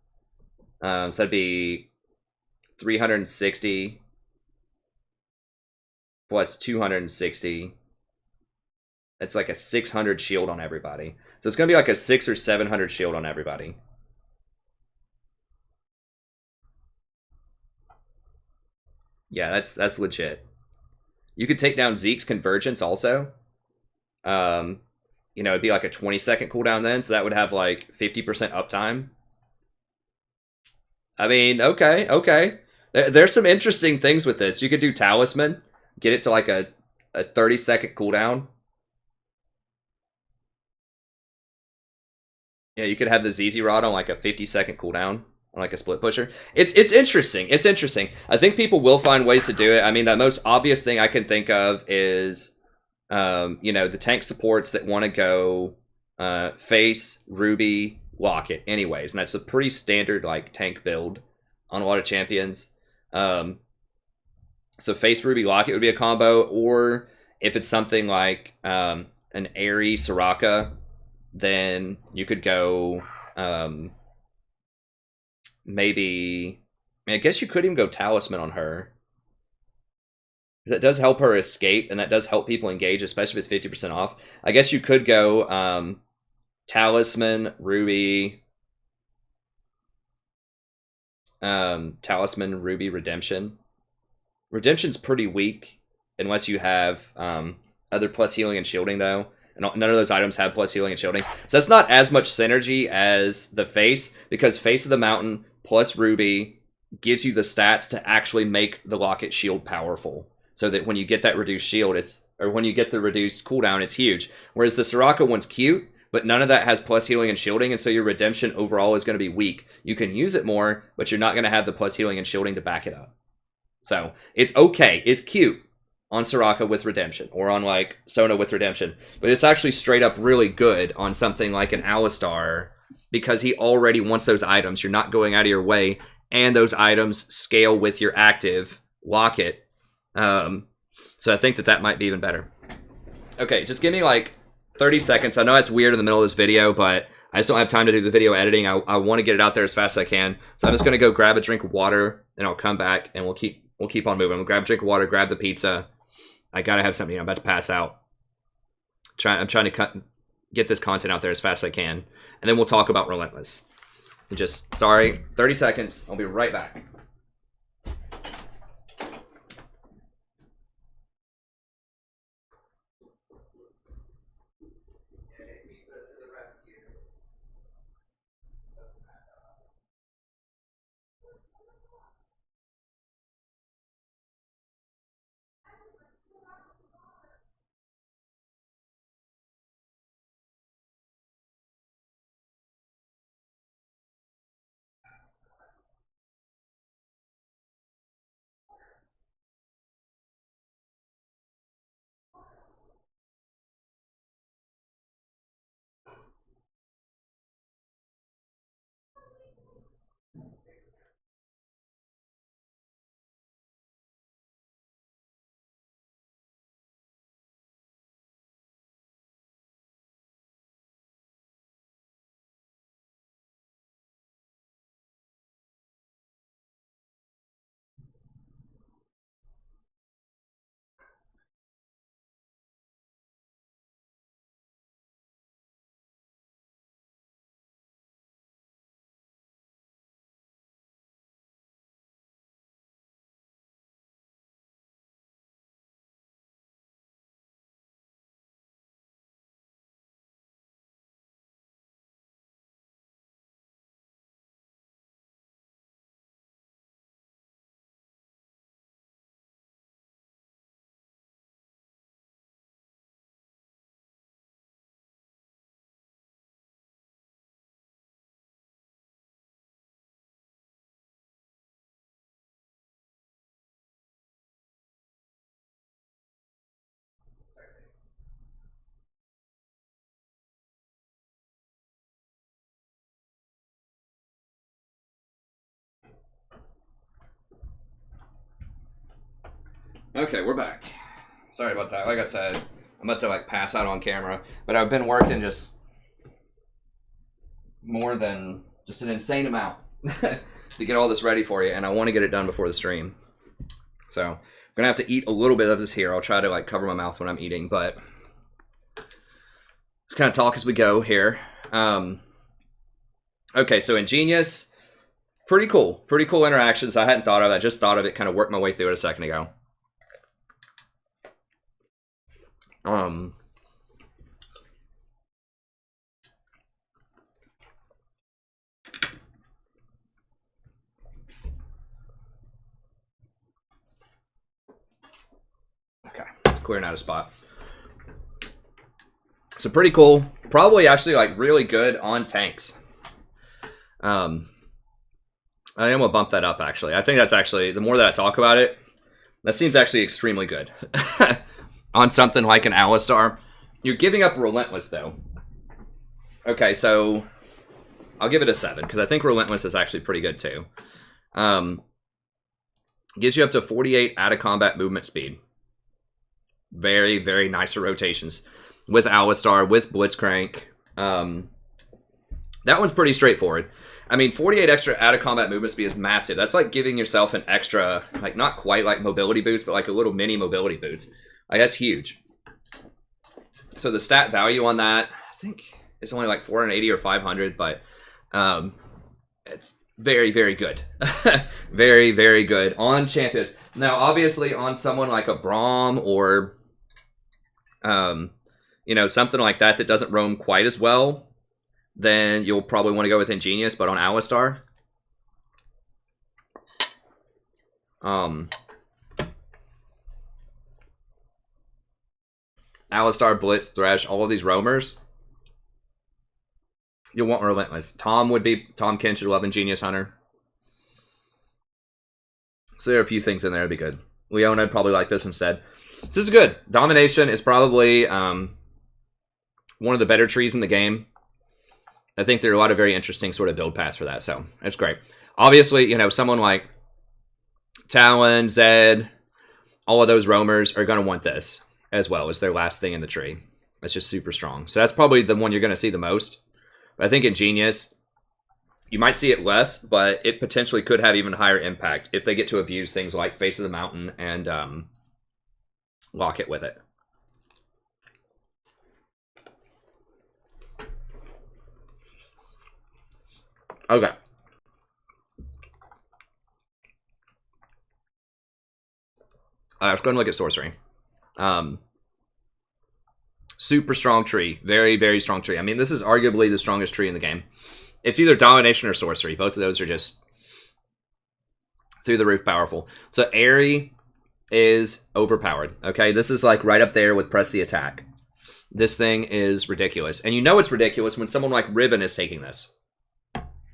A: So that'd be 360 plus 260. That's like a 600 shield on everybody. So it's going to be like a 600 or 700 shield on everybody. Yeah, that's legit. You could take down Zeke's Convergence also. You know, it'd be like a 20-second cooldown then, so that would have like 50% uptime. I mean, okay. There's some interesting things with this. You could do Talisman, get it to like a 30-second cooldown. Yeah, you could have the ZZ Rod on like a 50-second cooldown. Like a split pusher. It's interesting. It's interesting. I think people will find ways to do it. I mean, the most obvious thing I can think of is, you know, the tank supports that want to go Face, Ruby, Locket anyways. And that's a pretty standard, like, tank build on a lot of champions. So Face, Ruby, Locket would be a combo. Or if it's something like an Airy Soraka, then you could go... maybe, I mean, I guess you could even go Talisman on her. That does help her escape, and that does help people engage, especially if it's 50% off. I guess you could go Talisman, Ruby, Talisman, Ruby, Redemption. Redemption's pretty weak, unless you have other plus healing and shielding, though. And none of those items have plus healing and shielding. So that's not as much synergy as the Face, because Face of the Mountain plus Ruby gives you the stats to actually make the Locket shield powerful. So that when you get that reduced shield, or when you get the reduced cooldown, it's huge. Whereas the Soraka one's cute, but none of that has plus healing and shielding, and so your Redemption overall is going to be weak. You can use it more, but you're not going to have the plus healing and shielding to back it up. So it's okay. It's cute on Soraka with Redemption, or on like Sona with Redemption, but it's actually straight up really good on something like an Alistar, because he already wants those items. You're not going out of your way, and those items scale with your active Locket. So I think that might be even better. Okay, just give me like 30 seconds. I know that's weird in the middle of this video, but I just don't have time to do the video editing. I want to get it out there as fast as I can. So I'm just going to go grab a drink of water, and I'll come back, and we'll keep on moving. I'm going to grab a drink of water, grab the pizza. I got to have something. I'm about to pass out. I'm trying to get this content out there as fast as I can. And then we'll talk about Relentless. Sorry, 30 seconds. I'll be right back. Okay, we're back. Sorry about that. Like I said, I'm about to like pass out on camera, but I've been working just more than just an insane amount to get all this ready for you, and I want to get it done before the stream. So I'm gonna have to eat a little bit of this here. I'll try to like cover my mouth when I'm eating, but just kind of talk as we go here. Okay, so Ingenious, pretty cool interactions. I hadn't thought of. I just thought of it. Kind of worked my way through it a second ago. Okay, it's clearing out a spot. So pretty cool. Probably actually like really good on tanks. I am gonna bump that up actually. I think that's actually, the more that I talk about it, that seems actually extremely good. On something like an Alistar. You're giving up Relentless though. Okay, so I'll give it a 7 because I think Relentless is actually pretty good too. Gives you up to 48 out of combat movement speed. Very, very nice rotations with Alistar, with Blitzcrank. That one's pretty straightforward. I mean, 48 extra out of combat movement speed is massive. That's like giving yourself an extra, like not quite like mobility boost, but like a little mini mobility boost. Like that's huge. So the stat value on that, I think it's only like 480 or 500, but it's very, very good. Very, very good on champions. Now, obviously, on someone like a Braum or, you know, something like that that doesn't roam quite as well, then you'll probably want to go with Ingenious. But on Alistar, Alistar, Blitz, Thresh, all of these roamers, you'll want Relentless. Tom Ken should love Ingenious Hunter. So there are a few things in there that'd be good. Leona'd probably like this instead. So this is good. Domination is probably one of the better trees in the game. I think there are a lot of very interesting sort of build paths for that, so it's great. Obviously, you know, someone like Talon, Zed, all of those roamers are going to want this as well as their last thing in the tree. That's just super strong. So that's probably the one you're going to see the most. But I think Ingenious, you might see it less, but it potentially could have even higher impact if they get to abuse things like Face of the Mountain and lock it with it. Okay. Let's go and look at Sorcery. Super strong tree. Very, very strong tree. I mean, this is arguably the strongest tree in the game. It's either Domination or Sorcery. Both of those are just through the roof powerful. So Airy is overpowered. Okay, this is like right up there with Press the Attack. This thing is ridiculous. And you know it's ridiculous when someone like Riven is taking this.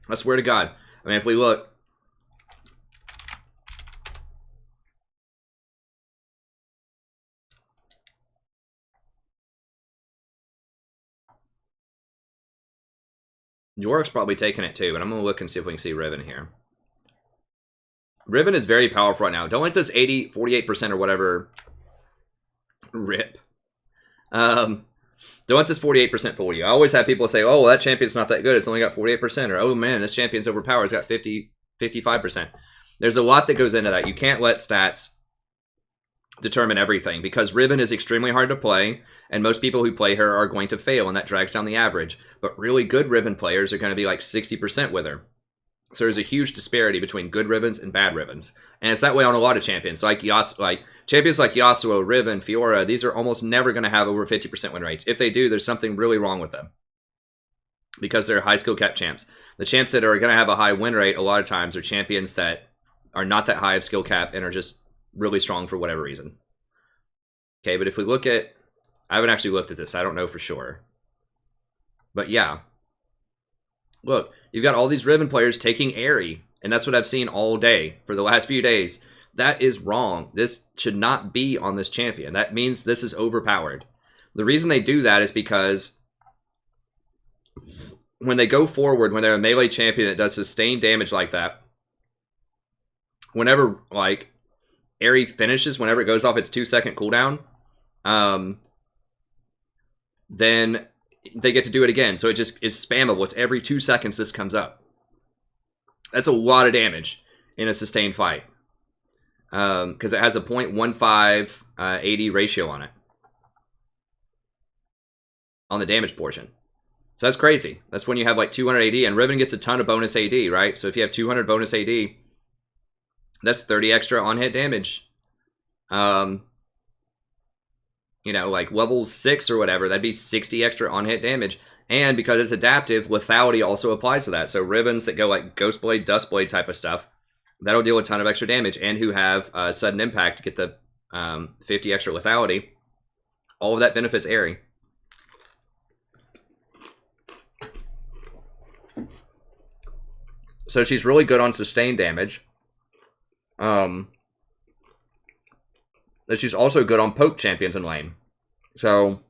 A: I swear to God. I mean, if we look, York's probably taking it too, but I'm going to look and see if we can see Riven here. Riven is very powerful right now. Don't let this 48% or whatever rip. Don't let this 48% fool you. I always have people say, oh, well, that champion's not that good. It's only got 48%. Or, oh, man, this champion's overpowered. It's got 55%. There's a lot that goes into that. You can't let stats determine everything because Riven is extremely hard to play, and most people who play her are going to fail, and that drags down the average. But really good Riven players are going to be like 60% with her. So there's a huge disparity between good Rivens and bad Rivens. And it's that way on a lot of champions. So champions like Yasuo, Riven, Fiora, these are almost never going to have over 50% win rates. If they do, there's something really wrong with them. Because they're high skill cap champs. The champs that are going to have a high win rate a lot of times are champions that are not that high of skill cap and are just really strong for whatever reason. Okay, but if we look at... I haven't actually looked at this. I don't know for sure. But yeah. Look, you've got all these Riven players taking Airy, and that's what I've seen all day for the last few days. That is wrong. This should not be on this champion. That means this is overpowered. The reason they do that is because when they go forward, when they're a melee champion that does sustained damage like that, whenever, like, Aerie finishes whenever it goes off its 2-second cooldown, then they get to do it again. So it just is spammable. It's every 2 seconds this comes up. That's a lot of damage in a sustained fight. Because it has a 0.15 AD ratio on it. On the damage portion. So that's crazy. That's when you have like 200 AD, and Riven gets a ton of bonus AD, right? So if you have 200 bonus AD, that's 30 extra on-hit damage. You know, like level 6 or whatever, that'd be 60 extra on-hit damage. And because it's adaptive, lethality also applies to that. So Rivens that go like Ghostblade, Dustblade type of stuff, that'll deal a ton of extra damage, and who have sudden impact to get the 50 extra lethality. All of that benefits Aerie. So she's really good on sustained damage. But she's also good on poke champions in lane. So,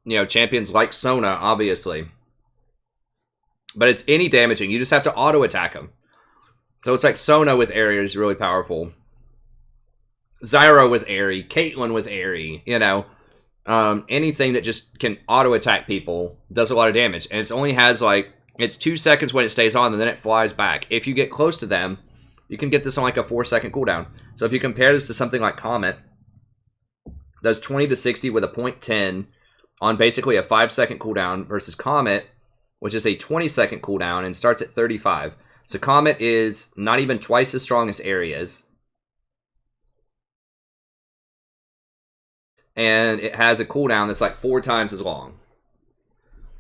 A: you know, champions like Sona, obviously. But it's any damaging. You just have to auto-attack them. So it's like Sona with Aerie is really powerful. Zyra with Aerie. Caitlyn with Aerie. You know, anything that just can auto-attack people does a lot of damage. And it only has like, it's 2 seconds when it stays on, and then it flies back. If you get close to them, you can get this on like a 4-second cooldown. So if you compare this to something like Comet, does 20 to 60 with a 0.10 on basically a 5-second cooldown, versus Comet, which is a 20-second cooldown and starts at 35. So Comet is not even twice as strong as Aerie is. And it has a cooldown that's like 4 times as long.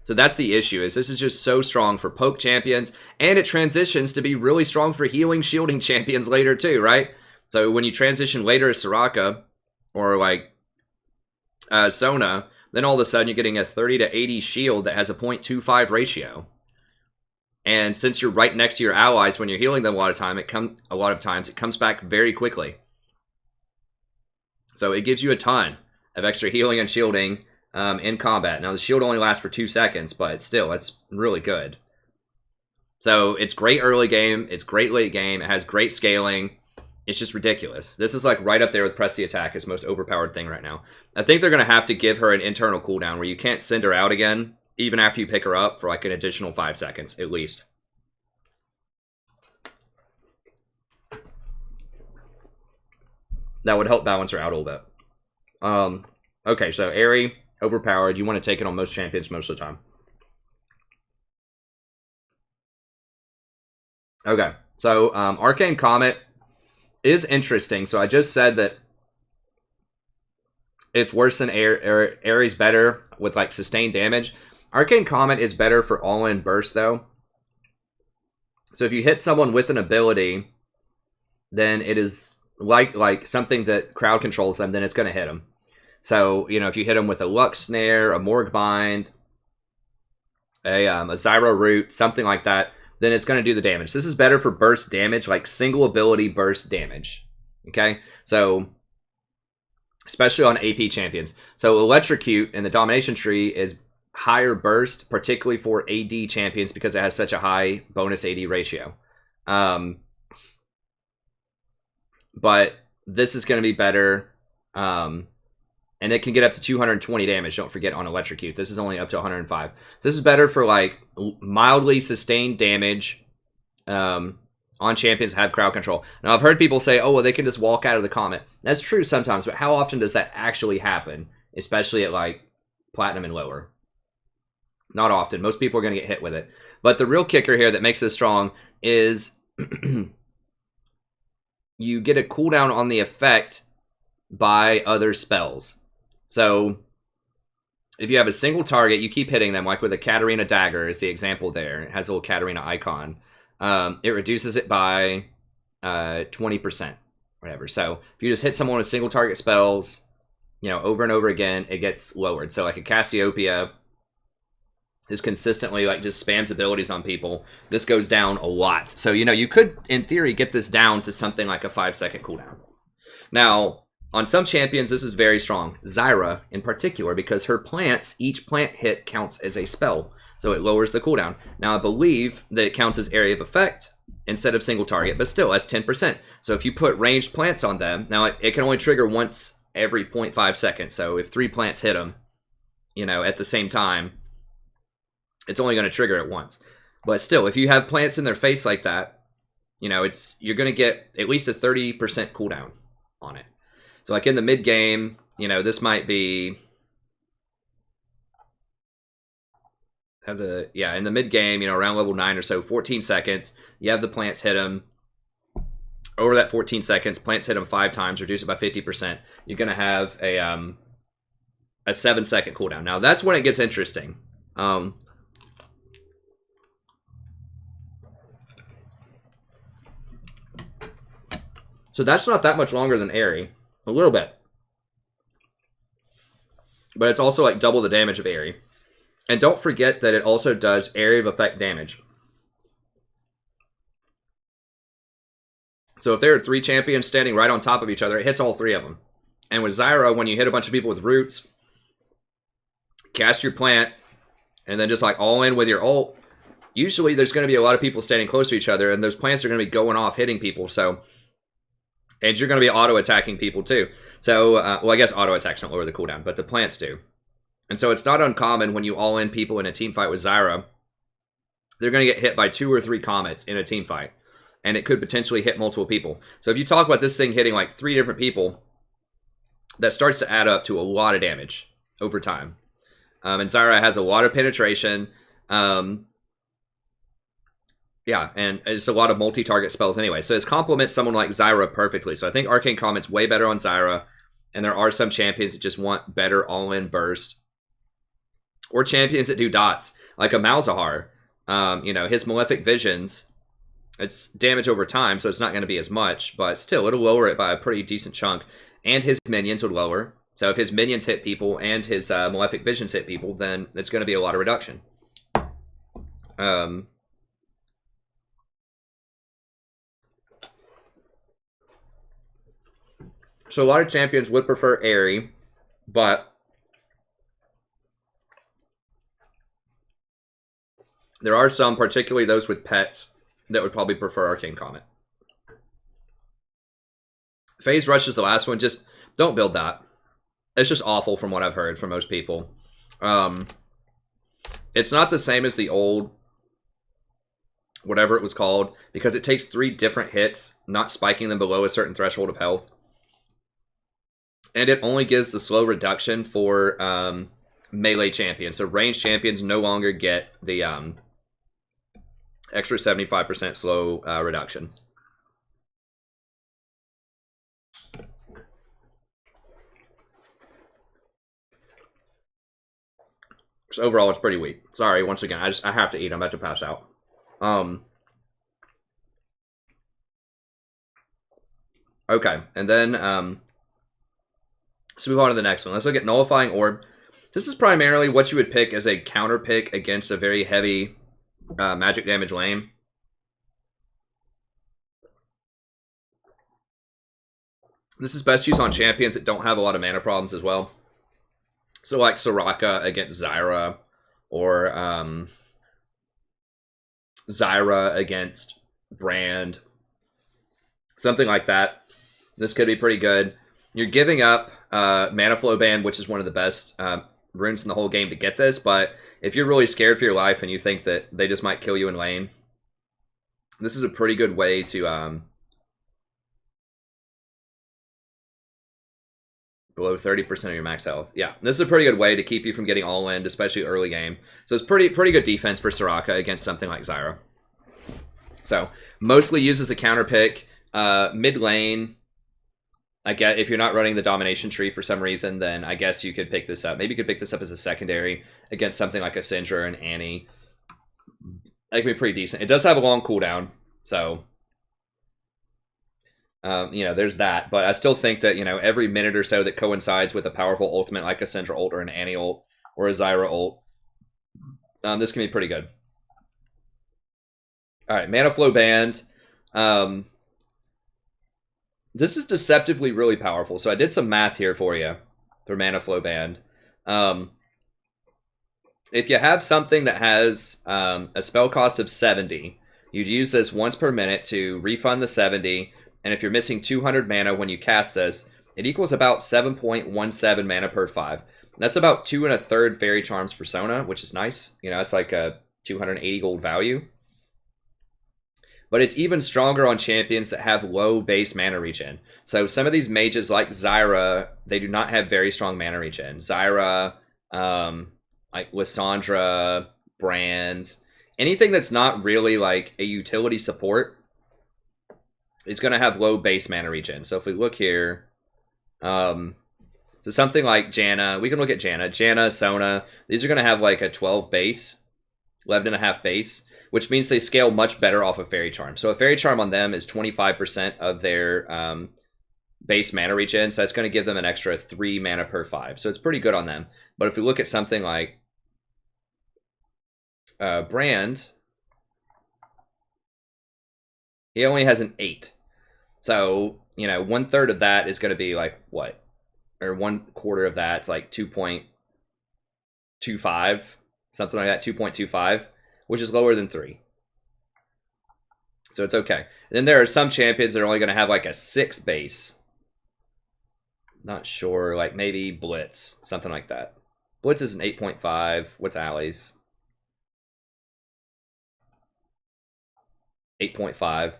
A: So that's the issue, is this is just so strong for poke champions, and it transitions to be really strong for healing, shielding champions later too, right? So when you transition later to Soraka, or like Sona, then all of a sudden you're getting a 30 to 80 shield that has a 0.25 ratio. And since you're right next to your allies when you're healing them a lot of times, it comes back very quickly. So it gives you a ton of extra healing and shielding in combat. Now the shield only lasts for 2 seconds, but still, it's really good. So it's great early game, it's great late game, it has great scaling. It's just ridiculous. This is like right up there with Press the Attack, as most overpowered thing right now. I think they're going to have to give her an internal cooldown where you can't send her out again, even after you pick her up, for like an additional 5 seconds, at least. That would help balance her out a little bit. Okay, so Aerie, overpowered. You want to take it on most champions most of the time. Okay, so Arcane Comet is interesting. So I just said that it's worse than Aerie's better with like sustained damage. Arcane Comet is better for all-in burst though. So if you hit someone with an ability, then it is like something that crowd controls them, then it's going to hit them. So, you know, if you hit them with a Lux Snare, a Morgue Bind, a Zyro Root, something like that, then it's going to do the damage. This is better for burst damage, like single ability burst damage. Okay? So, especially on AP champions. So, Electrocute in the Domination tree is higher burst, particularly for AD champions, because it has such a high bonus AD ratio. But this is going to be better. And it can get up to 220 damage, don't forget, on Electrocute. This is only up to 105. So this is better for, like, mildly sustained damage on champions that have crowd control. Now, I've heard people say, oh, well, they can just walk out of the Comet. That's true sometimes, but how often does that actually happen? Especially at, like, Platinum and lower. Not often. Most people are going to get hit with it. But the real kicker here that makes this strong is you get a cooldown on the effect by other spells. So, if you have a single target, you keep hitting them, like with a Katarina Dagger is the example there. It has a little Katarina icon. It reduces it by 20%, whatever. So, if you just hit someone with single target spells, you know, over and over again, it gets lowered. So, like a Cassiopeia is consistently, like, just spams abilities on people. This goes down a lot. So, you know, you could, in theory, get this down to something like a 5-second cooldown. Now, on some champions, this is very strong. Zyra, in particular, because her plants, each plant hit counts as a spell. So it lowers the cooldown. Now, I believe that it counts as area of effect instead of single target, but still, that's 10%. So if you put ranged plants on them, now it can only trigger once every 0.5 seconds. So if 3 plants hit them, you know, at the same time, it's only going to trigger it once. But still, if you have plants in their face like that, you know, you're going to get at least a 30% cooldown on it. So like in the mid game, you know, this might be in the mid game, you know, around level 9 or so, 14 seconds. You have the plants hit them. Over that 14 seconds, plants hit them 5 times, reduce it by 50%. You're going to have a 7-second cooldown. Now that's when it gets interesting. So that's not that much longer than Airy. A little bit. But it's also like double the damage of Airy. And don't forget that it also does area of effect damage. So if there are 3 champions standing right on top of each other, it hits all 3 of them. And with Zyra, when you hit a bunch of people with roots, cast your plant, and then just like all in with your ult, usually there's going to be a lot of people standing close to each other, and those plants are going to be going off, hitting people. So, and you're going to be auto-attacking people too. So, well, I guess auto-attacks don't lower the cooldown, but the plants do. And so it's not uncommon when you all-in people in a team fight with Zyra, they're going to get hit by 2 or 3 comets in a team fight. And it could potentially hit multiple people. So if you talk about this thing hitting like 3 different people, that starts to add up to a lot of damage over time. And Zyra has a lot of penetration. Yeah, and it's a lot of multi-target spells anyway. So it complements someone like Zyra perfectly. So I think Arcane Comet's way better on Zyra. And there are some champions that just want better all-in burst. Or champions that do dots, like a Malzahar. You know, his Malefic Visions, it's damage over time, so it's not going to be as much. But still, it'll lower it by a pretty decent chunk. And his minions would lower. So if his minions hit people and his Malefic Visions hit people, then it's going to be a lot of reduction. So a lot of champions would prefer Airy, but there are some, particularly those with pets, that would probably prefer Arcane Comet. Phase Rush is the last one. Just don't build that. It's just awful from what I've heard from most people. It's not the same as the old, whatever it was called, because it takes 3 different hits, not spiking them below a certain threshold of health. And it only gives the slow reduction for melee champions. So ranged champions no longer get the extra 75% slow reduction. So overall, it's pretty weak. Sorry, once again, I have to eat. I'm about to pass out. Okay, and then let's move on to the next one. Let's look at Nullifying Orb. This is primarily what you would pick as a counter pick against a very heavy magic damage lane. This is best used on champions that don't have a lot of mana problems as well. So like Soraka against Zyra, or Zyra against Brand. Something like that. This could be pretty good. You're giving up Mana Flow Band, which is one of the best runes in the whole game to get this, but if you're really scared for your life and you think that they just might kill you in lane, this is a pretty good way to below 30% of your max health. Yeah, this is a pretty good way to keep you from getting all in, especially early game. So it's pretty good defense for Soraka against something like Zyra. So mostly used as a counter pick. Mid lane, I guess if you're not running the domination tree for some reason, then I guess you could pick this up. Maybe you could pick this up as a secondary against something like a Syndra or an Annie. That could be pretty decent. It does have a long cooldown, so you know, there's that. But I still think that, you know, every minute or so that coincides with a powerful ultimate like a Syndra ult or an Annie ult or a Zyra ult, this can be pretty good. All right, Mana Flow Band. This is deceptively really powerful. So I did some math here for you for Mana Flow Band. If you have something that has a spell cost of 70, You'd use this once per minute to refund the 70, and if you're missing 200 mana when you cast this, it equals about 7.17 mana per 5. That's about 2 1/3 Fairy Charms for Sona, which is nice. You know, it's like a 280 gold value. But it's even stronger on champions that have low base mana regen. So some of these mages like Zyra, they do not have very strong mana regen. Zyra, like Lysandra, Brand, anything that's not really like a utility support is going to have low base mana regen. So if we look here, so something like Janna, we can look at Janna, Sona, these are going to have like a 12 base, 11.5 base, which means they scale much better off of Fairy Charm. So a Fairy Charm on them is 25% of their base mana regen, so that's going to give them an extra 3 mana per 5. So it's pretty good on them. But if we look at something like Brand, he only has an 8. So, you know, 1/3 of that is going to be like what? Or 1/4 of that's like 2.25, something like that, 2.25. Which is lower than 3. So it's okay. And then there are some champions that are only going to have like a 6 base. Not sure, like maybe Blitz, something like that. Blitz is an 8.5. What's Alley's? 8.5.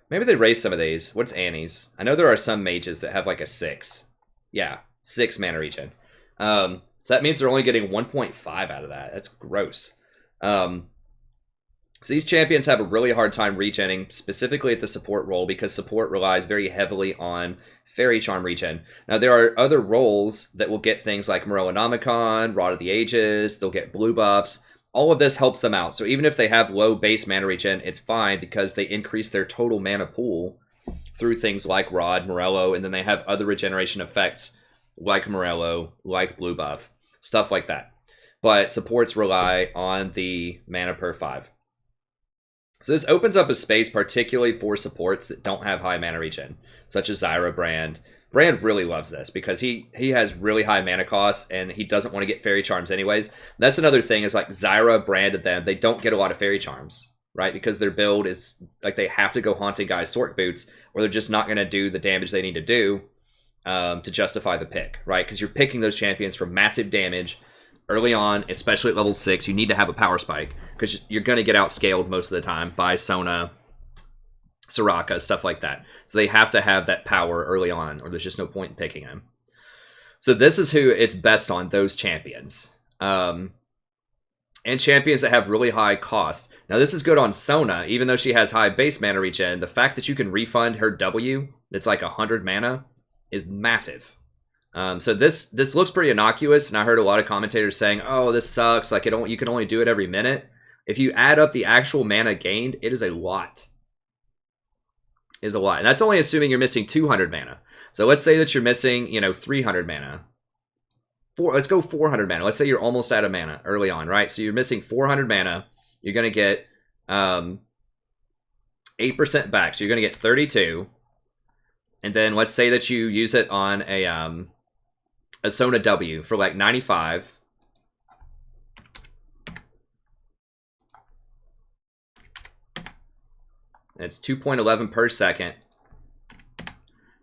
A: Maybe they raise some of these. What's Annie's? I know there are some mages that have like a 6. Yeah, 6 mana regen. So that means they're only getting 1.5 out of that. That's gross. So these champions have a really hard time regenning, specifically at the support role, because support relies very heavily on Fairy Charm regen. Now, there are other roles that will get things like Morellonomicon, Rod of the Ages, they'll get blue buffs. All of this helps them out. So even if they have low base mana regen, it's fine because they increase their total mana pool through things like Rod, Morello, and then they have other regeneration effects like Morello, like blue buff, stuff like that. But supports rely on the mana per 5. So this opens up a space particularly for supports that don't have high mana regen, such as Zyra, Brand. Brand really loves this because he has really high mana costs and he doesn't want to get Fairy Charms anyways. That's another thing is like Zyra, Brand, and them, they don't get a lot of Fairy Charms, right? Because their build is like they have to go Haunting Guise Sork Boots or they're just not going to do the damage they need to do to justify the pick, right? Because you're picking those champions for massive damage early on, especially at level 6, you need to have a power spike because you're going to get outscaled most of the time by Sona, Soraka, stuff like that. So they have to have that power early on or there's just no point in picking them. So this is who it's best on, those champions. And champions that have really high cost. Now this is good on Sona, even though she has high base mana regen. The fact that you can refund her W that's like 100 mana is massive. So this looks pretty innocuous, and I heard a lot of commentators saying, "Oh, this sucks. Like you can only do it every minute." If you add up the actual mana gained, it is a lot. It is a lot, and that's only assuming you're missing 200 mana. So let's say that you're missing, 300 mana. Let's go 400 mana. Let's say you're almost out of mana early on, right? So you're missing 400 mana. You're gonna get 8% back, so you're gonna get 32. And then let's say that you use it on a Sona W for like 95. And it's 2.11 per second.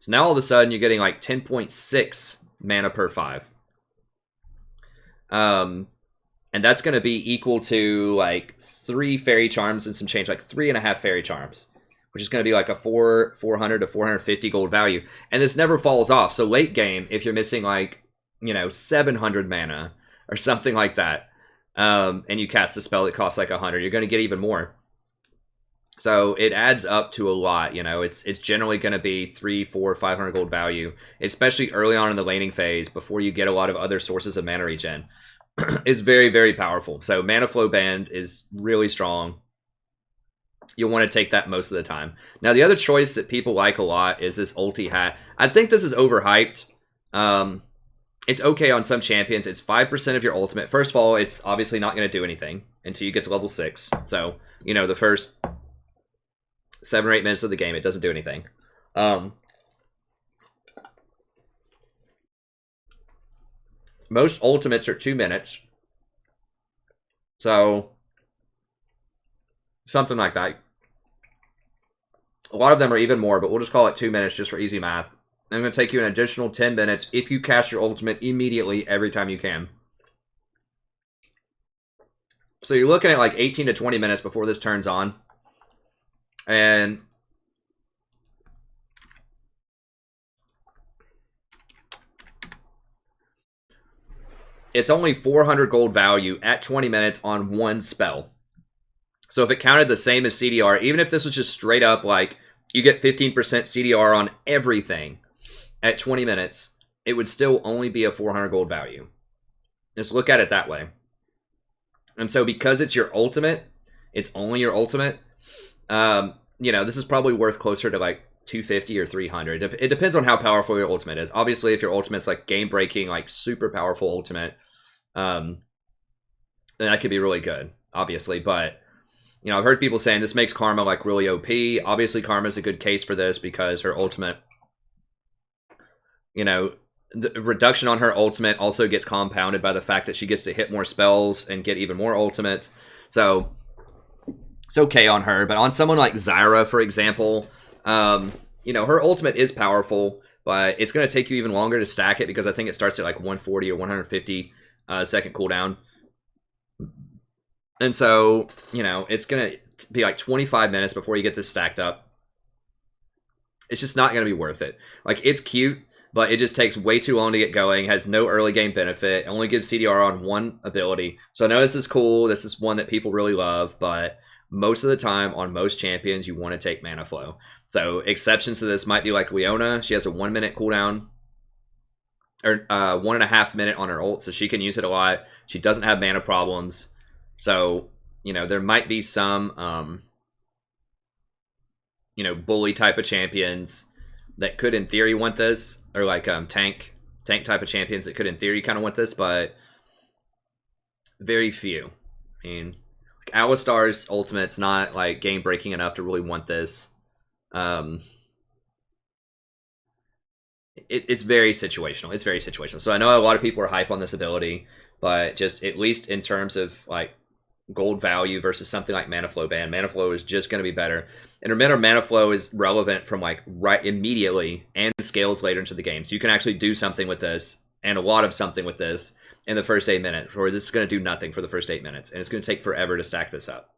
A: So now all of a sudden you're getting like 10.6 mana per 5. And that's going to be equal to like 3 Fairy Charms and some change, like 3.5 Fairy Charms, which is going to be like a 400 to 450 gold value. And this never falls off. So late game, if you're missing like, 700 mana or something like that, and you cast a spell that costs like 100, you're going to get even more. So it adds up to a lot. It's generally going to be 300, 400, 500 gold value, especially early on in the laning phase before you get a lot of other sources of mana regen. It's very, very powerful. So Mana Flow Band is really strong. You'll want to take that most of the time. Now, the other choice that people like a lot is this ulti hat. I think this is overhyped. It's okay on some champions. It's 5% of your ultimate. First of all, it's obviously not going to do anything until you get to level 6. So, the first 7 or 8 minutes of the game, it doesn't do anything. Most ultimates are 2 minutes. So, something like that. A lot of them are even more, but we'll just call it 2 minutes just for easy math. I'm going to take you an additional 10 minutes if you cast your ultimate immediately every time you can. So you're looking at like 18 to 20 minutes before this turns on. And it's only 400 gold value at 20 minutes on one spell. So if it counted the same as CDR, even if this was just straight up like you get 15% CDR on everything at 20 minutes, it would still only be a 400 gold value. Just look at it that way. And so because it's your ultimate, it's only your ultimate, you know, this is probably worth closer to like 250 or 300. It depends on how powerful your ultimate is. Obviously, if your ultimate's like game-breaking, like super powerful ultimate, then that could be really good, obviously. But, you know, I've heard people saying this makes Karma like really OP. Obviously, Karma's a good case for this because her ultimate, you know, the reduction on her ultimate also gets compounded by the fact that she gets to hit more spells and get even more ultimates. So it's okay on her. But on someone like Zyra, for example, you know, her ultimate is powerful, but it's going to take you even longer to stack it because I think it starts at like 140 or 150 second cooldown. And so, you know, it's going to be like 25 minutes before you get this stacked up. It's just not going to be worth it. Like, it's cute, but it just takes way too long to get going, has no early game benefit, only gives CDR on one ability. So I know this is cool, this is one that people really love, but most of the time on most champions, you want to take mana flow. So exceptions to this might be like Leona. She has a 1 minute cooldown, or 1.5 minute on her ult, so she can use it a lot. She doesn't have mana problems. So, you know, there might be some, you know, bully type of champions that could in theory want this, or like tank type of champions that could in theory kind of want this, but very few. I mean, like Alistar's ultimate's not like game breaking enough to really want this. It's very situational. It's very situational. So I know a lot of people are hype on this ability, but just at least in terms of like gold value versus something like Mana Flow Ban, Mana Flow is just going to be better. And remember, Mana Flow is relevant from like right immediately and scales later into the game. So you can actually do something with this, and a lot of something with this in the first 8 minutes, or this is going to do nothing for the first 8 minutes, and it's going to take forever to stack this up.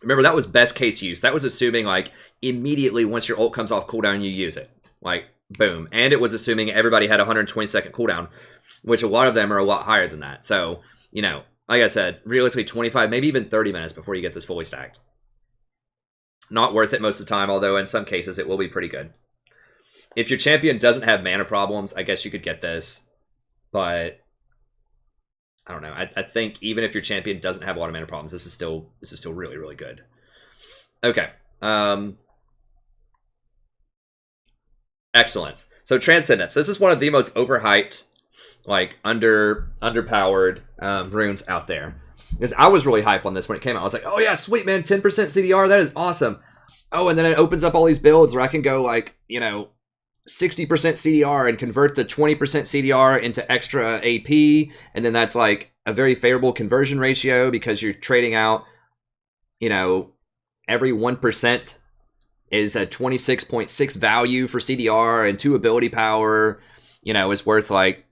A: Remember, that was best case use. That was assuming like immediately once your ult comes off cooldown, you use it. Like, boom. And it was assuming everybody had 120 second cooldown, which a lot of them are a lot higher than that. So, you know, like I said, realistically 25, maybe even 30 minutes before you get this fully stacked. Not worth it most of the time, although in some cases it will be pretty good. If your champion doesn't have mana problems, I guess you could get this. But I don't know. I think even if your champion doesn't have a lot of mana problems, this is still really, really good. Okay. Excellent. So Transcendence. This is one of the most overhyped, like underpowered runes out there. Because I was really hyped on this when it came out. I was like, oh yeah, sweet man, 10% CDR, that is awesome. Oh, and then it opens up all these builds where I can go like, you know, 60% CDR and convert the 20% CDR into extra AP. And then that's like a very favorable conversion ratio because you're trading out, you know, every 1% is a 26.6 value for CDR, and 2 ability power, you know, is worth like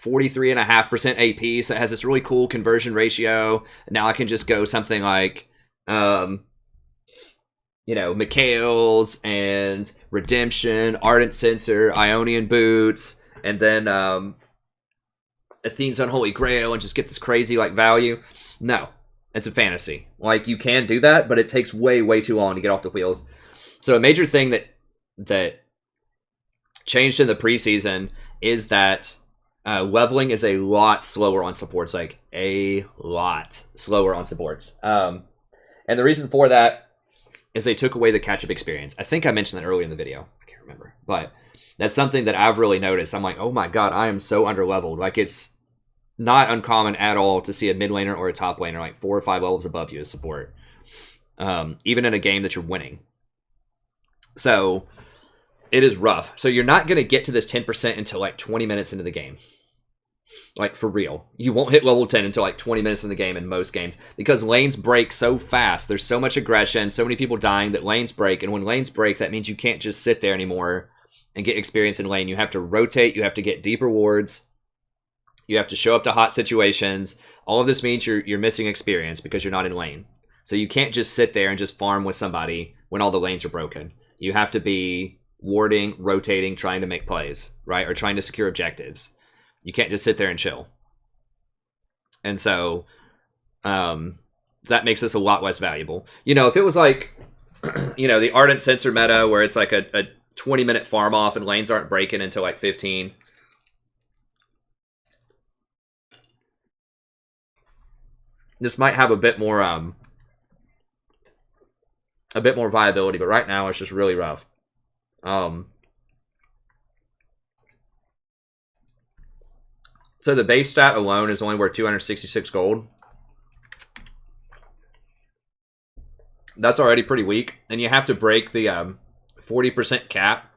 A: 43.5% AP. So it has this really cool conversion ratio. Now I can just go something like, you know, Mikhail's and Redemption, Ardent Censer, Ionian Boots, and then Athene's Unholy Grail, and just get this crazy like value. No, it's a fantasy. Like, you can do that, but it takes way, way too long to get off the wheels. So a major thing that changed in the preseason is that leveling is a lot slower on supports, like a lot slower on supports. And the reason for that is they took away the catch-up experience. I think I mentioned that earlier in the video. I can't remember. But that's something that I've really noticed. I'm like, oh my god, I am so underleveled. Like, it's not uncommon at all to see a mid laner or a top laner like 4 or 5 levels above you as support. Even in a game that you're winning. So it is rough. So you're not going to get to this 10% until like 20 minutes into the game. Like, for real. You won't hit level 10 until like 20 minutes in the game in most games because lanes break so fast. There's so much aggression, so many people dying that lanes break. And when lanes break, that means you can't just sit there anymore and get experience in lane. You have to rotate. You have to get deeper wards. You have to show up to hot situations. All of this means you're missing experience because you're not in lane. So you can't just sit there and just farm with somebody when all the lanes are broken. You have to be warding, rotating, trying to make plays, right? Or trying to secure objectives. You can't just sit there and chill. And so that makes this a lot less valuable. You know, if it was like, you know, the Ardent Sensor meta where it's like a 20-minute farm off and lanes aren't breaking until like 15. This might have a bit more viability, but right now it's just really rough. So the base stat alone is only worth 266 gold. That's already pretty weak. And you have to break the 40% cap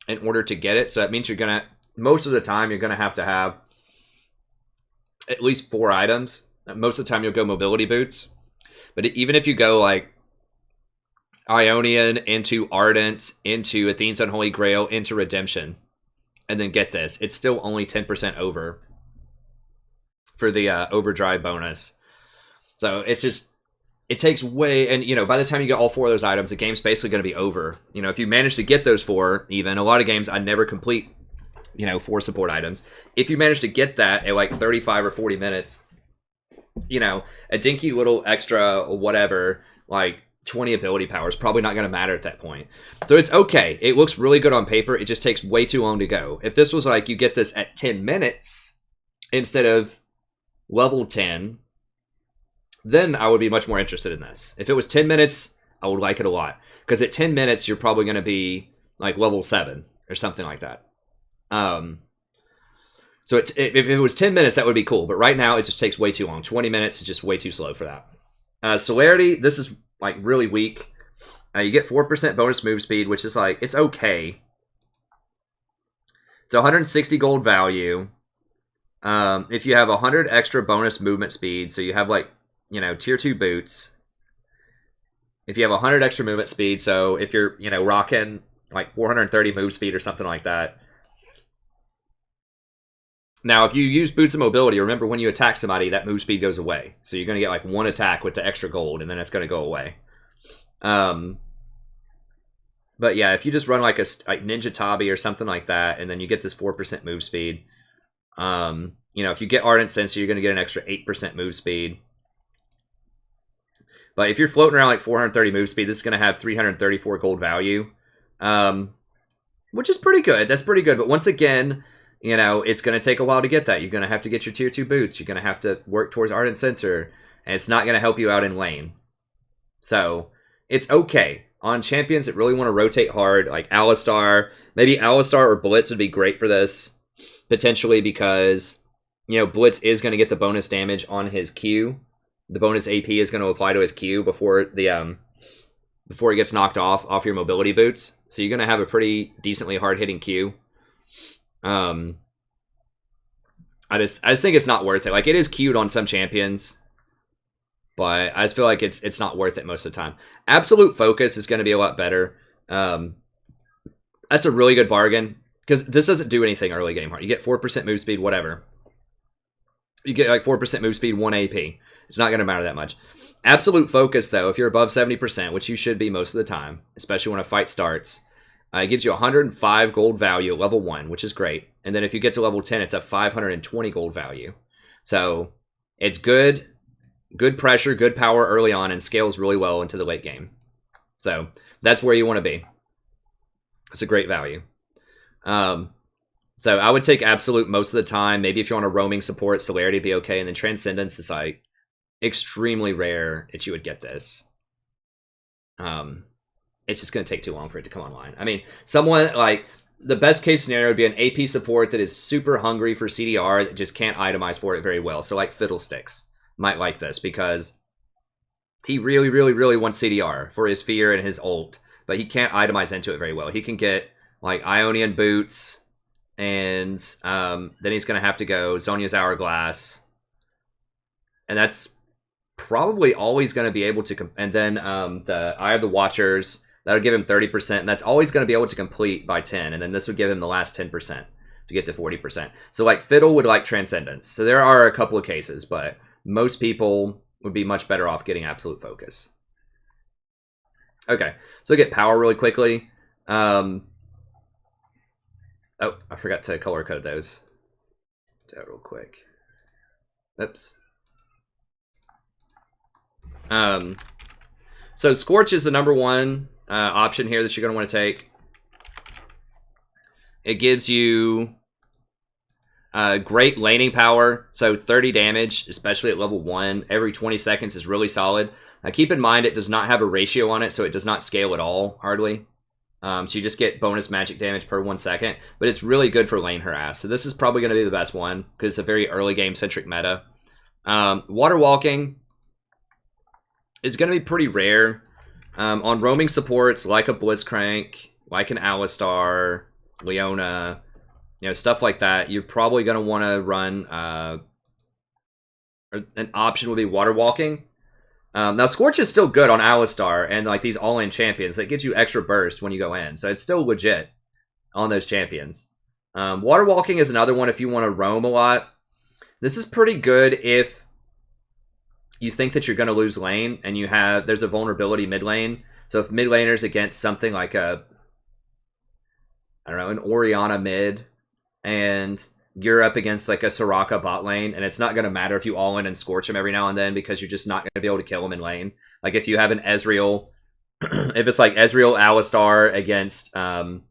A: in order to get it. So that means you're going to, most of the time, you're going to have at least 4 items. Most of the time you'll go mobility boots. But even if you go like Ionian into Ardent, into Athene's Unholy Grail, into Redemption, and then get this, it's still only 10% over for the overdrive bonus. So it's just, it takes way, and you know, by the time you get all 4 of those items, the game's basically going to be over. You know, if you manage to get those 4, even, a lot of games I never complete, you know, 4 support items. If you manage to get that at like 35 or 40 minutes, you know, a dinky little extra whatever, like 20 ability power is probably not going to matter at that point. So it's okay. It looks really good on paper. It just takes way too long to go. If this was like you get this at 10 minutes instead of level 10, then I would be much more interested in this. If it was 10 minutes, I would like it a lot. Because at 10 minutes, you're probably going to be like level 7 or something like that. So if it was 10 minutes, that would be cool. But right now, it just takes way too long. 20 minutes is just way too slow for that. Celerity, this is like really weak. You get 4% bonus move speed, which is like, it's okay. It's 160 gold value. If you have 100 extra bonus movement speed, so you have like, you know, tier 2 boots. If you have 100 extra movement speed, so if you're, you know, rocking like 430 move speed or something like that. Now, if you use boots of mobility, remember when you attack somebody, that move speed goes away. So you're going to get like 1 attack with the extra gold, and then it's going to go away. But yeah, if you just run like a Ninja Tabi or something like that, and then you get this 4% move speed. You know, if you get Ardent Sensor, you're going to get an extra 8% move speed. But if you're floating around like 430 move speed, this is going to have 334 gold value. Which is pretty good. That's pretty good. But once again, you know, it's going to take a while to get that. You're going to have to get your tier 2 boots. You're going to have to work towards Ardent Sensor. And it's not going to help you out in lane. So, it's okay. On champions that really want to rotate hard, like Alistar, maybe Alistar or Blitz would be great for this. Potentially because, you know, Blitz is going to get the bonus damage on his Q. The bonus AP is going to apply to his Q before he gets knocked off your mobility boots. So you're going to have a pretty decently hard-hitting Q. I just think it's not worth it. Like, it is cute on some champions, but I just feel like it's not worth it most of the time. Absolute Focus is going to be a lot better. That's a really good bargain, because this doesn't do anything early game hard. You get 4% move speed, whatever. You get like 4% move speed, 1 AP. It's not going to matter that much. Absolute Focus, though, if you're above 70%, which you should be most of the time, especially when a fight starts, it gives you 105 gold value at level 1, which is great. And then if you get to level 10, it's a 520 gold value. So it's good pressure, good power early on, and scales really well into the late game. So that's where you want to be. It's a great value. So I would take Absolute most of the time. Maybe if you're on a roaming support, Celerity would be okay. And then Transcendence is like extremely rare that you would get this. It's just going to take too long for it to come online. I mean, someone like the best case scenario would be an AP support that is super hungry for CDR that just can't itemize for it very well. So like Fiddlesticks might like this because he really, really, really wants CDR for his fear and his ult, but he can't itemize into it very well. He can get like Ionian boots, And then he's going to have to go Zonia's Hourglass. And that's probably all he's going to be able to... and then the Eye of the Watchers, that'll give him 30%. And that's always going to be able to complete by 10. And then this would give him the last 10% to get to 40%. So like Fiddle would like Transcendence. So there are a couple of cases, but most people would be much better off getting Absolute Focus. Okay, so get Power really quickly. Oh, I forgot to color code those. Do that real quick. Oops. So Scorch is the #1 option here that you're going to want to take. It gives you great laning power, so 30 damage, especially at level 1, every 20 seconds is really solid. Keep in mind it does not have a ratio on it, so it does not scale at all, hardly. So you just get bonus magic damage per 1 second, but it's really good for lane harass. So this is probably going to be the best one, because it's a very early game-centric meta. Water Walking is going to be pretty rare. On roaming supports, like a Blitzcrank, like an Alistar, Leona, you know, stuff like that, you're probably going to want to run... an option would be Water Walking. Now, Scorch is still good on Alistar and like these all-in champions. That gives you extra burst when you go in. So it's still legit on those champions. Water Walking is another one if you want to roam a lot. This is pretty good if you think that you're going to lose lane and you have... there's a vulnerability mid lane. So if mid laner's against something like a... I don't know, an Orianna mid, and you're up against like a Soraka bot lane, and it's not going to matter if you all in and Scorch him every now and then because you're just not going to be able to kill him in lane. Like if you have an Ezreal, if it's like Ezreal Alistar against like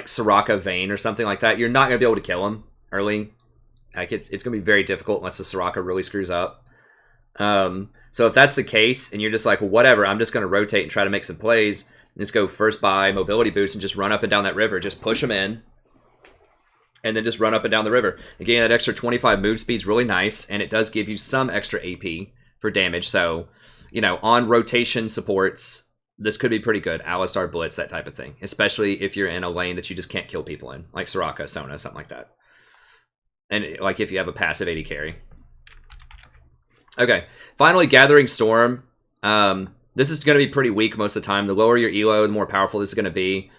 A: Soraka Vayne or something like that, you're not going to be able to kill him early. Like it's going to be very difficult unless the Soraka really screws up. So if that's the case and you're just like, well, whatever, I'm just going to rotate and try to make some plays, just go first buy mobility boost and just run up and down that river, just push them in. And then just run up and down the river. Again, that extra 25 move speed is really nice, and it does give you some extra AP for damage. So, you know, on rotation supports, this could be pretty good. Alistar, Blitz, that type of thing. Especially if you're in a lane that you just can't kill people in, like Soraka, Sona, something like that. And like if you have a passive AD carry. Okay, finally, Gathering Storm. This is going to be pretty weak most of the time. The lower your elo, the more powerful this is going to be.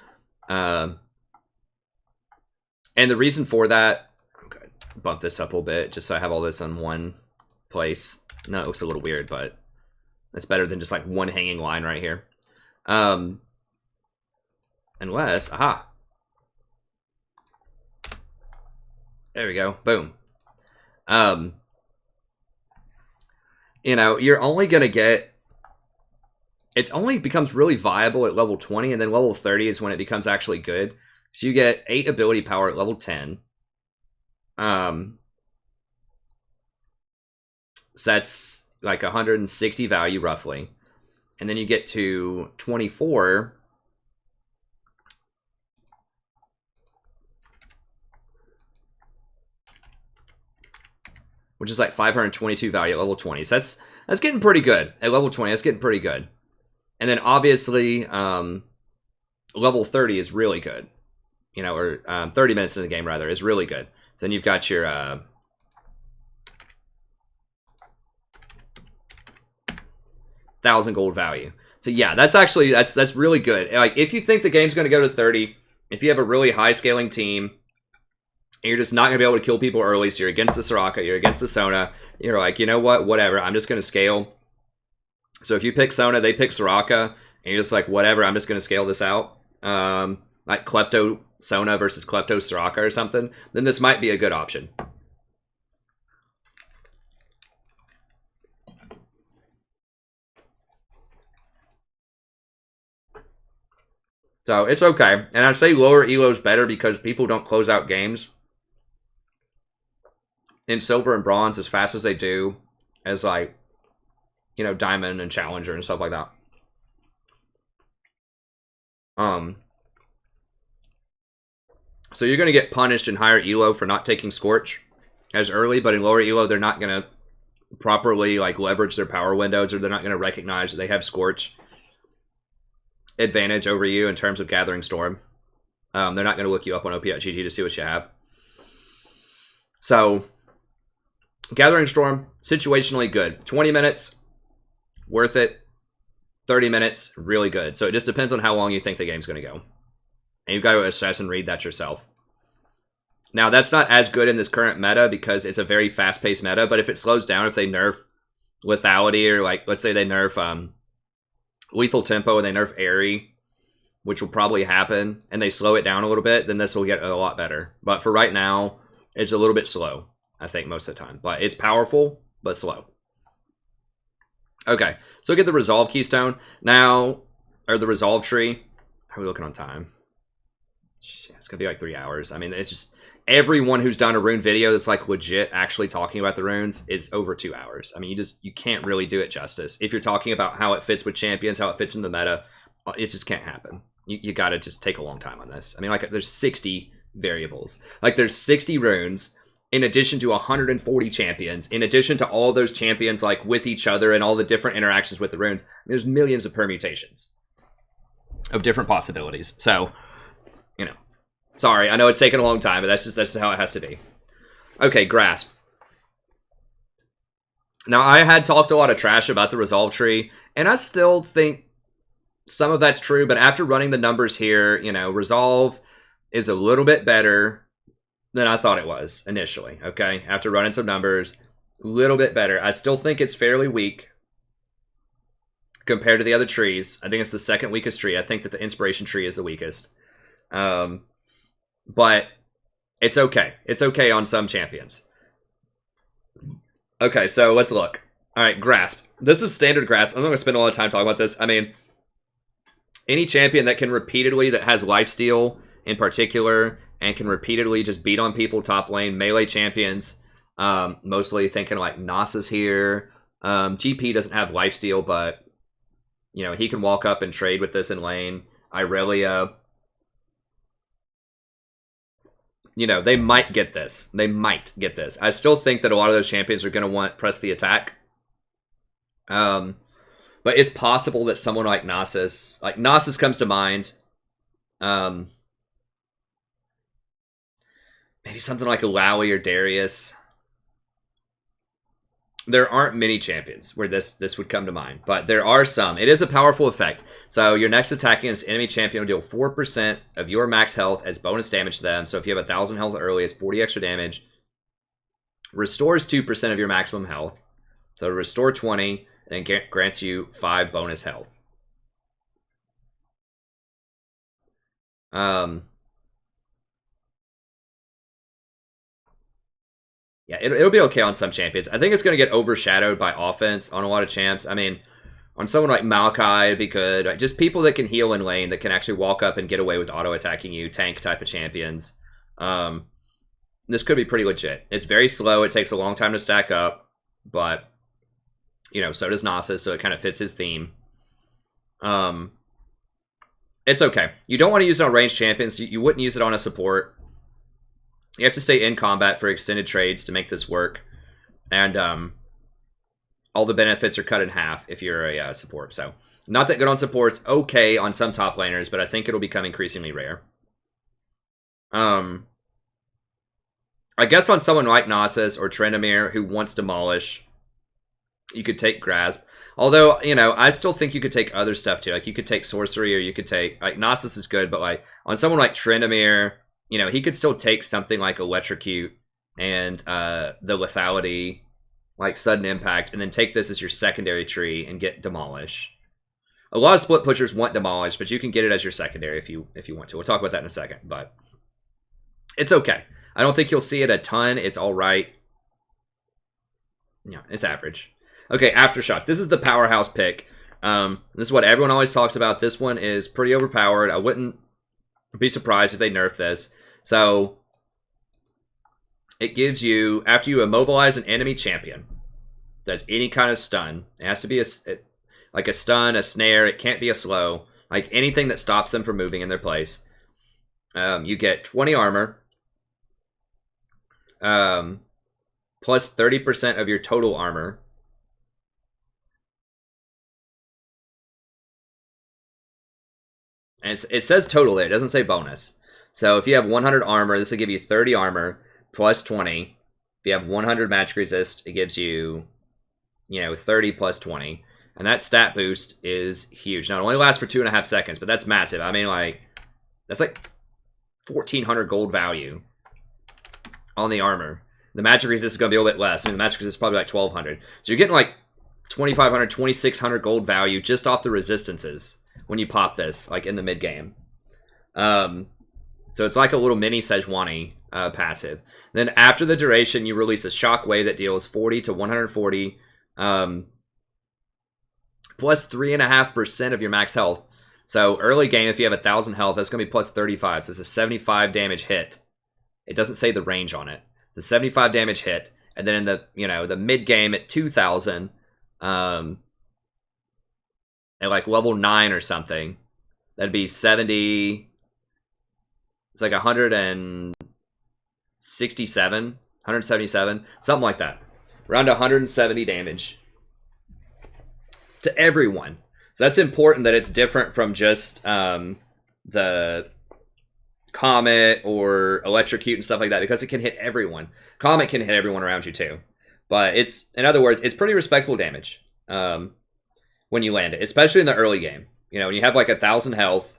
A: And the reason for that, okay, bump this up a little bit just so I have all this on one place. No, it looks a little weird, but it's better than just like one hanging line right here. Unless, aha. There we go, boom. You know, you're only going to get, it's only becomes really viable at level 20, and then level 30 is when it becomes actually good. So you get 8 ability power at level 10. So that's like 160 value roughly. And then you get to 24. Which is like 522 value at level 20. So that's getting pretty good. At level 20, that's getting pretty good. And then obviously, level 30 is really good. You know, or 30 minutes in the game, rather, is really good. So then you've got your 1,000 gold value. So yeah, that's actually, that's really good. Like, if you think the game's going to go to 30, if you have a really high scaling team, and you're just not going to be able to kill people early, so you're against the Soraka, you're against the Sona, you're like, you know what, whatever, I'm just going to scale. So if you pick Sona, they pick Soraka, and you're just like, whatever, I'm just going to scale this out. Like Klepto Sona versus Klepto Soraka or something, then this might be a good option. So it's okay. And I say lower elo is better because people don't close out games in silver and bronze as fast as they do as, like, you know, diamond and challenger and stuff like that. So you're going to get punished in higher elo for not taking Scorch as early, but in lower elo, they're not going to properly like leverage their power windows, or they're not going to recognize that they have Scorch advantage over you in terms of Gathering Storm. They're not going to look you up on op.gg to see what you have. So, Gathering Storm, situationally good. 20 minutes, worth it. 30 minutes, really good. So it just depends on how long you think the game's going to go. And you've got to assess and read that yourself. Now, that's not as good in this current meta because it's a very fast-paced meta, but if it slows down, if they nerf lethality, or like, let's say they nerf lethal tempo and they nerf airy, which will probably happen, and they slow it down a little bit, then this will get a lot better. But for right now, it's a little bit slow, I think, most of the time. But it's powerful, but slow. Okay, so get the Resolve Keystone. Now, or the Resolve Tree. How are we looking on time? Shit, it's going to be like 3 hours. I mean, it's just, everyone who's done a Rune video that's like legit actually talking about the runes is over 2 hours. I mean, you can't really do it justice. If you're talking about how it fits with champions, how it fits in the meta, it just can't happen. You got to just take a long time on this. I mean, like, there's 60 variables. Like, there's 60 runes, in addition to 140 champions, in addition to all those champions like with each other and all the different interactions with the runes. There's millions of permutations of different possibilities. So, you know, sorry, I know it's taken a long time, but that's just how it has to be. Okay, Grasp. Now, I had talked a lot of trash about the Resolve Tree, and I still think some of that's true, but after running the numbers here, you know, Resolve is a little bit better than I thought it was initially, okay? After running some numbers, a little bit better. I still think it's fairly weak compared to the other trees. I think it's the second weakest tree. I think that the Inspiration Tree is the weakest. But it's okay. It's okay on some champions. Okay, so let's look. All right, Grasp. This is standard Grasp. I'm not going to spend a lot of time talking about this. I mean, any champion that can repeatedly, that has lifesteal in particular, and can repeatedly just beat on people top lane, melee champions, mostly thinking like Nasus here. GP doesn't have lifesteal, but, you know, he can walk up and trade with this in lane. Irelia. You know, they might get this. They might get this. I still think that a lot of those champions are going to want press the attack. But it's possible that someone like Nasus comes to mind. Maybe something like Alawi or Darius. There aren't many champions where this would come to mind, but there are some. It is a powerful effect. So your next attack against enemy champion will deal 4% of your max health as bonus damage to them. So if you have 1,000 health early, it's 40 extra damage. Restores 2% of your maximum health. So restore 20, and grants you 5 bonus health. Yeah, it'll be okay on some champions. I think it's going to get overshadowed by offense on a lot of champs. I mean, on someone like Maokai, it'd be good. Just people that can heal in lane, that can actually walk up and get away with auto-attacking you, tank type of champions. This could be pretty legit. It's very slow. It takes a long time to stack up. But, you know, so does Nasus, so it kind of fits his theme. It's okay. You don't want to use it on ranged champions. You wouldn't use it on a support. You have to stay in combat for extended trades to make this work. And all the benefits are cut in half if you're a support. So, not that good on supports. Okay on some top laners, but I think it'll become increasingly rare. I guess on someone like Nasus or Trendamere who wants Demolish, you could take Grasp. Although, you know, I still think you could take other stuff too. Like, you could take Sorcery, or you could take... Like, Nasus is good, but like on someone like Trendamere... You know, he could still take something like Electrocute and the lethality, like Sudden Impact, and then take this as your secondary tree and get Demolish. A lot of split pushers want Demolish, but you can get it as your secondary if you want to. We'll talk about that in a second, but it's okay. I don't think you'll see it a ton. It's all right. Yeah, it's average. Okay, Aftershock. This is the powerhouse pick. This is what everyone always talks about. This one is pretty overpowered. I wouldn't be surprised if they nerf this. So, it gives you, after you immobilize an enemy champion, does any kind of stun. It has to be like a stun, a snare. It can't be a slow. Like anything that stops them from moving in their place. You get 20 armor. Plus 30% of your total armor. And it says total there. It doesn't say bonus. So if you have 100 armor, this will give you 30 armor plus 20. If you have 100 magic resist, it gives you, 30 plus 20. And that stat boost is huge. Now, it only lasts for 2.5 seconds, but that's massive. I mean, like, that's like 1,400 gold value on the armor. The magic resist is going to be a little bit less. I mean, the magic resist is probably like 1,200. So you're getting like 2,500, 2,600 gold value just off the resistances when you pop this, like in the mid game. So it's like a little mini Sejuani passive. Then after the duration, you release a shockwave that deals 40 to 140, plus 3.5% of your max health. So early game, if you have 1,000 health, that's going to be plus 35. So it's a 75 damage hit. It doesn't say the range on it. The 75 damage hit, and then in the the mid game at 2,000, at like level 9 or something, that'd be 70. It's like 177, something like that. Around 170 damage to everyone. So that's important that it's different from just the Comet or Electrocute and stuff like that, because it can hit everyone. Comet can hit everyone around you too. But it's, in other words, it's pretty respectable damage when you land it, especially in the early game. When you have like 1,000 health,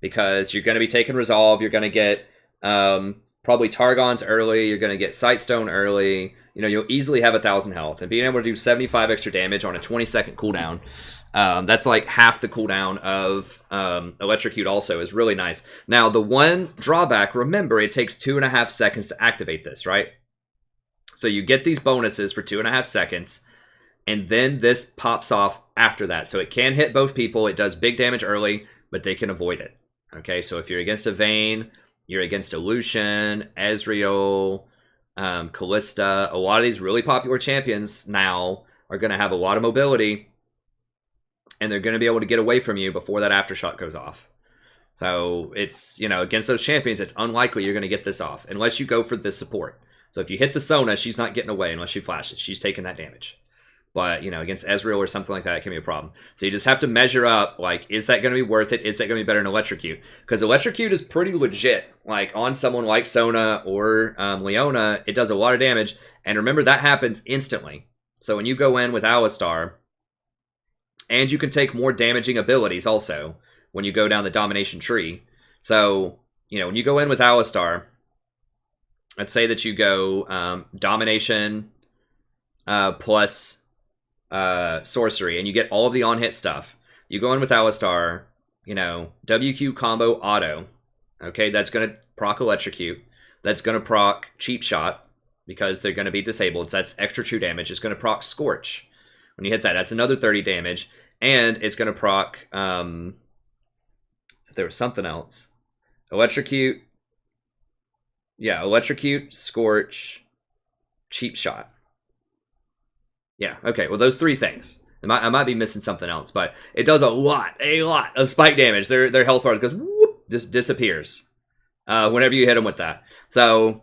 A: because you're going to be taking Resolve, you're going to get probably Targons early, you're going to get Sightstone early. You'll easily have 1,000 health. And being able to do 75 extra damage on a 20-second cooldown, that's like half the cooldown of Electrocute also, is really nice. Now, the one drawback, remember, it takes 2.5 seconds to activate this, right? So you get these bonuses for 2.5 seconds, and then this pops off after that. So it can hit both people. It does big damage early, but they can avoid it. Okay, so if you're against a Vayne, you're against a Lucian, Ezreal, Callista, a lot of these really popular champions now are going to have a lot of mobility, and they're going to be able to get away from you before that aftershock goes off. So it's, against those champions, it's unlikely you're going to get this off unless you go for the support. So if you hit the Sona, she's not getting away unless she flashes. She's taking that damage. But, against Ezreal or something like that, it can be a problem. So you just have to measure up, like, is that going to be worth it? Is that going to be better than Electrocute? Because Electrocute is pretty legit. Like, on someone like Sona or Leona, it does a lot of damage. And remember, that happens instantly. So when you go in with Alistar, and you can take more damaging abilities also when you go down the Domination tree. So, when you go in with Alistar, let's say that you go Domination plus Sorcery, and you get all of the on-hit stuff. You go in with Alistar, WQ combo auto. Okay, that's going to proc Electrocute. That's going to proc Cheap Shot, because they're going to be disabled. So that's extra true damage. It's going to proc Scorch. When you hit that, that's another 30 damage. And it's going to proc... there was something else. Electrocute. Yeah, Electrocute, Scorch, Cheap Shot. Yeah, okay, well, those three things. I might be missing something else, but it does a lot of spike damage. Their health bar goes, whoop, this disappears whenever you hit them with that. So,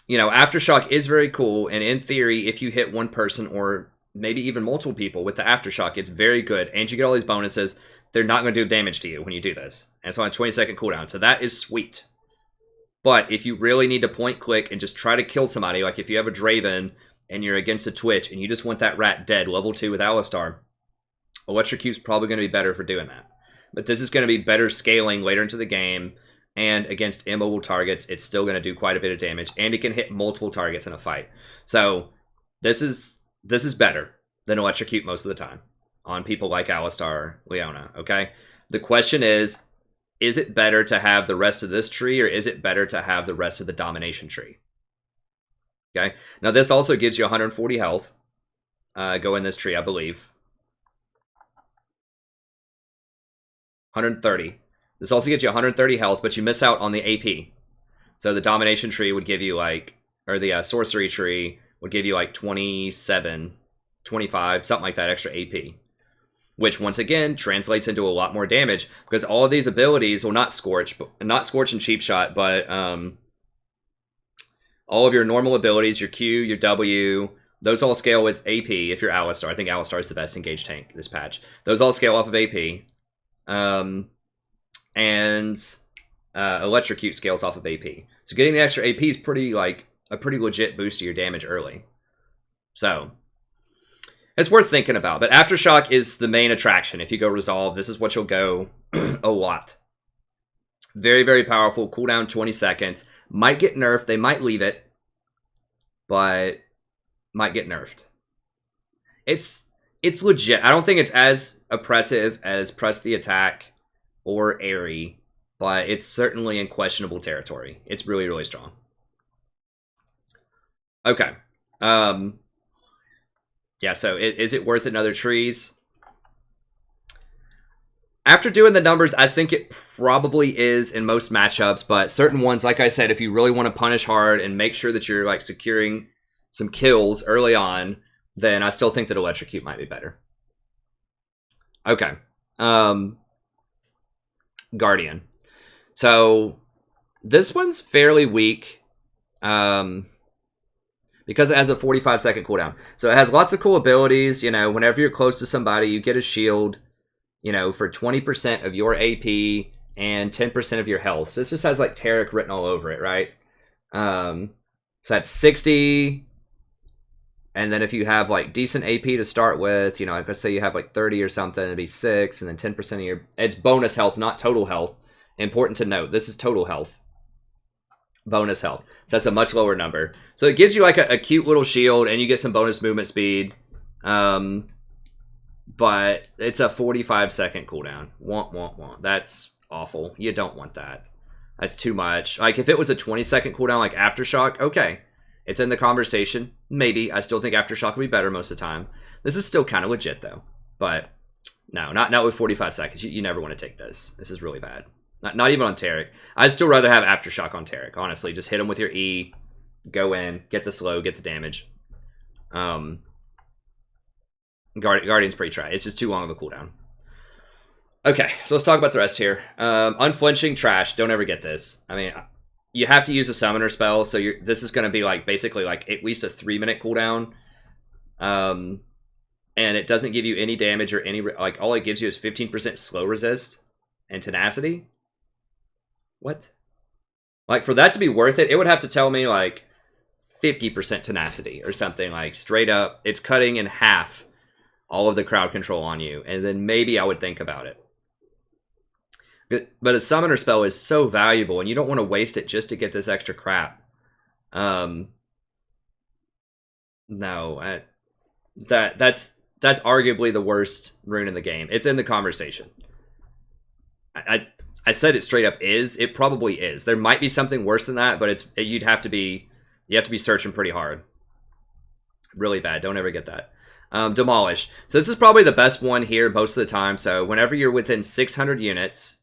A: Aftershock is very cool, and in theory, if you hit one person or maybe even multiple people with the Aftershock, it's very good, and you get all these bonuses. They're not going to do damage to you when you do this. And it's on a 20-second cooldown, so that is sweet. But if you really need to point-click and just try to kill somebody, like if you have a Draven and you're against a Twitch, and you just want that rat dead, level 2 with Alistar, Electrocute's probably going to be better for doing that. But this is going to be better scaling later into the game, and against immobile targets, it's still going to do quite a bit of damage, and it can hit multiple targets in a fight. So this is better than Electrocute most of the time on people like Alistar, Leona, okay? The question is it better to have the rest of this tree, or is it better to have the rest of the Domination tree? Okay, now this also gives you 140 health. Go in this tree, I believe. 130. This also gets you 130 health, but you miss out on the AP. So the Domination tree would give you or the Sorcery tree would give you like 27, 25, something like that extra AP. Which once again translates into a lot more damage, because all of these abilities, well, not Scorch and Cheap Shot, but all of your normal abilities, your Q, your W, those all scale with AP if you're Alistar. I think Alistar is the best engaged tank this patch. Those all scale off of AP. electrocute scales off of AP. So getting the extra AP is pretty like a pretty legit boost to your damage early. So it's worth thinking about. But Aftershock is the main attraction. If you go Resolve, this is what you'll go a lot. Very, very powerful. Cooldown 20 seconds. Might get nerfed. They might leave it. But might get nerfed. It's legit. I don't think it's as oppressive as Press the Attack or Airy. But it's certainly in questionable territory. It's really, really strong. Okay. Yeah, so is it worth it in other trees? After doing the numbers, I think it probably is in most matchups, but certain ones, like I said, if you really want to punish hard and make sure that you're like securing some kills early on, then I still think that Electrocute might be better. Okay. Guardian. So this one's fairly weak. Because it has a 45-second cooldown. So it has lots of cool abilities. You know, whenever you're close to somebody, you get a shield, you know, for 20% of your AP and 10% of your health. So this just has, like, Taric written all over it, right? So that's 60. And then if you have, like, decent AP to start with, you know, like, let's say you have, like, 30 or something, it'd be 6. And then 10% of your... It's bonus health, not total health. Important to note, this is total health. Bonus health. So that's a much lower number. So it gives you like a cute little shield and you get some bonus movement speed. But it's a 45-second cooldown. Want. That's awful. You don't want that. That's too much. Like if it was a 20-second cooldown like Aftershock, okay. It's in the conversation. Maybe. I still think Aftershock would be better most of the time. This is still kind of legit though. But no, not with 45 seconds. You never want to take this. This is really bad. Not even on Taric. I'd still rather have Aftershock on Taric, honestly. Just hit him with your E, go in, get the slow, get the damage. Guardian's pretty try. It's just too long of a cooldown. Okay, so let's talk about the rest here. Unflinching, trash. Don't ever get this. I mean, you have to use a summoner spell, so this is going to be like basically like at least a 3-minute cooldown. And it doesn't give you any damage or any... Like, all it gives you is 15% slow resist and tenacity. What? Like, for that to be worth it, it would have to tell me, like, 50% tenacity or something. Like, straight up, it's cutting in half all of the crowd control on you. And then maybe I would think about it. But a summoner spell is so valuable, and you don't want to waste it just to get this extra crap. No. That's arguably the worst rune in the game. It's in the conversation. I said it straight up is. It probably is. There might be something worse than that, but you have to be searching pretty hard. Really bad. Don't ever get that. Demolish. So this is probably the best one here most of the time. So whenever you're within 600 units,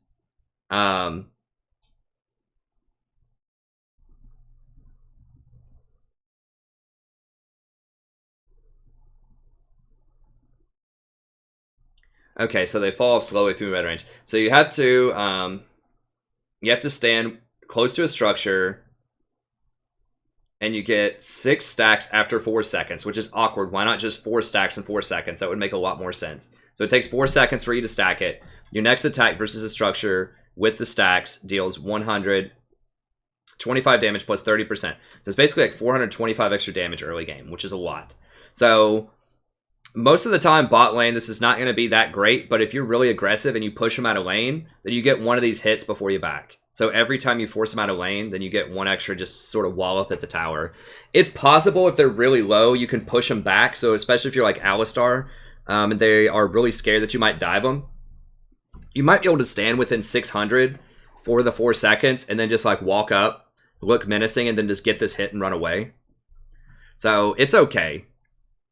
A: okay, so they fall off slowly if you move out of range. So you have to stand close to a structure, and you get 6 stacks after 4 seconds, which is awkward. Why not just 4 stacks in 4 seconds? That would make a lot more sense. So it takes 4 seconds for you to stack it. Your next attack versus a structure with the stacks deals 125 damage plus 30%. So it's basically like 425 extra damage early game, which is a lot. So most of the time, bot lane, this is not going to be that great, but if you're really aggressive and you push them out of lane, then you get one of these hits before you back. So every time you force them out of lane, then you get one extra just sort of wallop at the tower. It's possible if they're really low, you can push them back. So especially if you're like Alistar, and they are really scared that you might dive them, you might be able to stand within 600 for the 4 seconds and then just like walk up, look menacing, and then just get this hit and run away. So it's okay.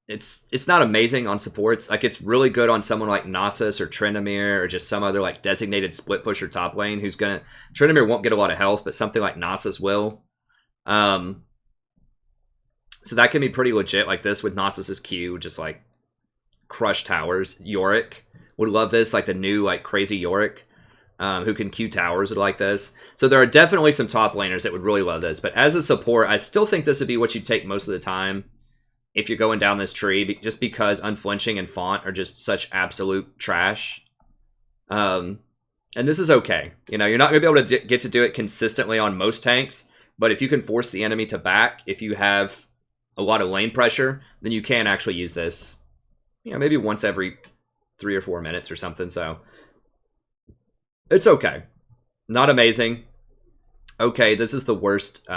A: It's not amazing on supports. Like, it's really good on someone like Nasus or Tryndamere or just some other like designated split pusher top lane who's gonna... Tryndamere won't get a lot of health, but something like Nasus will. So that can be pretty legit, like this with Nasus's Q, just like crush towers. Yorick would love this, like the new like crazy Yorick, who can Q towers would like this. So there are definitely some top laners that would really love this, but as a support, I still think this would be what you take most of the time if you're going down this tree, just because Unflinching and Font are just such absolute trash. And this is okay. You know, you're not going to be able to get to do it consistently on most tanks, but if you can force the enemy to back, if you have a lot of lane pressure, then you can actually use this, you know, maybe once every 3 or 4 minutes or something. So it's okay. Not amazing. Okay, this is the worst.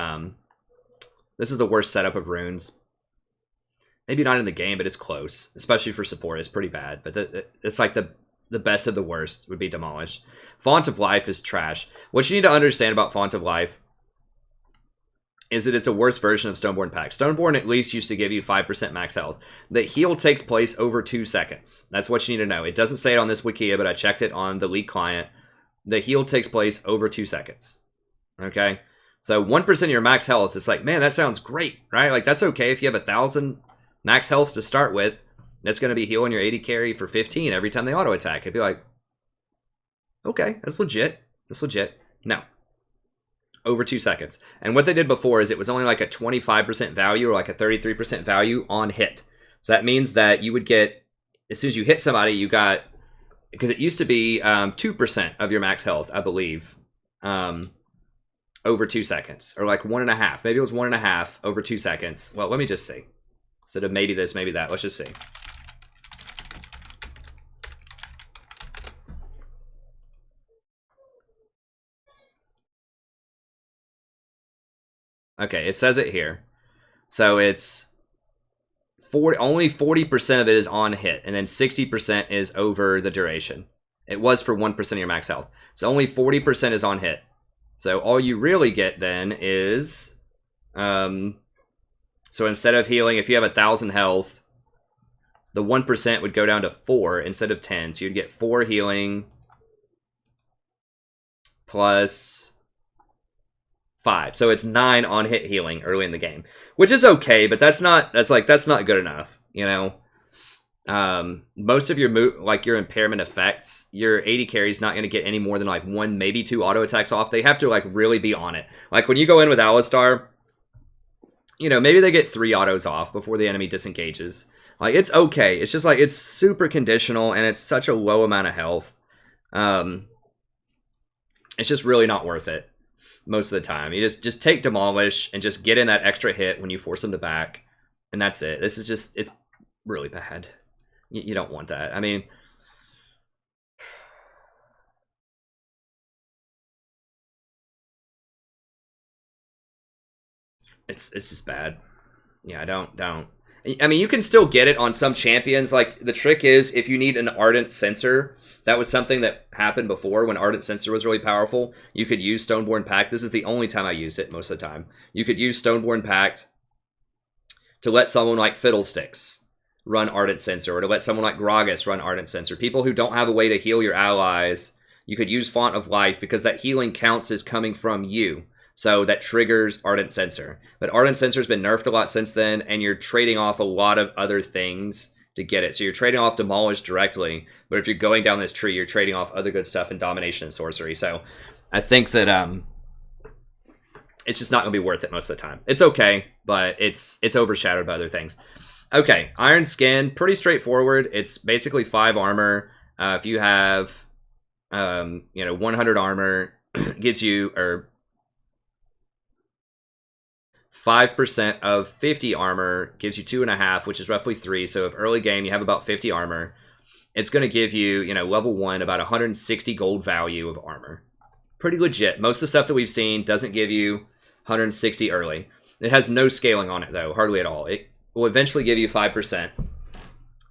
A: This is the worst setup of runes. Maybe not in the game, but it's close. Especially for support, it's pretty bad. But it's like the best of the worst would be Demolished. Font of Life is trash. What you need to understand about Font of Life is that it's a worse version of Stoneborn Pact. Stoneborn at least used to give you 5% max health. The heal takes place over 2 seconds. That's what you need to know. It doesn't say it on this Wikia, but I checked it on the League client. The heal takes place over 2 seconds. Okay? So 1% of your max health, it's like, man, that sounds great, right? Like, that's okay if you have 1,000 max health to start with. That's going to be healing your 80 carry for 15 every time they auto attack. It'd be like, okay, that's legit. That's legit. No. Over 2 seconds. And what they did before is it was only like a 25% value or like a 33% value on hit. So that means that you would get, as soon as you hit somebody, you got, because it used to be 2% of your max health, I believe, over 2 seconds. Or like 1.5. Maybe it was 1.5 over 2 seconds. Well, let me just see. Instead of maybe this, maybe that. Let's just see. Okay, it says it here. So it's only 40% of it is on hit, and then 60% is over the duration. It was for 1% of your max health. So only 40% is on hit. So all you really get then is, so instead of healing, if you have 1,000 health, the 1% would go down to 4 instead of 10. So you'd get 4 healing plus 5. So it's 9 on hit healing early in the game, which is okay, but that's not good enough, you know. Most of your your impairment effects, your 80 carry is not going to get any more than like 1, maybe 2 auto attacks off. They have to like really be on it. Like when you go in with Alistar, you know, maybe they get 3 autos off before the enemy disengages. Like, it's okay. It's just like, it's super conditional and it's such a low amount of health. It's just really not worth it most of the time. You just take Demolish and just get in that extra hit when you force them to back, and that's it. This is just, it's really bad. You don't want that. I mean, it's just bad. Yeah, don't. I mean, you can still get it on some champions. Like, the trick is, if you need an Ardent Censor, that was something that happened before when Ardent Censor was really powerful. You could use Stoneborn Pact. This is the only time I used it most of the time. You could use Stoneborn Pact to let someone like Fiddlesticks run Ardent Censor, or to let someone like Gragas run Ardent Censor. People who don't have a way to heal your allies, you could use Font of Life, because that healing counts as coming from you. So that triggers Ardent Censor. But Ardent Censor's been nerfed a lot since then, and you're trading off a lot of other things to get it. So you're trading off Demolish directly, but if you're going down this tree, you're trading off other good stuff in Domination and Sorcery. So I think that it's just not going to be worth it most of the time. It's okay, but it's overshadowed by other things. Okay, Iron Skin, pretty straightforward. It's basically 5 armor. If you have 100 armor, gives you, or 5% of 50 armor gives you 2.5, which is roughly 3. So if early game you have about 50 armor, it's going to give you, level 1, about 160 gold value of armor. Pretty legit. Most of the stuff that we've seen doesn't give you 160 early. It has no scaling on it, though, hardly at all. It will eventually give you 5%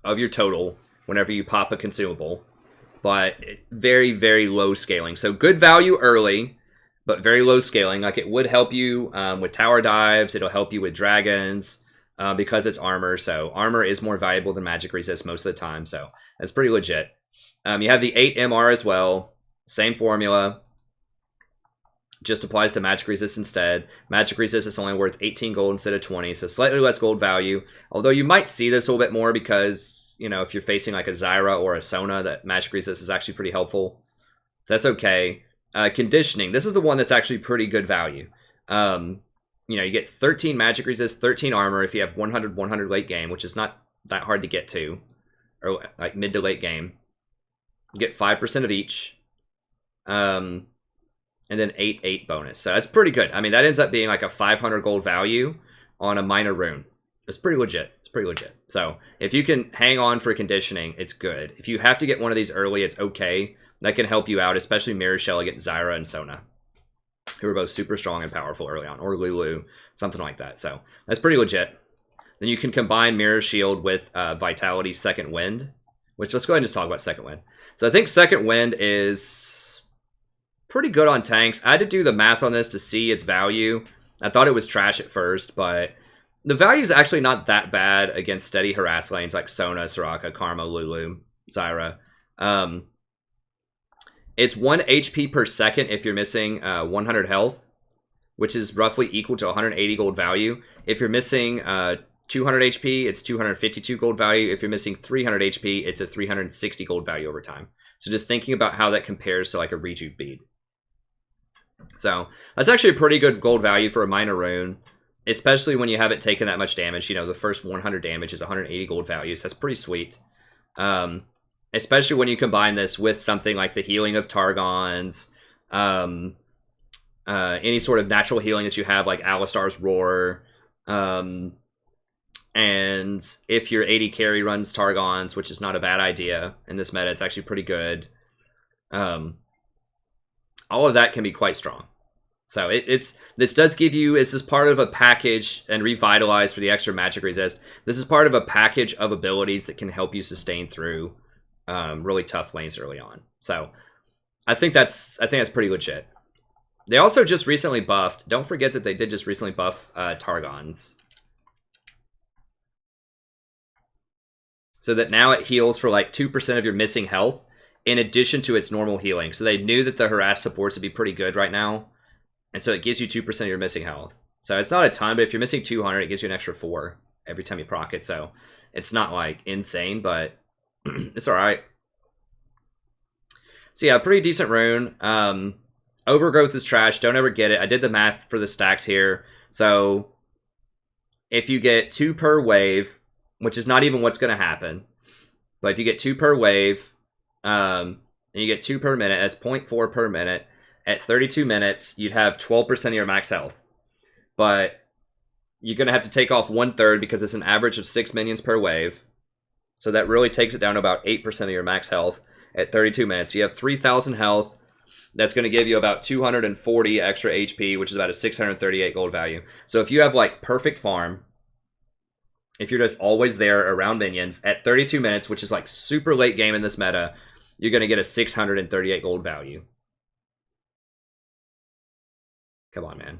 A: of your total whenever you pop a consumable, but very, very low scaling. So good value early, but very low scaling. Like, it would help you with tower dives. It'll help you with dragons because it's armor. So armor is more valuable than magic resist most of the time. So that's pretty legit. You have the 8 MR as well. Same formula. Just applies to magic resist instead. Magic resist is only worth 18 gold instead of 20. So slightly less gold value. Although you might see this a little bit more because, if you're facing like a Zyra or a Sona, that magic resist is actually pretty helpful. That's okay. Conditioning. This is the one that's actually pretty good value. You get 13 magic resist, 13 armor if you have 100 late game, which is not that hard to get to, or like mid to late game. You get 5% of each. And then 8/8 bonus. So that's pretty good. I mean, that ends up being like a 500 gold value on a minor rune. It's pretty legit. It's pretty legit. So if you can hang on for conditioning, it's good. If you have to get one of these early, it's okay. That can help you out, especially Mirror Shell against Zyra and Sona, who are both super strong and powerful early on, or Lulu, something like that. So that's pretty legit. Then you can combine Mirror Shield with Vitality Second Wind, which let's go ahead and just talk about Second Wind. So I think Second Wind is pretty good on tanks. I had to do the math on this to see its value. I thought it was trash at first, but the value is actually not that bad against steady harass lanes like Sona, Soraka, Karma, Lulu, Zyra. It's 1 HP per second if you're missing 100 health, which is roughly equal to 180 gold value. If you're missing 200 HP, it's 252 gold value. If you're missing 300 HP, it's a 360 gold value over time. So just thinking about how that compares to like a rejuve bead. So that's actually a pretty good gold value for a minor rune, especially when you haven't taken that much damage. You know, the first 100 damage is 180 gold values. That's pretty sweet. Especially when you combine this with something like the healing of Targons, any sort of natural healing that you have, like Alistar's Roar, and if your AD carry runs Targons, which is not a bad idea in this meta, it's actually pretty good. All of that can be quite strong. So this does give you, this is part of a package, and Revitalize for the extra magic resist. This is part of a package of abilities that can help you sustain through really tough lanes early on. So I think that's pretty legit. They also just recently buffed. Don't forget that they did just recently buff Targons, so that now it heals for like 2% of your missing health in addition to its normal healing. So they knew that the harass supports would be pretty good right now, and so it gives you 2% of your missing health. So it's not a ton, but if you're missing 200, it gives you an extra 4 every time you proc it. So it's not like insane, but it's all right. So yeah, pretty decent rune. Overgrowth is trash. Don't ever get it. I did the math for the stacks here. So if you get 2 per wave, which is not even what's going to happen, but if you get 2 per wave, and you get 2 per minute, that's 0.4 per minute. At 32 minutes, you'd have 12% of your max health. But you're going to have to take off 1/3 because it's an average of 6 minions per wave. So that really takes it down to about 8% of your max health at 32 minutes. You have 3,000 health. That's going to give you about 240 extra HP, which is about a 638 gold value. So if you have like perfect farm, if you're just always there around minions, at 32 minutes, which is like super late game in this meta, you're going to get a 638 gold value. Come on, man.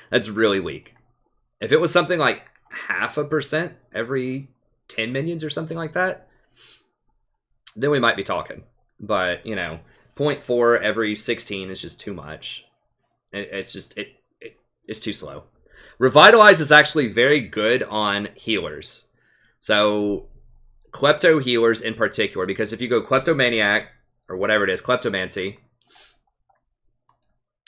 A: That's really weak. If it was something like 0.5% every 10 minions or something like that, then we might be talking. But, you know, 0.4 every 16 is just too much. It's too slow. Revitalize is actually very good on healers. So, Klepto healers in particular, because if you go Kleptomaniac, or whatever it is, Kleptomancy,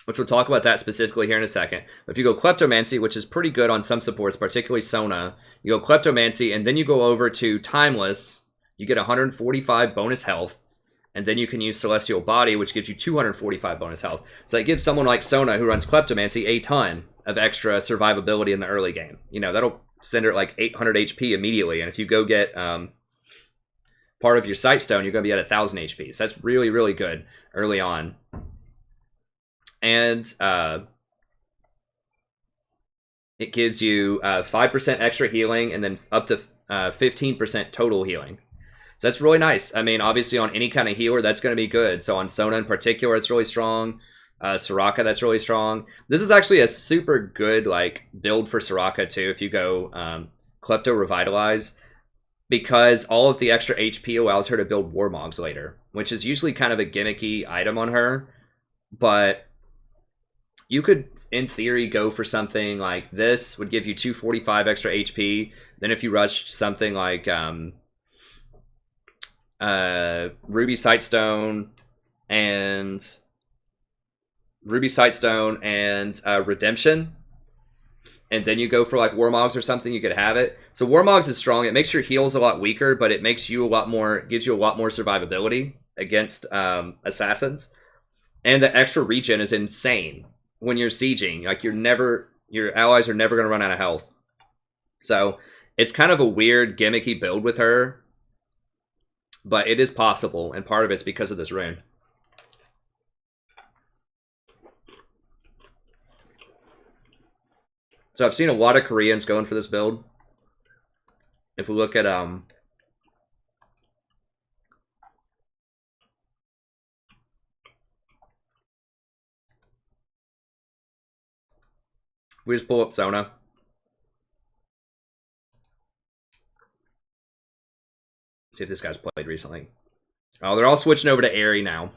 A: which we'll talk about that specifically here in a second. But if you go Kleptomancy, which is pretty good on some supports, particularly Sona, you go Kleptomancy, and then you go over to Timeless, you get 145 bonus health, and then you can use Celestial Body, which gives you 245 bonus health. So that gives someone like Sona, who runs Kleptomancy, a ton of extra survivability in the early game. You know, that'll send her at like 800 HP immediately, and if you go get part of your Sightstone, you're going to be at 1,000 HP. So that's really, really good early on. And it gives you 5% extra healing and then up to 15% total healing. So that's really nice. I mean, obviously on any kind of healer, that's going to be good. So on Sona in particular, it's really strong. Soraka, that's really strong. This is actually a super good like build for Soraka too, if you go Klepto Revitalize, because all of the extra HP allows her to build Warmogs later, which is usually kind of a gimmicky item on her. But you could, in theory, go for something like this, would give you 245 extra HP. Then if you rush something like Ruby Sightstone and Redemption, and then you go for like Warmogs or something, you could have it. So Warmogs is strong. It makes your heals a lot weaker, but it makes you a lot more, gives you a lot more survivability against assassins. And the extra regen is insane when you're sieging. Like, your allies are never going to run out of health. So, it's kind of a weird, gimmicky build with her. But it is possible, and part of it's because of this rune. So I've seen a lot of Koreans going for this build. If we look at we just pull up Sona. See if this guy's played recently. Oh, they're all switching over to Airy now.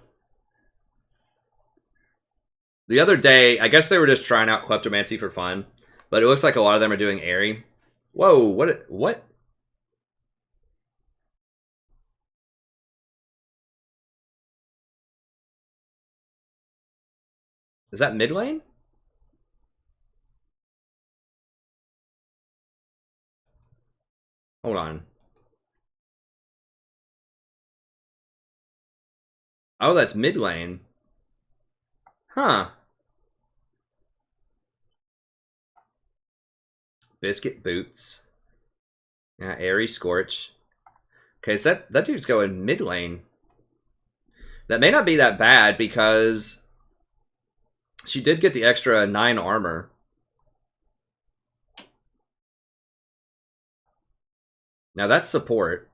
A: The other day, I guess they were just trying out Kleptomancy for fun, but it looks like a lot of them are doing Airy. Whoa, what? Is that mid lane? Hold on. Oh, that's mid lane. Huh. Biscuit Boots. Yeah, Airy Scorch. Okay, so that dude's going mid lane. That may not be that bad because she did get the extra 9 armor. Now that's support.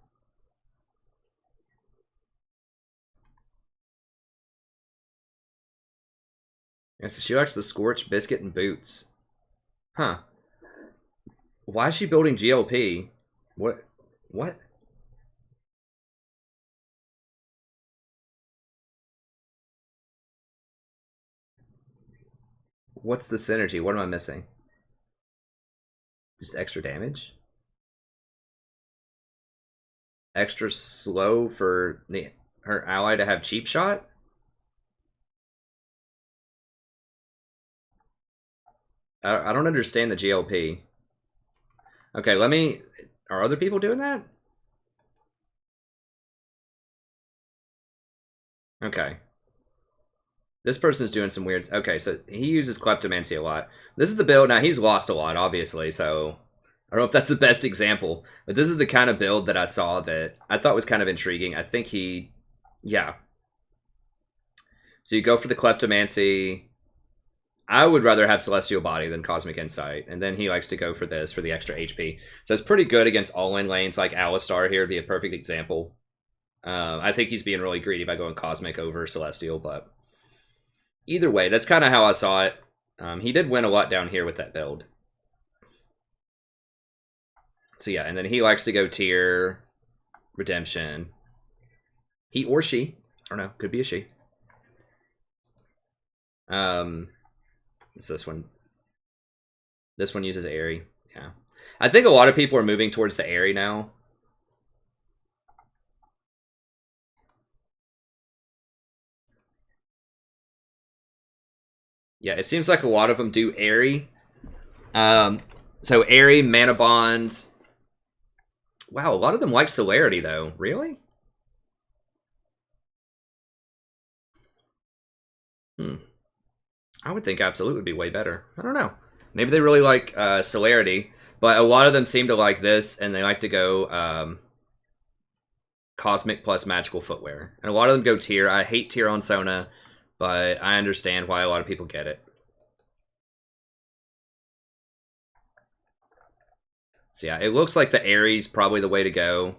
A: Yeah, so she likes the Scorch, Biscuit, and Boots. Huh. Why is she building GLP? What? What's the synergy? What am I missing? Just extra damage? Extra slow for her ally to have cheap shot? I don't understand the GLP. Okay, let me... Are other people doing that? Okay. This person's doing some weird... Okay, so he uses Kleptomancy a lot. This is the build... Now, he's lost a lot, obviously, so... I don't know if that's the best example, but this is the kind of build that I saw that I thought was kind of intriguing. I think he... Yeah. So you go for the Kleptomancy... I would rather have Celestial Body than Cosmic Insight, and then he likes to go for this for the extra HP. So it's pretty good against all-in lanes like Alistar here would be a perfect example. I think he's being really greedy by going Cosmic over Celestial, but either way, that's kind of how I saw it. He did win a lot down here with that build. So yeah, and then he likes to go tier, Redemption. He or she, I don't know, could be a she. It's this one. This one uses Airy. Yeah. I think a lot of people are moving towards the Airy now. Yeah, it seems like a lot of them do Airy. So Airy, Mana Bond. Wow, a lot of them like Celerity, though. Really? I would think Absolute would be way better. I don't know. Maybe they really like Celerity, but a lot of them seem to like this, and they like to go Cosmic plus Magical Footwear. And a lot of them go tier. I hate tier on Sona, but I understand why a lot of people get it. So yeah, it looks like the Aries probably the way to go.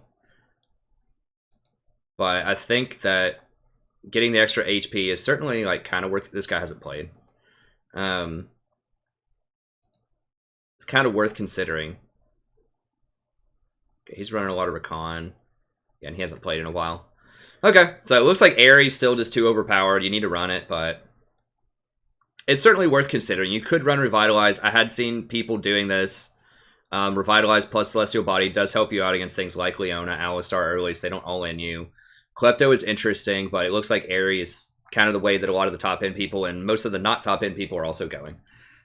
A: But I think that getting the extra HP is certainly like kind of worth. This guy hasn't played. It's kind of worth considering. Okay, he's running a lot of Recon. Yeah, and he hasn't played in a while. Okay, so it looks like Aries still just too overpowered. You need to run it, but it's certainly worth considering. You could run Revitalize. I had seen people doing this. Revitalize plus Celestial Body does help you out against things like Leona, Alistar early, so they don't all in you. Klepto is interesting, but it looks like Aries is kind of the way that a lot of the top-end people and most of the not top-end people are also going.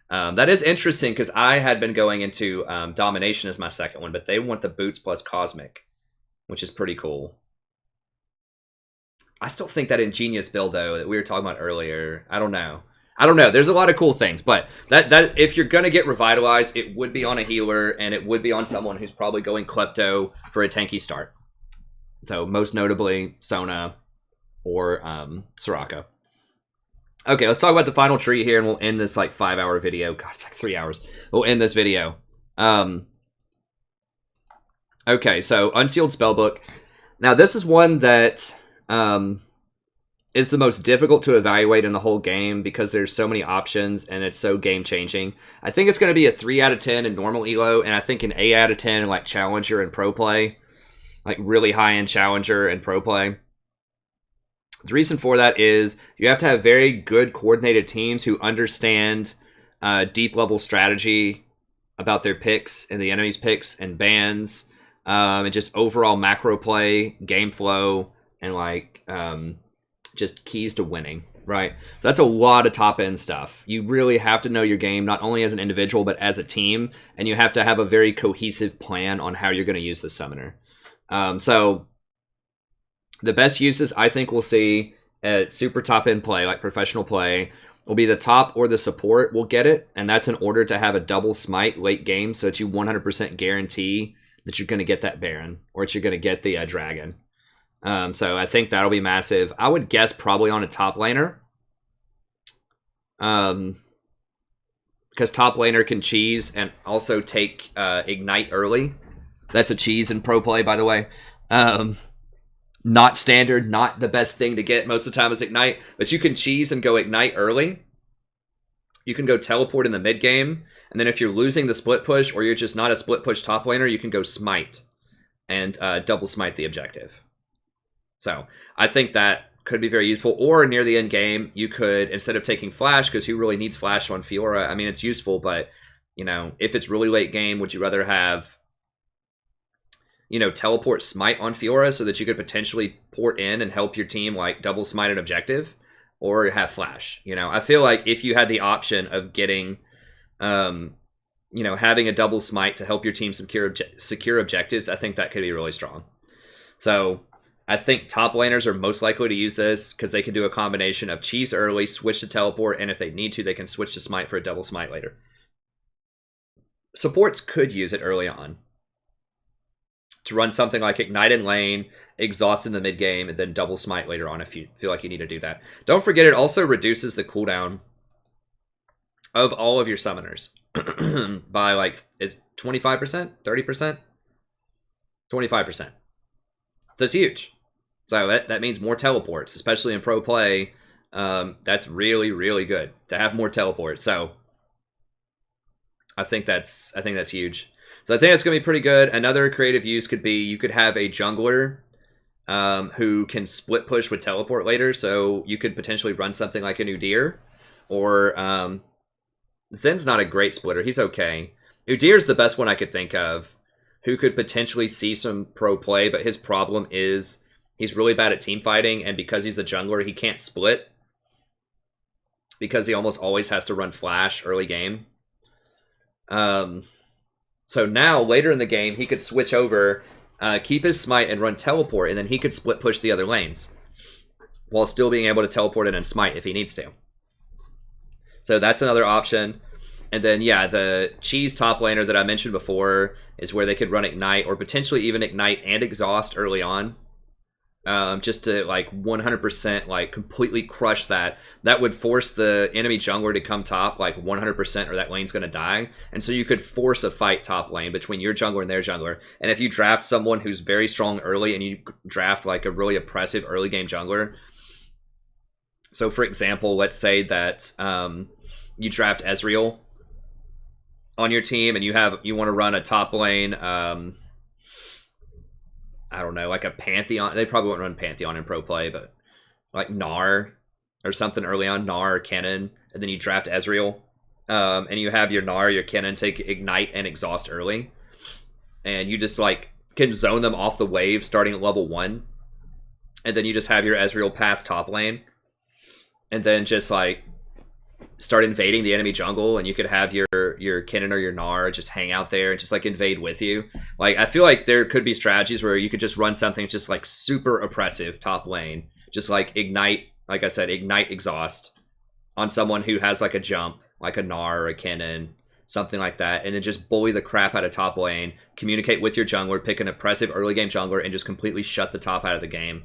A: That is interesting because I had been going into Domination as my second one, but they want the Boots plus Cosmic, which is pretty cool. I still think that ingenious build though that we were talking about earlier. I don't know. There's a lot of cool things, but that if you're gonna get revitalized, it would be on a healer, and it would be on someone who's probably going klepto for a tanky start. So most notably Sona or Soraka. Okay, let's talk about the final tree here, and we'll end this like 5-hour video. God, it's like 3 hours. We'll end this video. Okay, so Unsealed Spellbook. Now this is one that is the most difficult to evaluate in the whole game because there's so many options and it's so game changing. I think it's going to be a 3 out of 10 in normal elo, and I think an 8 out of 10 in like challenger and pro play, like really high end challenger and pro play. The reason for that is you have to have very good coordinated teams who understand deep level strategy about their picks and the enemy's picks and bans, and just overall macro play, game flow, and like just keys to winning, right? So that's a lot of top end stuff. You really have to know your game, not only as an individual, but as a team, and you have to have a very cohesive plan on how you're going to use the summoner. So the best uses I think we'll see at super top end play, like professional play, will be the top or the support will get it, and that's in order to have a double smite late game so that you 100% guarantee that you're going to get that Baron, or that you're going to get the Dragon. So I think that'll be massive. I would guess probably on a top laner. Because top laner can cheese and also take Ignite early. That's a cheese in pro play, by the way. Not standard, not the best thing to get most of the time is Ignite, but you can cheese and go Ignite early. You can go teleport in the mid game, and then if you're losing the split push or you're just not a split push top laner, you can go smite and double smite the objective. So I think that could be very useful. Or near the end game, you could, instead of taking flash, because who really needs flash on Fiora? I mean, it's useful, but you know, if it's really late game, would you rather have, you know, teleport smite on Fiora so that you could potentially port in and help your team like double smite an objective, or have flash? You know, I feel like if you had the option of getting, you know, having a double smite to help your team secure objectives, I think that could be really strong. So I think top laners are most likely to use this because they can do a combination of cheese early, switch to teleport, and if they need to, they can switch to smite for a double smite later. Supports could use it early on to run something like Ignite in lane, Exhaust in the mid game, and then double smite later on if you feel like you need to do that. Don't forget, it also reduces the cooldown of all of your summoners by like, is 25%? 30%? 25%. That's huge. So that means more teleports, especially in pro play. That's really, really good to have more teleports. So I think that's huge. So I think it's going to be pretty good. Another creative use could be you could have a jungler who can split push with teleport later. So you could potentially run something like an Udyr, or Zen's not a great splitter. He's okay. Udyr's the best one I could think of, who could potentially see some pro play, but his problem is he's really bad at team fighting, and because he's the jungler, he can't split because he almost always has to run flash early game. So now, later in the game, he could switch over, keep his smite, and run teleport, and then he could split push the other lanes while still being able to teleport in and smite if he needs to. So that's another option. And then, yeah, the cheese top laner that I mentioned before is where they could run Ignite, or potentially even Ignite and Exhaust early on, just to like 100% like completely crush that. That would force the enemy jungler to come top like 100%, or that lane's going to die. And so you could force a fight top lane between your jungler and their jungler. And if you draft someone who's very strong early, and you draft like a really oppressive early game jungler, so for example, let's say that you draft Ezreal on your team, and you want to run a top lane, I don't know, like a Pantheon. They probably won't run Pantheon in pro play, but like Gnar or something early on, Gnar or Kennen, and then you draft Ezreal, and you have your Gnar, your Kennen take Ignite and Exhaust early, and you just like can zone them off the wave starting at level 1, and then you just have your Ezreal path top lane, and then just like start invading the enemy jungle, and you could have your Kennen or your Gnar just hang out there and just like invade with you. Like, I feel like there could be strategies where you could just run something just like super oppressive top lane, just like ignite, like I said, ignite exhaust on someone who has like a jump, like a Gnar or a Kennen, something like that, and then just bully the crap out of top lane, communicate with your jungler, pick an oppressive early game jungler, and just completely shut the top out of the game.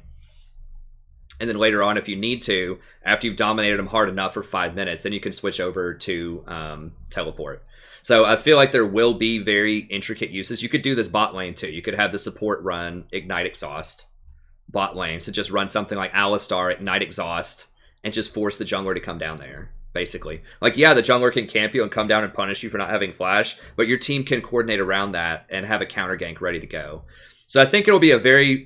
A: And then later on, if you need to, after you've dominated them hard enough for 5 minutes, then you can switch over to teleport. So I feel like there will be very intricate uses. You could do this bot lane too. You could have the support run Ignite Exhaust bot lane. So just run something like Alistar, Ignite Exhaust, and just force the jungler to come down there, basically. Like, yeah, the jungler can camp you and come down and punish you for not having flash, but your team can coordinate around that and have a counter gank ready to go. So I think it'll be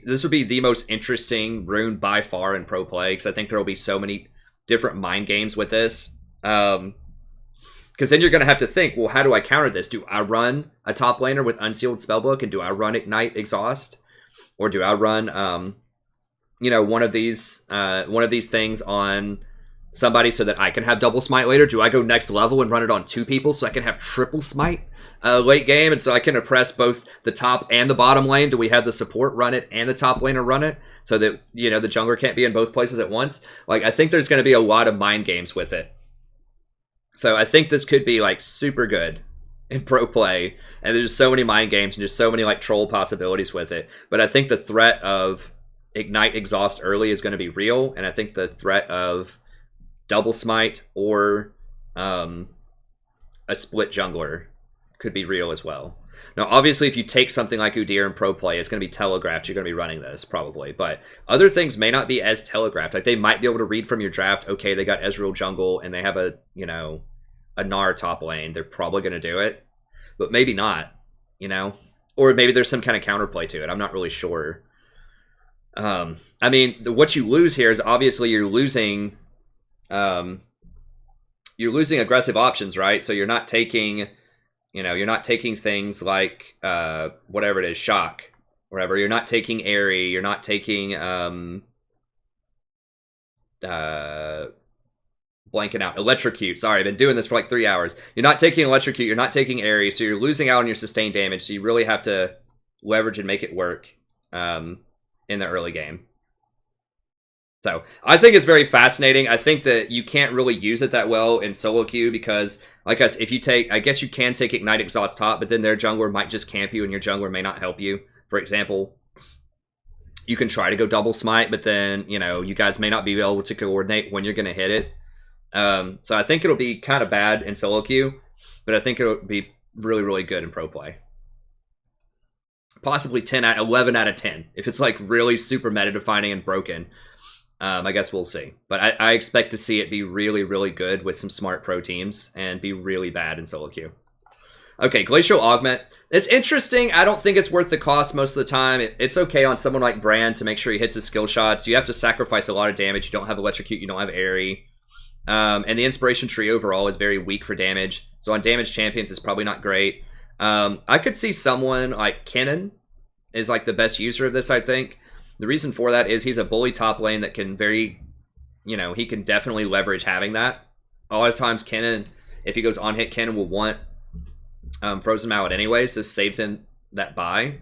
A: this will be the most interesting rune by far in pro play, because I think there will be so many different mind games with this. Because then you're going to have to think, well, how do I counter this? Do I run a top laner with Unsealed Spellbook, and do I run Ignite Exhaust? Or do I run, one of these things on somebody so that I can have double smite later? Do I go next level and run it on 2 people so I can have triple smite late game, and so I can oppress both the top and the bottom lane? Do we have the support run it and the top laner run it so that, the jungler can't be in both places at once? Like, I think there's going to be a lot of mind games with it. So I think this could be like super good in pro play, and there's so many mind games and just so many like troll possibilities with it. But I think the threat of Ignite Exhaust early is going to be real, and I think the threat of double smite or a split jungler could be real as well. Now, obviously, if you take something like Udyr in pro play, it's going to be telegraphed. You're going to be running this, probably. But other things may not be as telegraphed. Like, they might be able to read from your draft, okay, they got Ezreal jungle, and they have a Gnar top lane. They're probably going to do it. But maybe not, Or maybe there's some kind of counterplay to it. I'm not really sure. What you lose here is obviously you're losing aggressive options, right? So you're not taking... you're not taking things like whatever it is, shock, whatever. You're not taking airy. You're not taking blanking out, electrocute. Sorry, I've been doing this for like 3 hours. You're not taking electrocute. You're not taking airy, so you're losing out on your sustained damage. So you really have to leverage and make it work in the early game. So I think it's very fascinating. I think that you can't really use it that well in solo queue because, like us, if you take, I guess you can take Ignite Exhaust top, but then their jungler might just camp you and your jungler may not help you. For example, you can try to go double smite, but then, you guys may not be able to coordinate when you're going to hit it. So I think it'll be kind of bad in solo queue, but I think it'll be really, really good in pro play. Possibly 11 out of 10. If it's like really super meta defining and broken. I guess we'll see. But I expect to see it be really, really good with some smart pro teams and be really bad in solo queue. Okay, Glacial Augment. It's interesting. I don't think it's worth the cost most of the time. It's okay on someone like Brand to make sure he hits his skill shots. You have to sacrifice a lot of damage. You don't have Electrocute. You don't have Airy. And the Inspiration Tree overall is very weak for damage. So on damage champions, it's probably not great. I could see someone like Kennen is like the best user of this, I think. The reason for that is he's a bully top lane that can he can definitely leverage having that. A lot of times Kennen, if he goes on hit, Kennen will want Frozen Mallet anyways. This saves him that buy.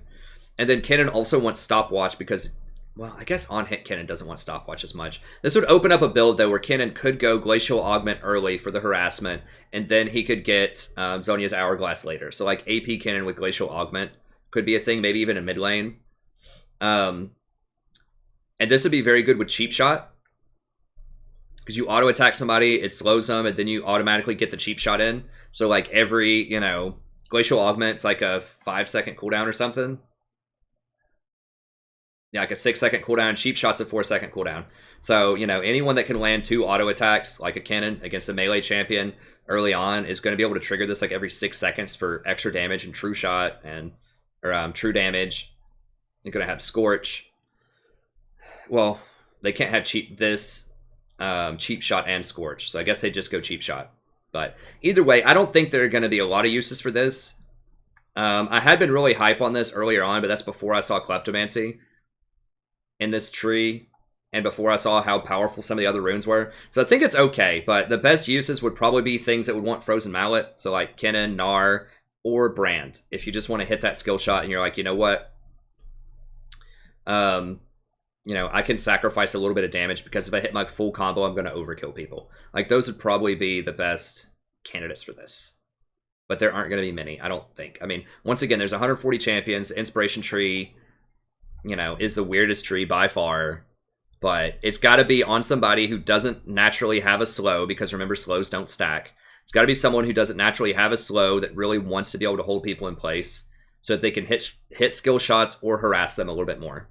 A: And then Kennen also wants Stopwatch because, well, I guess on hit Kennen doesn't want Stopwatch as much. This would open up a build though where Kennen could go Glacial Augment early for the harassment, and then he could get Zhonya's Hourglass later. So like AP Kennen with Glacial Augment could be a thing, maybe even in mid lane. And this would be very good with Cheap Shot. Because you auto-attack somebody, it slows them, and then you automatically get the Cheap Shot in. So, like, every, Glacial Augment's like a 5-second cooldown or something. Yeah, like a 6-second cooldown. Cheap Shot's a 4-second cooldown. So, anyone that can land 2 auto-attacks, like a Kennen, against a melee champion early on is going to be able to trigger this, like, every 6 seconds for extra damage and True Shot or True Damage. You're going to have Scorch. Well, they can't have Cheap Shot and Scorch, so I guess they just go Cheap Shot. But either way, I don't think there are going to be a lot of uses for this. I had been really hype on this earlier on, but that's before I saw Kleptomancy in this tree, and before I saw how powerful some of the other runes were. So I think it's okay, but the best uses would probably be things that would want Frozen Mallet, so like Kennen, Gnar, or Brand. If you just want to hit that skill shot and you're like, you know what? you know, I can sacrifice a little bit of damage because if I hit my full combo, I'm going to overkill people. Like, those would probably be the best candidates for this. But there aren't going to be many, I don't think. I mean, once again, there's 140 champions. The inspiration tree, you know, is the weirdest tree by far. But it's got to be on somebody who doesn't naturally have a slow, because remember, slows don't stack. It's got to be someone who doesn't naturally have a slow that really wants to be able to hold people in place so that they can hit skill shots or harass them a little bit more.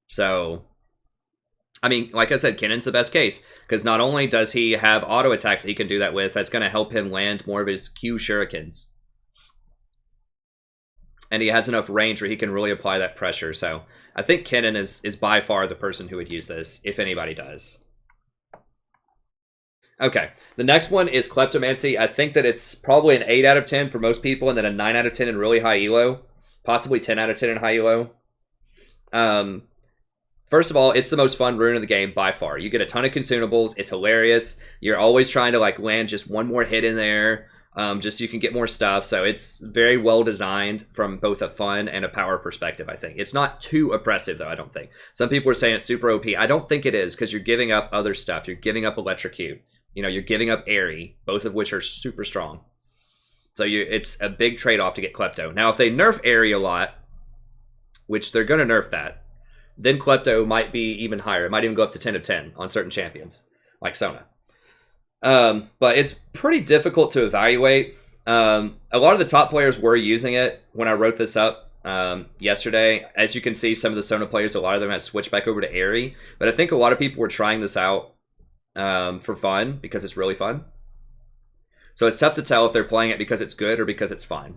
A: So, I mean, like I said, Kennen's the best case, because not only does he have auto attacks that he can do that with, that's going to help him land more of his Q shurikens. And he has enough range where he can really apply that pressure. So I think Kennen is by far the person who would use this, if anybody does. Okay, the next one is Kleptomancy. I think that it's probably an 8 out of 10 for most people, and then a 9 out of 10 in really high elo. Possibly 10 out of 10 in high elo. First of all, it's the most fun rune in the game by far. You get a ton of consumables. It's hilarious. You're always trying to like land just one more hit in there, just so you can get more stuff. So it's very well designed from both a fun and a power perspective, I think. It's not too oppressive, though, I don't think. Some people are saying it's super OP. I don't think it is, because you're giving up other stuff. You're giving up Electrocute. You know, you're giving up Airy, both of which are super strong. So it's a big trade-off to get Klepto. Now, if they nerf Airy a lot, which they're going to nerf that, then Klepto might be even higher. It might even go up to 10 of 10 on certain champions, like Sona. But it's pretty difficult to evaluate. A lot of the top players were using it when I wrote this up yesterday. As you can see, some of the Sona players, a lot of them have switched back over to Airy. But I think a lot of people were trying this out for fun, because it's really fun. So it's tough to tell if they're playing it because it's good or because it's fun.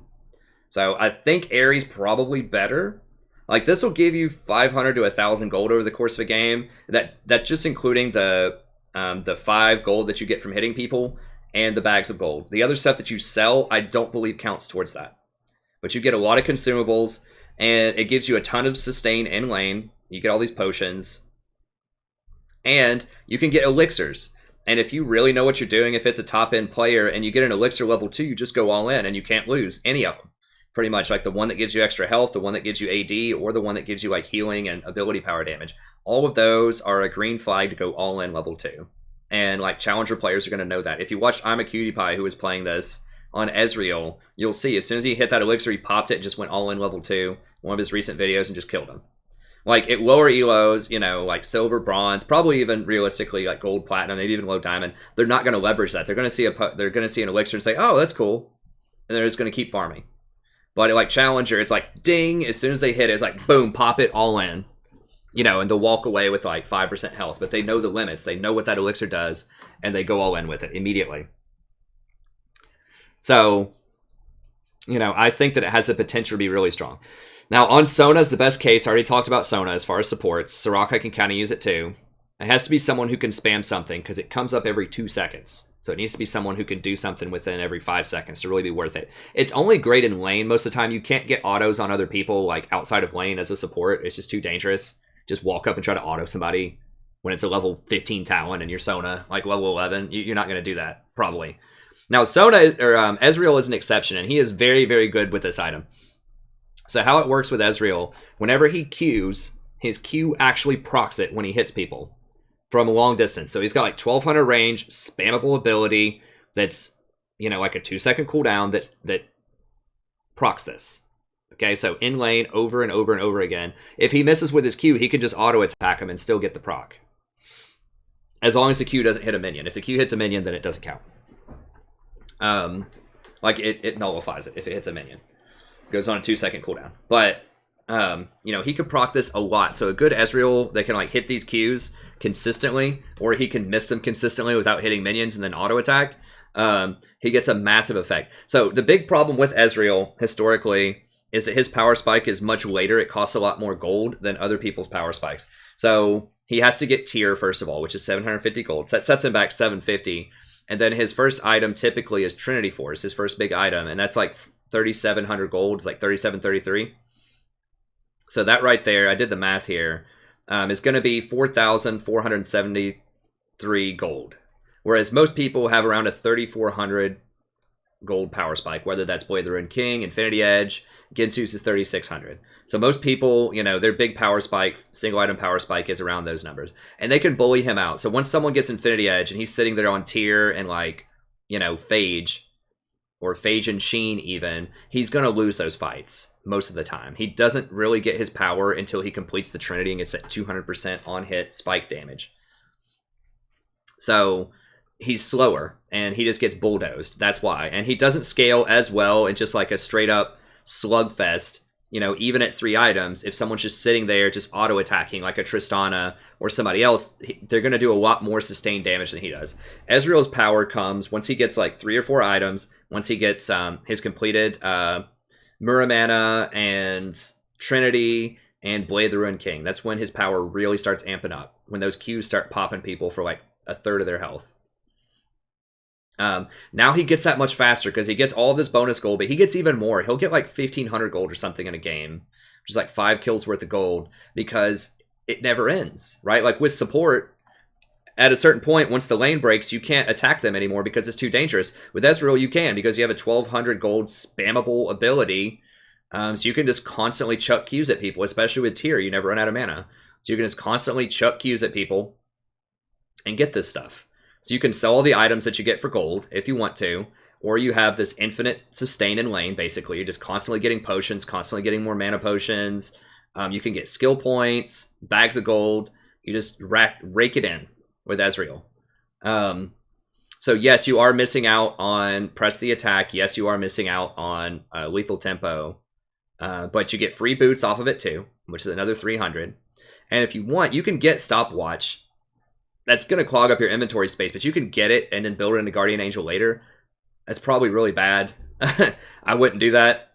A: So I think Airy's probably better. Like, this will give you 500 to 1,000 gold over the course of a game. That's just including the 5 gold that you get from hitting people and the bags of gold. The other stuff that you sell, I don't believe counts towards that. But you get a lot of consumables, and it gives you a ton of sustain in lane. You get all these potions. And you can get elixirs. And if you really know what you're doing, if it's a top-end player and you get an elixir level 2, you just go all in and you can't lose any of them. Pretty much, like the one that gives you extra health, the one that gives you AD, or the one that gives you like healing and ability power damage. All of those are a green flag to go all in level 2. And like challenger players are going to know that. If you watched I'm a Cutie Pie, who was playing this on Ezreal, you'll see as soon as he hit that elixir, he popped it and just went all in level 2. One of his recent videos, and just killed him. Like at lower elos, you know, like silver, bronze, probably even realistically like gold, platinum, maybe even low diamond, they're not going to leverage that. They're going to see an elixir and say, "Oh, that's cool," and they're just going to keep farming. But like challenger, it's like ding, as soon as they hit it, it's like boom, pop it all in. You know, and they'll walk away with like 5% health, but they know the limits. They know what that elixir does, and they go all in with it immediately. So, you know, I think that it has the potential to be really strong. Now, on Sona is the best case. I already talked about Sona as far as supports. Soraka can kind of use it too. It has to be someone who can spam something, because it comes up every 2 seconds. So it needs to be someone who can do something within every 5 seconds to really be worth it. It's only great in lane most of the time. You can't get autos on other people like outside of lane as a support. It's just too dangerous. Just walk up and try to auto somebody when it's a level 15 Talon and you're Sona, like level 11. You're not going to do that, probably. Now, Ezreal is an exception, and he is very, very good with this item. So how it works with Ezreal, whenever he Qs, his Q actually procs it when he hits people from a long distance. So he's got like 1200 range, spammable ability that's, you know, like a 2-second cooldown that procs this. Okay, so in lane over and over and over again. If he misses with his Q, he can just auto attack him and still get the proc. As long as the Q doesn't hit a minion. If the Q hits a minion, then it doesn't count. Like it nullifies it if it hits a minion. Goes on a 2-second cooldown. But, you know, he could proc this a lot. So a good Ezreal that can, like, hit these Qs consistently, or he can miss them consistently without hitting minions and then auto-attack, he gets a massive effect. So the big problem with Ezreal, historically, is that his power spike is much later. It costs a lot more gold than other people's power spikes. So he has to get tier, first of all, which is 750 gold. So that sets him back 750. And then his first item typically is Trinity Force, his first big item. And that's like 3,700 gold. It's like 3,733. So that right there, I did the math here, is going to be 4,473 gold. Whereas most people have around a 3,400 gold power spike, whether that's Blade of the Rune King, Infinity Edge. Ginsu's is 3,600. So most people, you know, their big power spike, single item power spike is around those numbers. And they can bully him out. So once someone gets Infinity Edge and he's sitting there on tier and like, you know, Phage, or Phage and Sheen even, he's going to lose those fights most of the time. He doesn't really get his power until he completes the Trinity and gets at 200% on hit spike damage. So he's slower and he just gets bulldozed. That's why. And he doesn't scale as well in just like a straight up slugfest. You know, even at 3 items, if someone's just sitting there just auto-attacking like a Tristana or somebody else, they're going to do a lot more sustained damage than he does. Ezreal's power comes once he gets like 3 or 4 items, once he gets his completed Muramana and Trinity and Blade of the Ruined King. That's when his power really starts amping up, when those Qs start popping people for like a third of their health. Now he gets that much faster because he gets all of this bonus gold, but he gets even more. He'll get like 1,500 gold or something in a game, which is like 5 kills worth of gold, because it never ends, right? Like with support, at a certain point, once the lane breaks, you can't attack them anymore because it's too dangerous. With Ezreal, you can, because you have a 1,200 gold spammable ability, so you can just constantly chuck Qs at people, especially with tier. You never run out of mana. So you can just constantly chuck Qs at people and get this stuff. So you can sell all the items that you get for gold if you want to, or you have this infinite sustain in lane, basically. You're just constantly getting potions, constantly getting more mana potions. You can get skill points, bags of gold. You just rake it in with Ezreal. So yes, you are missing out on press the attack. Yes, you are missing out on lethal tempo. But you get free boots off of it too, which is another 300. And if you want, you can get stopwatch. That's going to clog up your inventory space, but you can get it and then build it into Guardian Angel later. That's probably really bad. I wouldn't do that.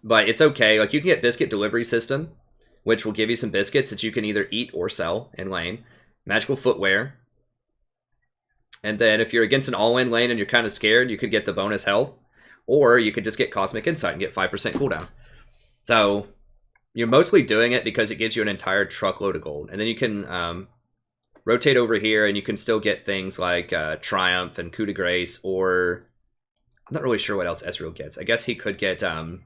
A: But it's okay. Like, you can get Biscuit Delivery System, which will give you some biscuits that you can either eat or sell in lane. Magical Footwear. And then if you're against an all-in lane and you're kind of scared, you could get the bonus health. Or you could just get Cosmic Insight and get 5% cooldown. So you're mostly doing it because it gives you an entire truckload of gold. And then you can rotate over here and you can still get things like Triumph and Coup de Grace, or I'm not really sure what else Ezreal gets. I guess he could get, I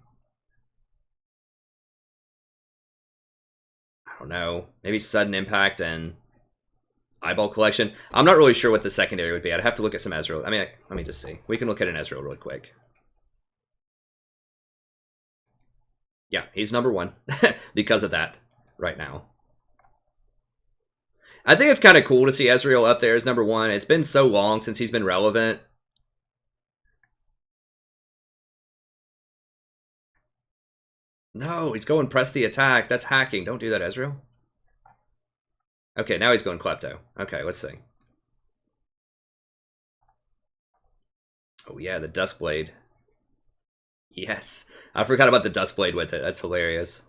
A: don't know, maybe Sudden Impact and Eyeball Collection. I'm not really sure what the secondary would be. I'd have to look at some Ezreal. I mean, let me just see. We can look at an Ezreal really quick. Yeah, he's number 1 because of that right now. I think it's kind of cool to see Ezreal up there as number 1. It's been so long since he's been relevant. No, he's going press the attack. That's hacking. Don't do that, Ezreal. Okay, now he's going Klepto. Okay, let's see. Oh yeah, the Duskblade. Yes. I forgot about the Duskblade with it. That's hilarious.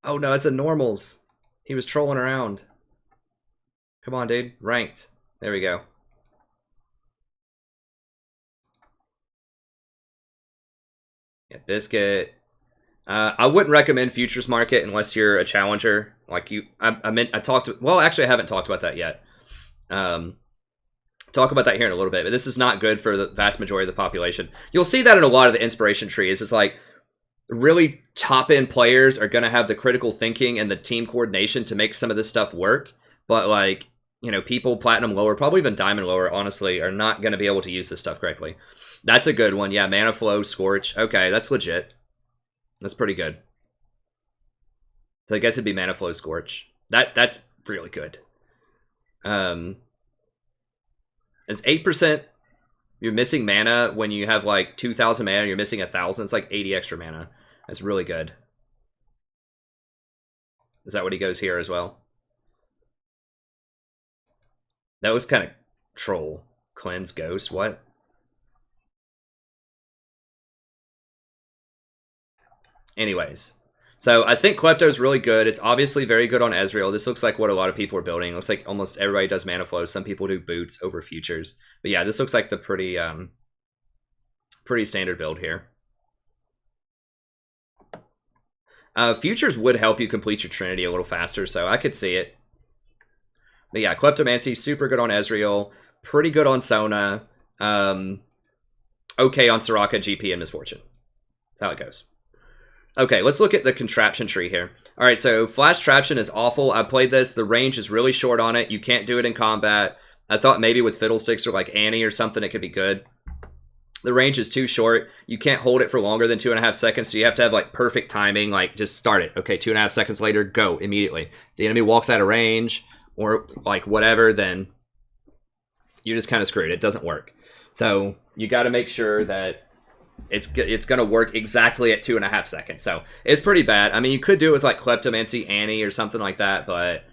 A: Oh no, it's a normals. He was trolling around. Come on, dude. Ranked. There we go. Yeah, Biscuit. I wouldn't recommend Futures Market unless you're a challenger. Like you, I talked to. Well, actually, I haven't talked about that yet. Talk about that here in a little bit. But this is not good for the vast majority of the population. You'll see that in a lot of the inspiration trees. It's like really top end players are going to have the critical thinking and the team coordination to make some of this stuff work. But like, you know, people platinum lower, probably even diamond lower, honestly, are not going to be able to use this stuff correctly. That's a good one. Yeah, Mana Flow, Scorch. Okay, that's legit. That's pretty good. So I guess it'd be Mana Flow, Scorch. That's really good. It's 8%. You're missing mana when you have like 2,000 mana. You're missing 1,000. It's like 80 extra mana. That's really good. Is that what he goes here as well? That was kind of troll. Cleanse Ghost. What? Anyways. So I think Klepto's really good. It's obviously very good on Ezreal. This looks like what a lot of people are building. It looks like almost everybody does Mana Flow. Some people do boots over futures. But yeah, this looks like the pretty standard build here. Futures would help you complete your Trinity a little faster, so I could see it. But yeah, Kleptomancy, super good on Ezreal. Pretty good on Sona. Okay on Soraka, GP, and Misfortune. That's how it goes. Okay, let's look at the contraption tree here. All right, so Flash Traption is awful. I played this. The range is really short on it. You can't do it in combat. I thought maybe with Fiddlesticks or like Annie or something, it could be good. The range is too short. You can't hold it for longer than 2.5 seconds, so you have to have like perfect timing. Like just start it. Okay, 2.5 seconds later, go immediately. If the enemy walks out of range or like whatever, then you're just kind of screwed. It doesn't work. So you got to make sure that it's going to work exactly at 2.5 seconds. So it's pretty bad. I mean, you could do it with like Kleptomancy Annie or something like that, but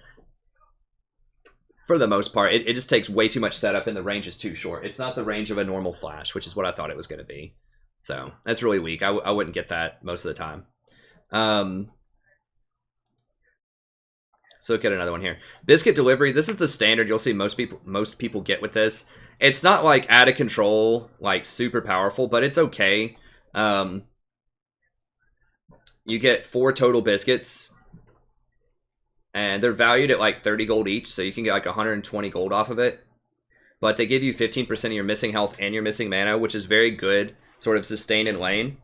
A: for the most part, it just takes way too much setup and the range is too short. It's not the range of a normal Flash, which is what I thought it was going to be. So that's really weak. I wouldn't get that most of the time. So look at another one here. Biscuit Delivery. This is the standard you'll see most people get with this. It's not like out of control, like super powerful, but it's okay. You get 4 total biscuits, and they're valued at like 30 gold each, so you can get like 120 gold off of it. But they give you 15% of your missing health and your missing mana, which is very good, sort of sustain in lane.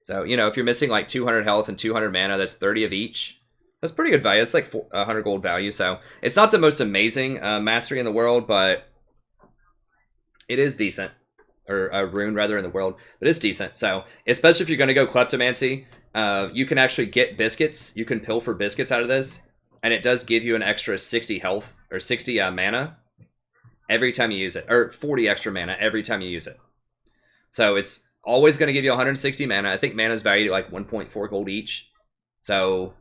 A: So, you know, if you're missing like 200 health and 200 mana, that's 30 of each. That's pretty good value. It's like 100 gold value, so it's not the most amazing mastery in the world, but it is decent. Or a rune, rather, in the world. But it's decent. So, especially if you're going to go Kleptomancy, you can actually get biscuits. You can pilfer biscuits out of this. And it does give you an extra 60 health, or 60 mana, every time you use it. Or 40 extra mana every time you use it. So, it's always going to give you 160 mana. I think mana is valued at like 1.4 gold each. So,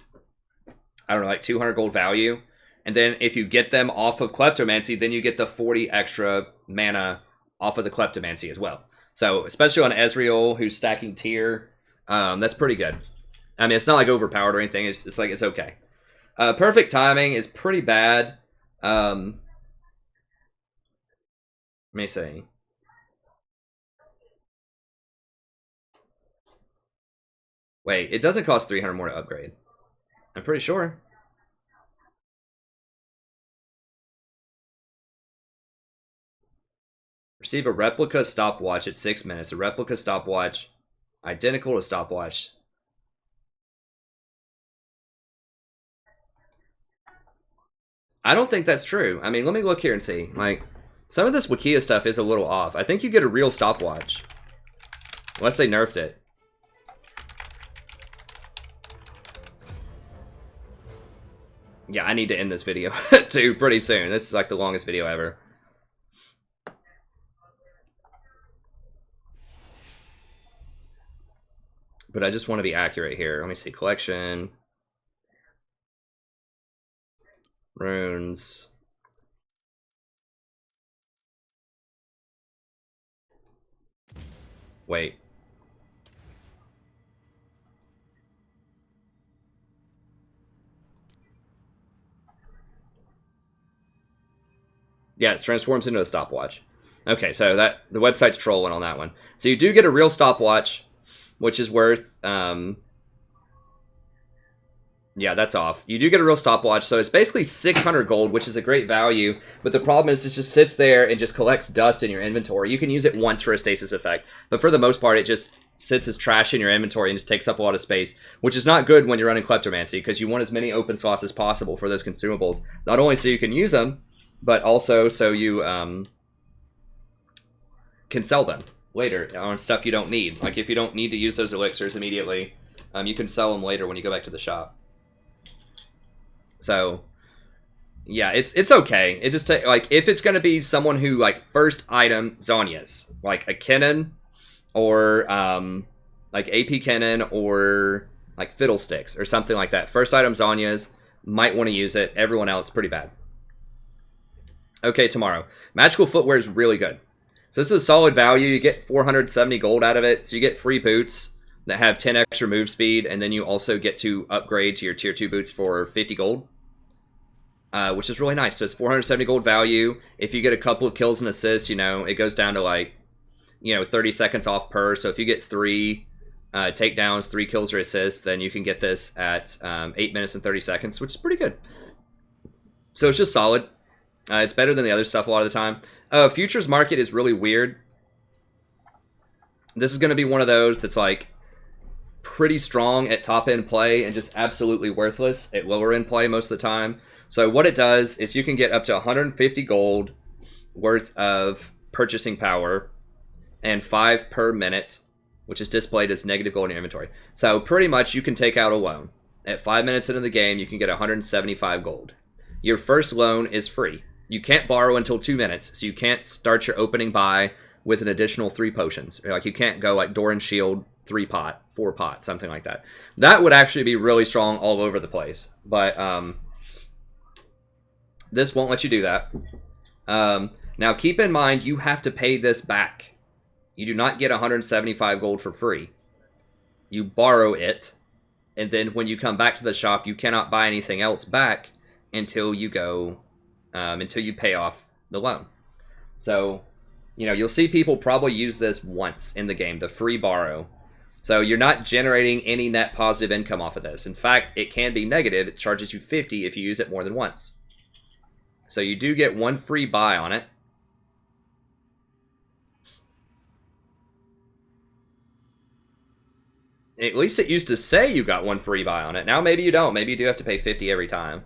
A: I don't know, like 200 gold value. And then if you get them off of Kleptomancy, then you get the 40 extra mana off of the Kleptomancy as well. So, especially on Ezreal, who's stacking tier, that's pretty good. I mean, it's not like overpowered or anything. It's like, it's okay. Perfect timing is pretty bad. Let me see. Wait, it doesn't cost 300 more to upgrade. I'm pretty sure. Receive a replica stopwatch at 6 minutes. A replica stopwatch identical to stopwatch. I don't think that's true. I mean, let me look here and see. Like, some of this Wikia stuff is a little off. I think you get a real stopwatch. Unless they nerfed it. Yeah, I need to end this video too pretty soon. This is like the longest video ever. But I just want to be accurate here. Let me see. Collection. Runes. Wait. Yeah, it transforms into a stopwatch. Okay, so that the website's trolling on that one. So you do get a real stopwatch, which is worth... yeah, that's off. You do get a real stopwatch, so it's basically 600 gold, which is a great value. But the problem is it just sits there and just collects dust in your inventory. You can use it once for a stasis effect, but for the most part, it just sits as trash in your inventory and just takes up a lot of space, which is not good when you're running Kleptomancy, because you want as many open slots as possible for those consumables. Not only so you can use them, but also so you can sell them later on stuff you don't need. Like if you don't need to use those elixirs immediately, you can sell them later when you go back to the shop. So, yeah, it's okay. It just like if it's gonna be someone who like first item Zhonya's, like a Kennen, or like AP Kennen, or like Fiddlesticks or something like that. First item Zhonya's, might want to use it. Everyone else pretty bad. Okay, tomorrow. Magical footwear is really good. So this is a solid value. You get 470 gold out of it. So you get free boots that have 10 extra move speed, and then you also get to upgrade to your tier 2 boots for 50 gold, which is really nice. So it's 470 gold value. If you get a couple of kills and assists, you know, it goes down to like, you know, 30 seconds off per. So if you get 3 takedowns, 3 kills or assists, then you can get this at 8 minutes and 30 seconds, which is pretty good. So it's just solid. It's better than the other stuff a lot of the time. Futures market is really weird. This is going to be one of those that's like, pretty strong at top end play and just absolutely worthless at lower end play most of the time. So what it does is you can get up to 150 gold worth of purchasing power and 5 per minute, which is displayed as negative gold in your inventory. So pretty much you can take out a loan. At 5 minutes into the game, you can get 175 gold. Your first loan is free. You can't borrow until 2 minutes, so you can't start your opening buy with an additional 3 potions. Like you can't go like Door and Shield, 3 pot, 4 pot, something like that. That would actually be really strong all over the place. But this won't let you do that. Now keep in mind, you have to pay this back. You do not get 175 gold for free. You borrow it, and then when you come back to the shop, you cannot buy anything else back until you go, until you pay off the loan. So, you know, you'll see people probably use this once in the game, the free borrow. So you're not generating any net positive income off of this. In fact, it can be negative. It charges you 50 if you use it more than once. So you do get 1 free buy on it. At least it used to say you got 1 free buy on it. Now maybe you don't. Maybe you do have to pay 50 every time.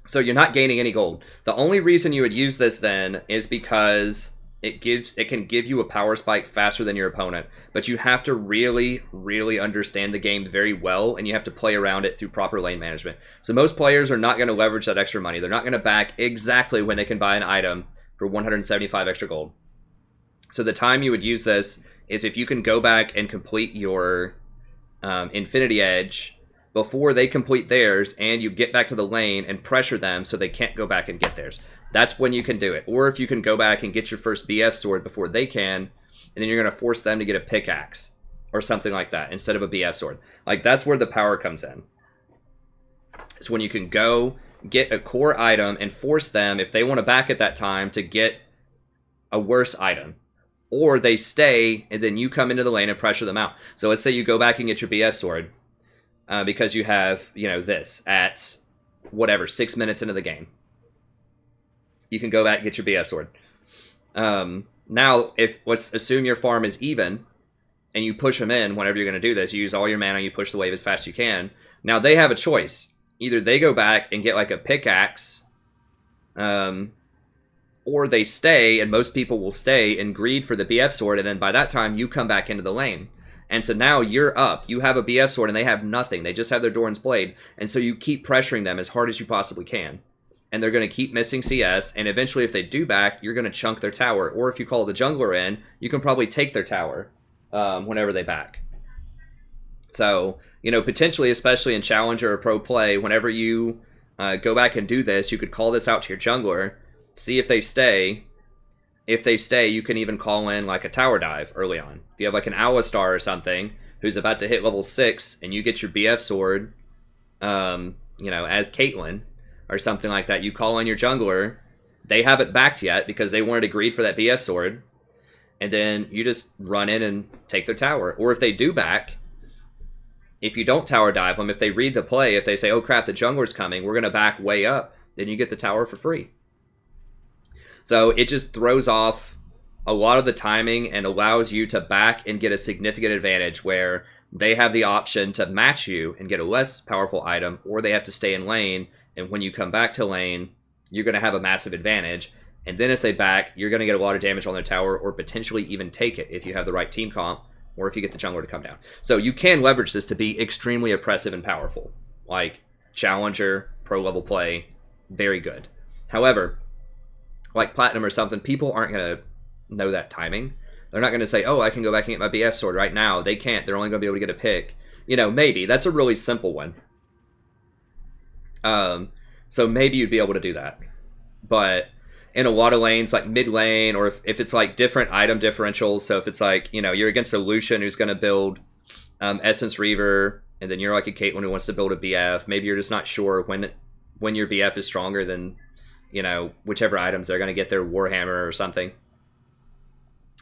A: So you're not gaining any gold. The only reason you would use this then is because it can give you a power spike faster than your opponent. But you have to really, really understand the game very well, and you have to play around it through proper lane management. So most players are not going to leverage that extra money. They're not going to back exactly when they can buy an item for 175 extra gold. So the time you would use this is if you can go back and complete your Infinity Edge before they complete theirs, and you get back to the lane and pressure them so they can't go back and get theirs. That's when you can do it. Or if you can go back and get your first BF sword before they can, and then you're going to force them to get a pickaxe or something like that instead of a BF sword. Like, that's where the power comes in. It's when you can go get a core item and force them, if they want to back at that time, to get a worse item. Or they stay, and then you come into the lane and pressure them out. So let's say you go back and get your BF sword because you have, you know, this at whatever, 6 minutes into the game. You can go back and get your BF sword. Now, let's assume your farm is even, and you push them in whenever you're going to do this. You use all your mana, you push the wave as fast as you can. Now, they have a choice. Either they go back and get like a pickaxe, or they stay, and most people will stay and greed for the BF sword, and then by that time, you come back into the lane. And so now you're up. You have a BF sword, and they have nothing. They just have their Doran's Blade. And so you keep pressuring them as hard as you possibly can. And they're going to keep missing CS, and eventually if they do back, you're going to chunk their tower. Or if you call the jungler in, you can probably take their tower whenever they back. So, you know, potentially, especially in Challenger or Pro Play, whenever you go back and do this, you could call this out to your jungler, see if they stay. If they stay, you can even call in like a tower dive early on. If you have like an Alistar or something who's about to hit level 6 and you get your BF sword, you know, as Caitlyn or something like that, you call in your jungler. They haven't backed yet because they wanted to greed for that BF sword. And then you just run in and take their tower. Or if they do back, if you don't tower dive them, if they read the play, if they say, oh crap, the jungler's coming, we're going to back way up, then you get the tower for free. So it just throws off a lot of the timing and allows you to back and get a significant advantage where they have the option to match you and get a less powerful item, or they have to stay in lane, and when you come back to lane, you're going to have a massive advantage. And then if they back, you're going to get a lot of damage on their tower, or potentially even take it if you have the right team comp, or if you get the jungler to come down. So you can leverage this to be extremely oppressive and powerful. Like Challenger, pro level play, very good. However, like Platinum or something, people aren't going to know that timing. They're not going to say, oh, I can go back and get my BF sword right now. They can't. They're only going to be able to get a pick. You know, maybe. That's a really simple one. So maybe you'd be able to do that. But in a lot of lanes, like mid lane, or if it's like different item differentials, so if it's like, you know, you're against a Lucian who's going to build Essence Reaver, and then you're like a Caitlyn who wants to build a BF, maybe you're just not sure when your BF is stronger than, you know, whichever items they're going to get their Warhammer or something.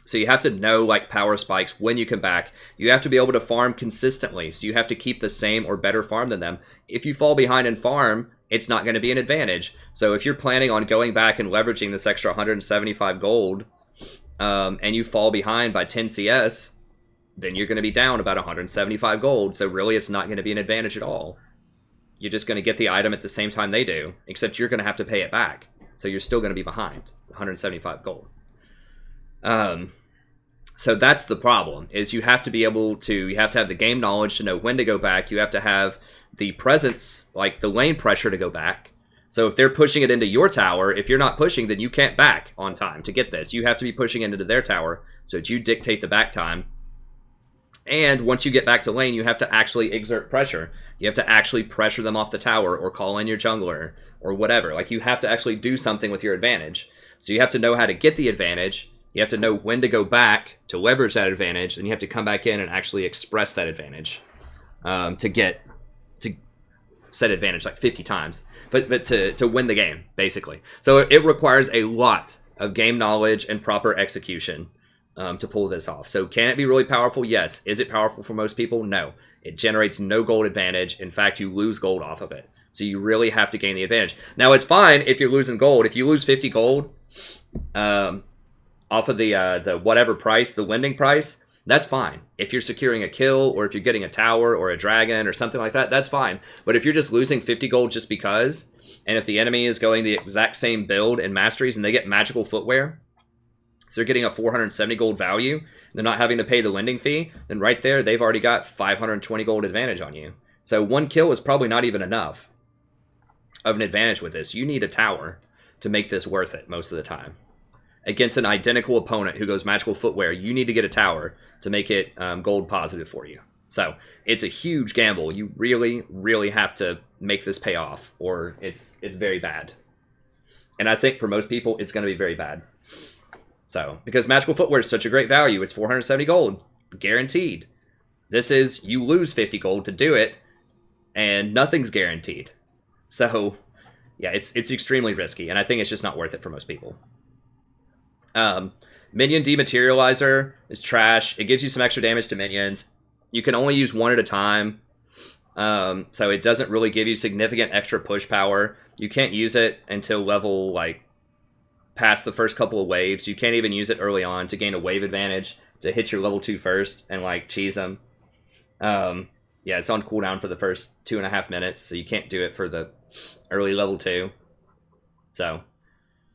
A: So you have to know like power spikes when you come back. You have to be able to farm consistently. So you have to keep the same or better farm than them. If you fall behind in farm, it's not going to be an advantage. So if you're planning on going back and leveraging this extra 175 gold, and you fall behind by 10 CS, then you're going to be down about 175 gold. So really, it's not going to be an advantage at all. You're just going to get the item at the same time they do, except you're going to have to pay it back. So you're still going to be behind 175 gold. So that's the problem, is you have to be able to, you have to have the game knowledge to know when to go back. You have to have the presence, like the lane pressure to go back. So if they're pushing it into your tower, if you're not pushing, then you can't back on time to get this. You have to be pushing into their tower so that you dictate the back time. And once you get back to lane, you have to actually exert pressure. You have to actually pressure them off the tower or call in your jungler or whatever. Like, you have to actually do something with your advantage. So you have to know how to get the advantage. You have to know when to go back to leverage that advantage, and you have to come back in and actually express that advantage to set advantage like 50 times, but to win the game, basically. So it requires a lot of game knowledge and proper execution to pull this off. So can it be really powerful? Yes. Is it powerful for most people? No. It generates no gold advantage. In fact, you lose gold off of it. So you really have to gain the advantage. Now, it's fine if you're losing gold. If you lose 50 gold off of the whatever price, the winding price, that's fine. If you're securing a kill, or if you're getting a tower or a dragon or something like that, that's fine. But if you're just losing 50 gold just because, and if the enemy is going the exact same build in masteries and they get magical footwear, so they're getting a 470 gold value, they're not having to pay the winding fee, then right there, they've already got 520 gold advantage on you. So one kill is probably not even enough of an advantage with this. You need a tower to make this worth it most of the time. Against an identical opponent who goes magical footwear, you need to get a tower to make it gold positive for you. So it's a huge gamble. You really, really have to make this pay off, or it's very bad. And I think for most people, it's going to be very bad. So, because magical footwear is such a great value, it's 470 gold, guaranteed. This is, you lose 50 gold to do it, and nothing's guaranteed. So, yeah, it's extremely risky, and I think it's just not worth it for most people. Minion Dematerializer is trash. It gives you some extra damage to minions. You can only use one at a time, so it doesn't really give you significant extra push power. You can't use it until level, like, past the first couple of waves. You can't even use it early on to gain a wave advantage to hit your level 2 first and, like, cheese them. Yeah, it's on cooldown for the first 2.5 minutes, so you can't do it for the early level 2. So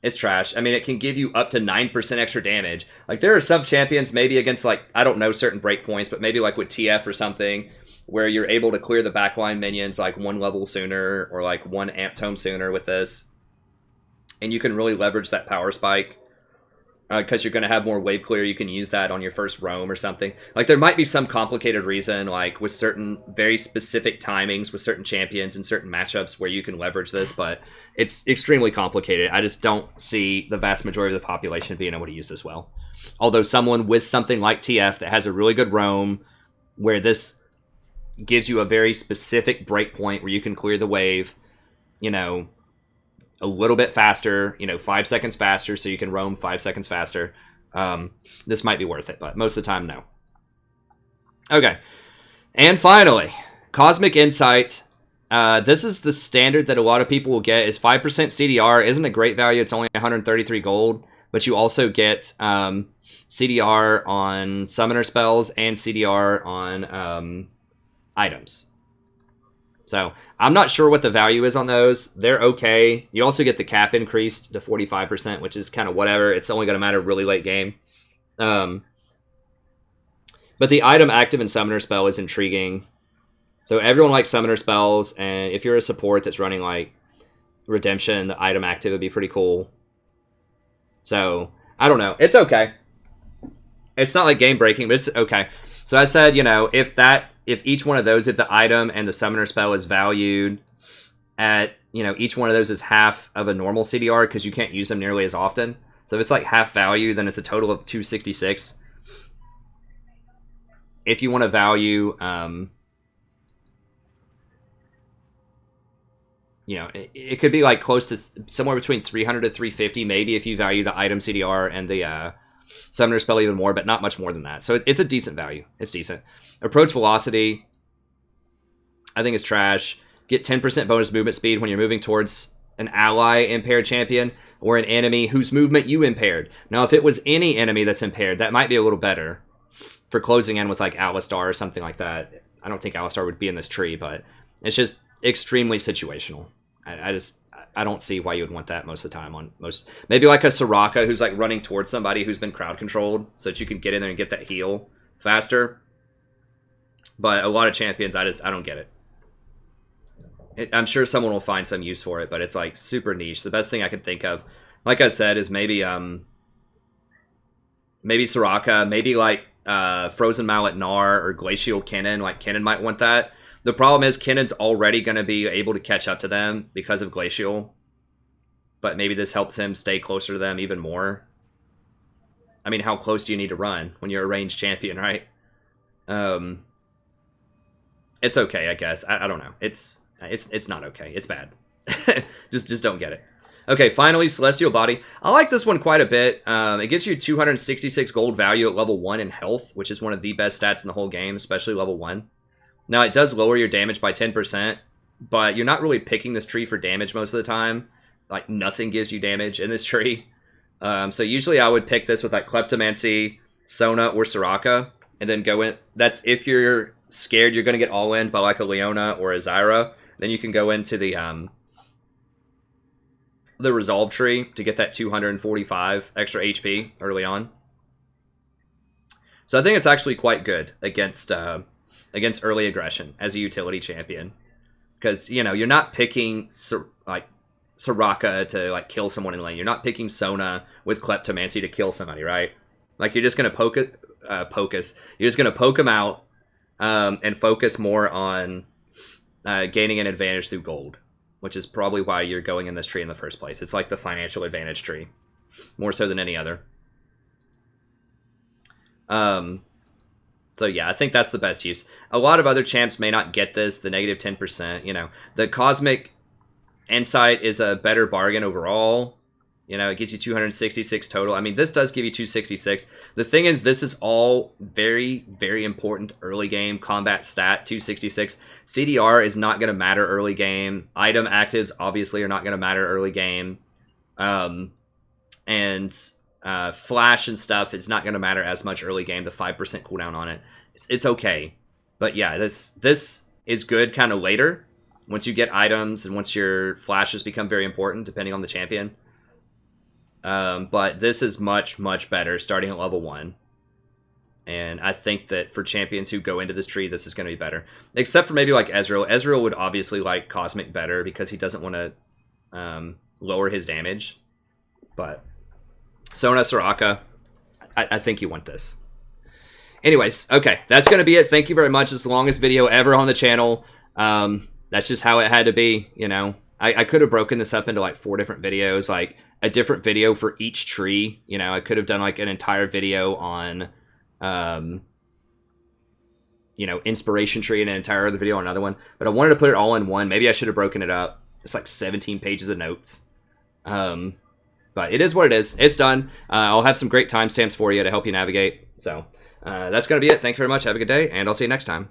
A: it's trash. I mean, it can give you up to 9% extra damage. Like, there are some champions, maybe against, like, I don't know certain breakpoints, but maybe like with TF or something, where you're able to clear the backline minions like 1 level sooner or like 1 amp tome sooner with this. And you can really leverage that power spike because you're going to have more wave clear. You can use that on your first roam or something. Like, there might be some complicated reason, like with certain very specific timings with certain champions and certain matchups where you can leverage this, but it's extremely complicated. I just don't see the vast majority of the population being able to use this well. Although someone with something like TF that has a really good roam, where this gives you a very specific breakpoint where you can clear the wave, you know, a little bit faster, you know, 5 seconds faster, so you can roam 5 seconds faster. This might be worth it, but most of the time, no. Okay. And finally, Cosmic Insight. This is the standard that a lot of people will get, is 5% CDR. Isn't a great value. It's only 133 gold, but you also get CDR on summoner spells and CDR on items. So I'm not sure what the value is on those. They're okay. You also get the cap increased to 45%, which is kind of whatever. It's only going to matter really late game. But the item active in summoner spell is intriguing. So everyone likes summoner spells, and if you're a support that's running like Redemption, the item active would be pretty cool. So I don't know. It's okay. It's not like game breaking, but it's okay. So I said, you know, if each one of those, if the item and the summoner spell is valued at, you know, each one of those is half of a normal CDR because you can't use them nearly as often. So if it's like half value, then it's a total of 266. If you want to value, you know, it could be like close to somewhere between 300 to 350, maybe, if you value the item CDR and the summoner spell even more, but not much more than that. So it's a decent value. It's decent. Approach velocity, I think, is trash. Get 10% bonus movement speed when you're moving towards an ally impaired champion or an enemy whose movement you impaired. Now, if it was any enemy that's impaired, that might be a little better. for closing in with like Alistar or something like that. I don't think Alistar would be in this tree, but it's just extremely situational. I don't see why you would want that most of the time on most. Maybe like a Soraka who's like running towards somebody who's been crowd controlled, so that you can get in there and get that heal faster. But a lot of champions, I don't get it. I'm sure someone will find some use for it, but it's like super niche. The best thing I could think of, like I said, is maybe Soraka, maybe like Frozen Mallet Gnar or Glacial Kennen. Like Kennen might want that. The problem is Kennen's already going to be able to catch up to them because of Glacial. But maybe this helps him stay closer to them even more. I mean, how close do you need to run when you're a ranged champion, right? It's okay, I guess. I don't know. It's not okay. It's bad. just don't get it. Okay, finally, Celestial Body. I like this one quite a bit. It gives you 266 gold value at level 1 in health, which is one of the best stats in the whole game, especially level 1. Now, it does lower your damage by 10%, but you're not really picking this tree for damage most of the time. Like, nothing gives you damage in this tree. So usually I would pick this with, like, Kleptomancy, Sona, or Soraka, and then go in. That's if you're scared you're going to get all in by, like, a Leona or a Zyra. Then you can go into the Resolve tree to get that 245 extra HP early on. So I think it's actually quite good against early aggression as a utility champion, because you know you're not picking like Soraka to like kill someone in lane. You're not picking Sona with Kleptomancy to kill somebody, right? Like you're just gonna You're just gonna poke them out and focus more on gaining an advantage through gold, which is probably why you're going in this tree in the first place. It's like the financial advantage tree, more so than any other. So yeah, I think that's the best use. A lot of other champs may not get this, the negative 10%, you know. The Cosmic Insight is a better bargain overall. You know, it gives you 266 total. I mean, this does give you 266. The thing is, this is all very, very important early game combat stat, 266. CDR is not going to matter early game. Item actives, obviously, are not going to matter early game. Flash and stuff, it's not going to matter as much early game. The 5% cooldown on it, it's okay. But yeah, this is good kind of later, once you get items and once your flashes become very important, depending on the champion. But this is much, much better starting at level 1. And I think that for champions who go into this tree, this is going to be better. Except for maybe like Ezreal. Ezreal would obviously like Cosmic better because he doesn't want to lower his damage. But Sona, Soraka, I think you want this. Anyways, okay, that's going to be it. Thank you very much. It's the longest video ever on the channel. That's just how it had to be, you know. I could have broken this up into like 4 different videos, like a different video for each tree. You know, I could have done like an entire video on, you know, Inspiration Tree and an entire other video on another one. But I wanted to put it all in one. Maybe I should have broken it up. It's like 17 pages of notes. But it is what it is. It's done. I'll have some great timestamps for you to help you navigate. So that's going to be it. Thank you very much. Have a good day, and I'll see you next time.